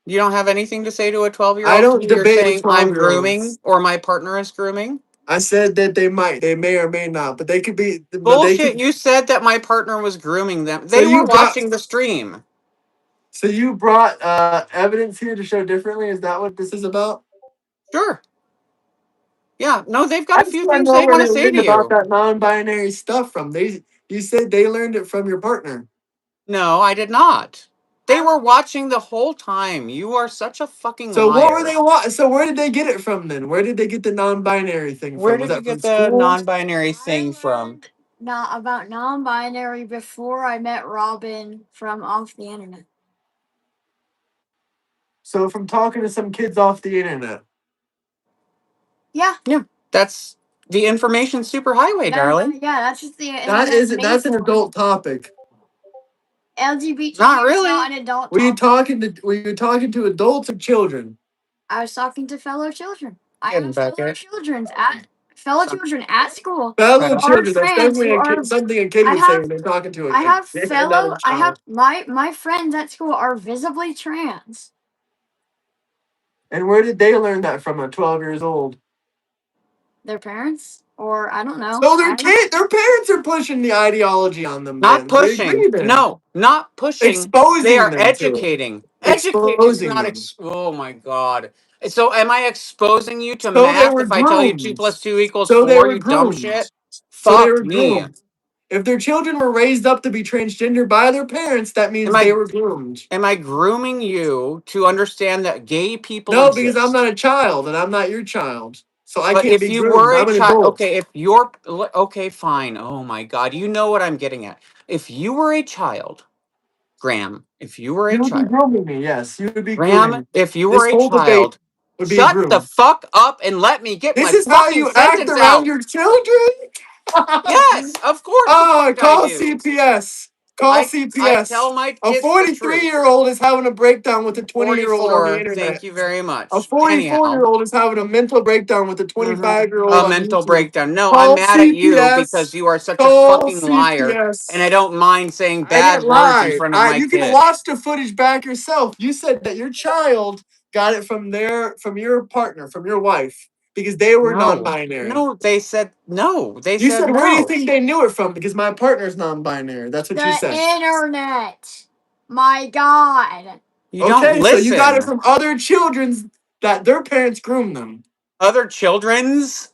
You don't have anything to say to a 12-year-old? I don't You're debate saying with I'm 12-year-olds. grooming or my partner is grooming? I said that they may or may not, but they could be. Bullshit, you said that my partner was grooming them. They were watching the stream. So you brought evidence here to show differently? Is that what this is about? Sure. Yeah, no, they've got a few things know they where want to they say learned to about you. that non-binary stuff from. You said they learned it from your partner. No, I did not. They were watching the whole time. You are such a fucking So liar. what were they watching? So where did they get it from then? Where did they get the non-binary thing Where from? Was did you that from get the school? non-binary thing from? Not about non-binary before I met Robin from off the internet. So from talking to some kids off the internet. Yeah. Yeah, that's the information superhighway, darling. Yeah, that's just the. That's an adult topic. LGBT. Not really. Not an adult. Were you talking to adults or children? I was talking to fellow children. I Getting have back fellow at children at school. Fellow children. That's friends definitely who are- something a kid I would say have- when they're talking to I have another child. my friends at school are visibly trans. And where did they learn that from at 12 years old? Their parents, or I don't know. So their parents are pushing the ideology on them. Not then. pushing. No, not pushing. Exposing they are them to it. educating. Exposing not them. oh my god. So am I exposing you to So they math were if I tell you groomed. 2 + 2 equals So they 4, were you dumb groomed. shit? So they Fuck were me. groomed. If their children were raised up to be transgender by their parents, that means they were groomed. Am I grooming you to understand that gay people No, exist? because I'm not a child and I'm not your child. So I But can't if be you groomed. were a I'm an child, adult. okay, if you're okay, fine. Oh my god, you know what I'm getting at. If you were a child, Graham, if you were a You would be child, grooming me, yes. You would be Graham, grooming. if you This were a whole debate child, would be shut the groomed. fuck up and let me get This my is how fucking you act sentence around out. your children? Yes, of course the fuck I Call do. CPS. Call I CPS. tell my A kids the truth. 43-year-old is having a breakdown with a 20-year-old on the 44. internet. Thank you very much. A Anyhow, 44-year-old is having a mental breakdown with a 25-year-old a on mental YouTube. breakdown. No, Call I'm mad at you CPS. because you are such a Call fucking liar, CPS. and I don't mind saying I bad didn't words in lie. front of my You can kids. watch the footage back yourself. You said that your child got it from your partner, from your wife. because they were No. non-binary. No, they said no. They You said said, no. where do you think they knew it from? Because my partner's non-binary. That's what you The said. internet. My God. You don't Okay, so you got it listen. from other children's that their parents groomed them. Other children's?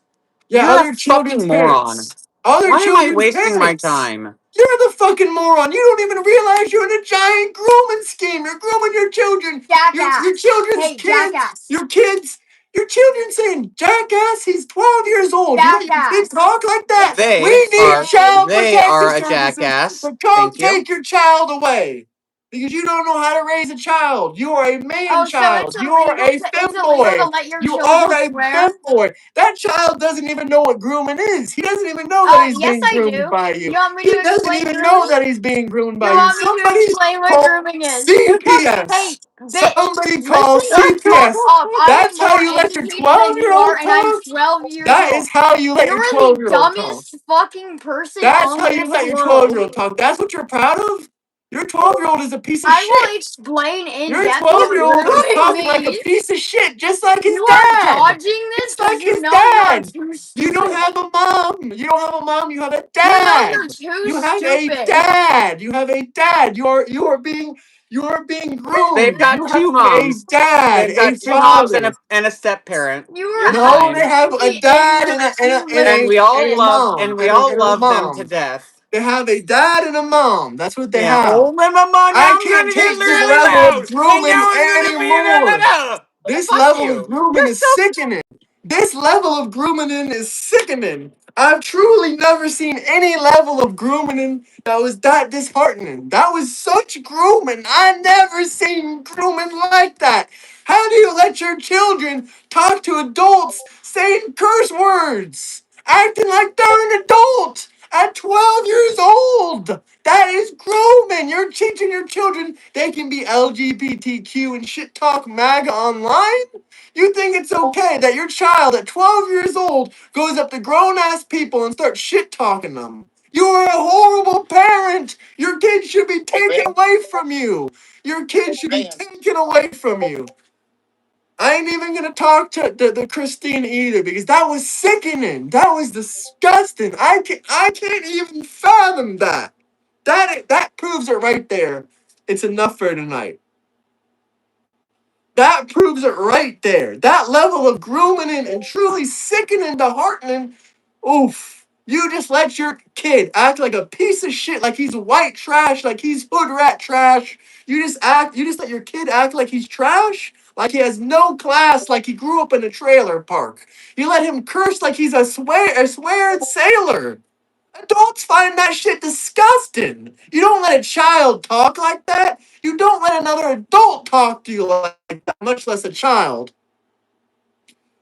Yeah, You're a other children's fucking moron. parents. Other Why am I children's wasting my parents. time? You're the fucking moron. You don't even realize you're in a giant grooming scheme. You're grooming your children. Jackass. Your children's Hey, kids. jackass. Your kids. Your children saying, jackass, he's 12 years old. You let your Jackass. kid talk like that? Yes. They We need are child they protective are a services jackass. to come Thank you. take your child away. Because you don't know how to raise a child. You are a man Oh, so child. it's You are illegal. a It's illegal to femboy. let your You are children a swear. femboy. That child doesn't even know what grooming is. He doesn't even know that he's Yes, being I groomed do. by you. You want me He to doesn't explain even know grooming? that he's being groomed by You you. want me to Somebody explain what call grooming is? CPS. Hey, Somebody call listen the fuck CPS. up. I am That's how more you let your educated than you 12-year-old are, and I'm talk? 12 years That old. is how you let your You're the 12-year-old talk. dumbest fucking person That's on how you this let your world. 12-year-old talk. That's what you're proud of? Your 12-year-old is a piece of I shit. will explain in Your depth what 12-year-old is grooming talking like a means. piece of shit, just like his You dad. are dodging this Just like because you his know you're dad. too You stupid. don't have a mom. You don't have a mom. You have a You know dad. you're too You have stupid. a dad. You have a dad. You are being groomed. They've got You two have moms. a dad, They've got a two moms father. and a step parent. You You're are No, they fine. have a absolutely dad ignorant. And we and all a love mom and we all and a love them to mom. death. They have a dad and a mom. That's what they Yeah. have. Oh, my mama, now I I'm can't gonna get take this really level of loud. And grooming now I'm gonna be anymore. This Fuck level you. of grooming You're is so sickening. This level of grooming is sickening. I've truly never seen any level of grooming that was that disheartening. That was such grooming. I've never seen grooming like that. How do you let your children talk to adults saying curse words? Acting like they're an adult at 12 years old. That is grooming. You're teaching your children they can be LGBTQ and shit talk MAGA online? You think it's okay that your child at 12 years old goes up to grown ass people and starts shit talking them? You are a horrible parent. Your kid should be taken away from you. Your kid should be taken away from you. I ain't even gonna talk to the Christine either because that was sickening. That was disgusting. I can't even fathom that. That proves it right there. It's enough for tonight. That proves it right there. That level of grooming and truly sickening to heartening. Oof. You just let your kid act like a piece of shit, like he's white trash, like he's hood rat trash. You just let your kid act like he's trash, like he has no class, like he grew up in a trailer park. You let him curse like he's a swearing sailor. Adults find that shit disgusting. You don't let a child talk like that. You don't let another adult talk to you like that, much less a child.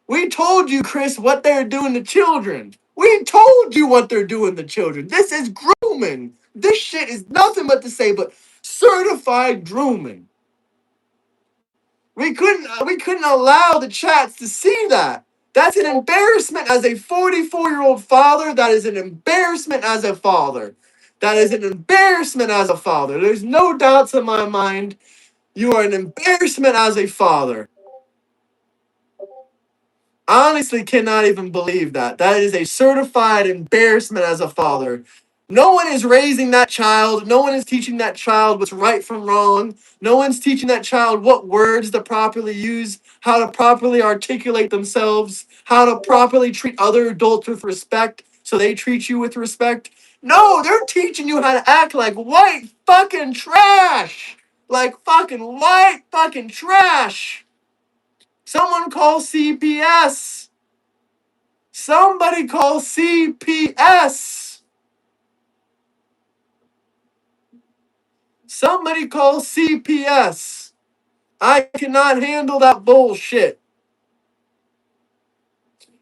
We told you, Chris, what they're doing to children. We told you what they're doing to children. This is grooming. This shit is nothing but to say but certified grooming. We couldn't allow the chats to see that. That's an embarrassment as a 44-year-old father. That is an embarrassment as a father. That is an embarrassment as a father. There's no doubts in my mind. You are an embarrassment as a father. I honestly cannot even believe that. That is a certified embarrassment as a father. No one is raising that child. No one is teaching that child what's right from wrong. No one's teaching that child what words to properly use, how to properly articulate themselves, how to properly treat other adults with respect so they treat you with respect. No, they're teaching you how to act like white fucking trash. Like fucking white fucking trash. Someone call CPS. Somebody call CPS. Somebody call CPS. I cannot handle that bullshit.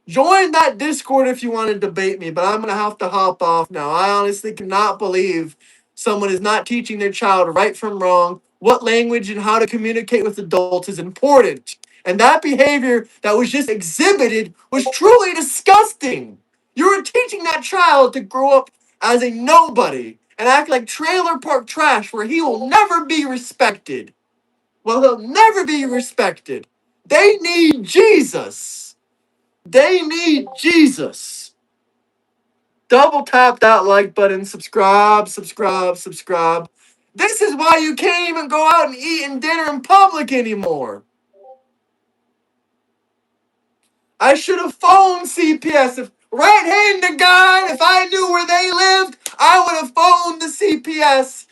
Join that Discord if you want to debate me, but I'm going to have to hop off now. I honestly cannot believe someone is not teaching their child right from wrong, what language and how to communicate with adults is important. And that behavior that was just exhibited was truly disgusting. You're teaching that child to grow up as a nobody and act like trailer park trash where he will never be respected. Well, he'll never be respected. They need Jesus. They need Jesus. Double tap that like button. Subscribe. This is why you can't even go out and eat in dinner in public anymore. I should have phoned CPS. If right hand to God, if I knew where they lived, I would have phoned the CPS.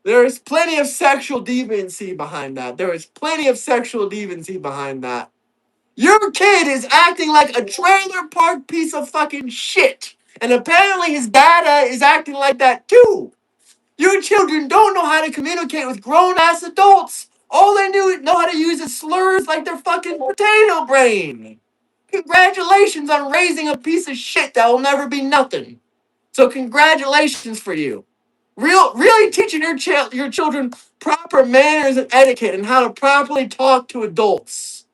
There is plenty of sexual deviancy behind that. Your kid is acting like a trailer park piece of fucking shit. And apparently his dada is acting like that too. Your children don't know how to communicate with grown-ass adults. All they know how to use is slurs like their fucking potato brain. Congratulations on raising a piece of shit that will never be nothing. So congratulations for you. Really teaching your children proper manners and etiquette and how to properly talk to adults.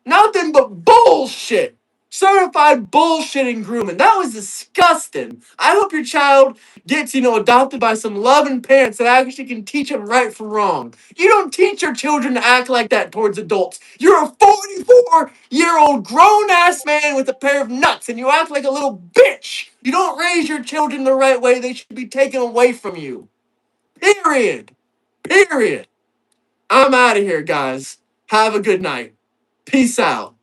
Nothing but bullshit. Certified bullshit and grooming. That was disgusting. I hope your child gets, adopted by some loving parents that actually can teach them right from wrong. You don't teach your children to act like that towards adults. You're a 44-year-old grown-ass man with a pair of nuts, and you act like a little bitch. You don't raise your children the right way. They should be taken away from you. Period. I'm out of here, guys. Have a good night. Peace out.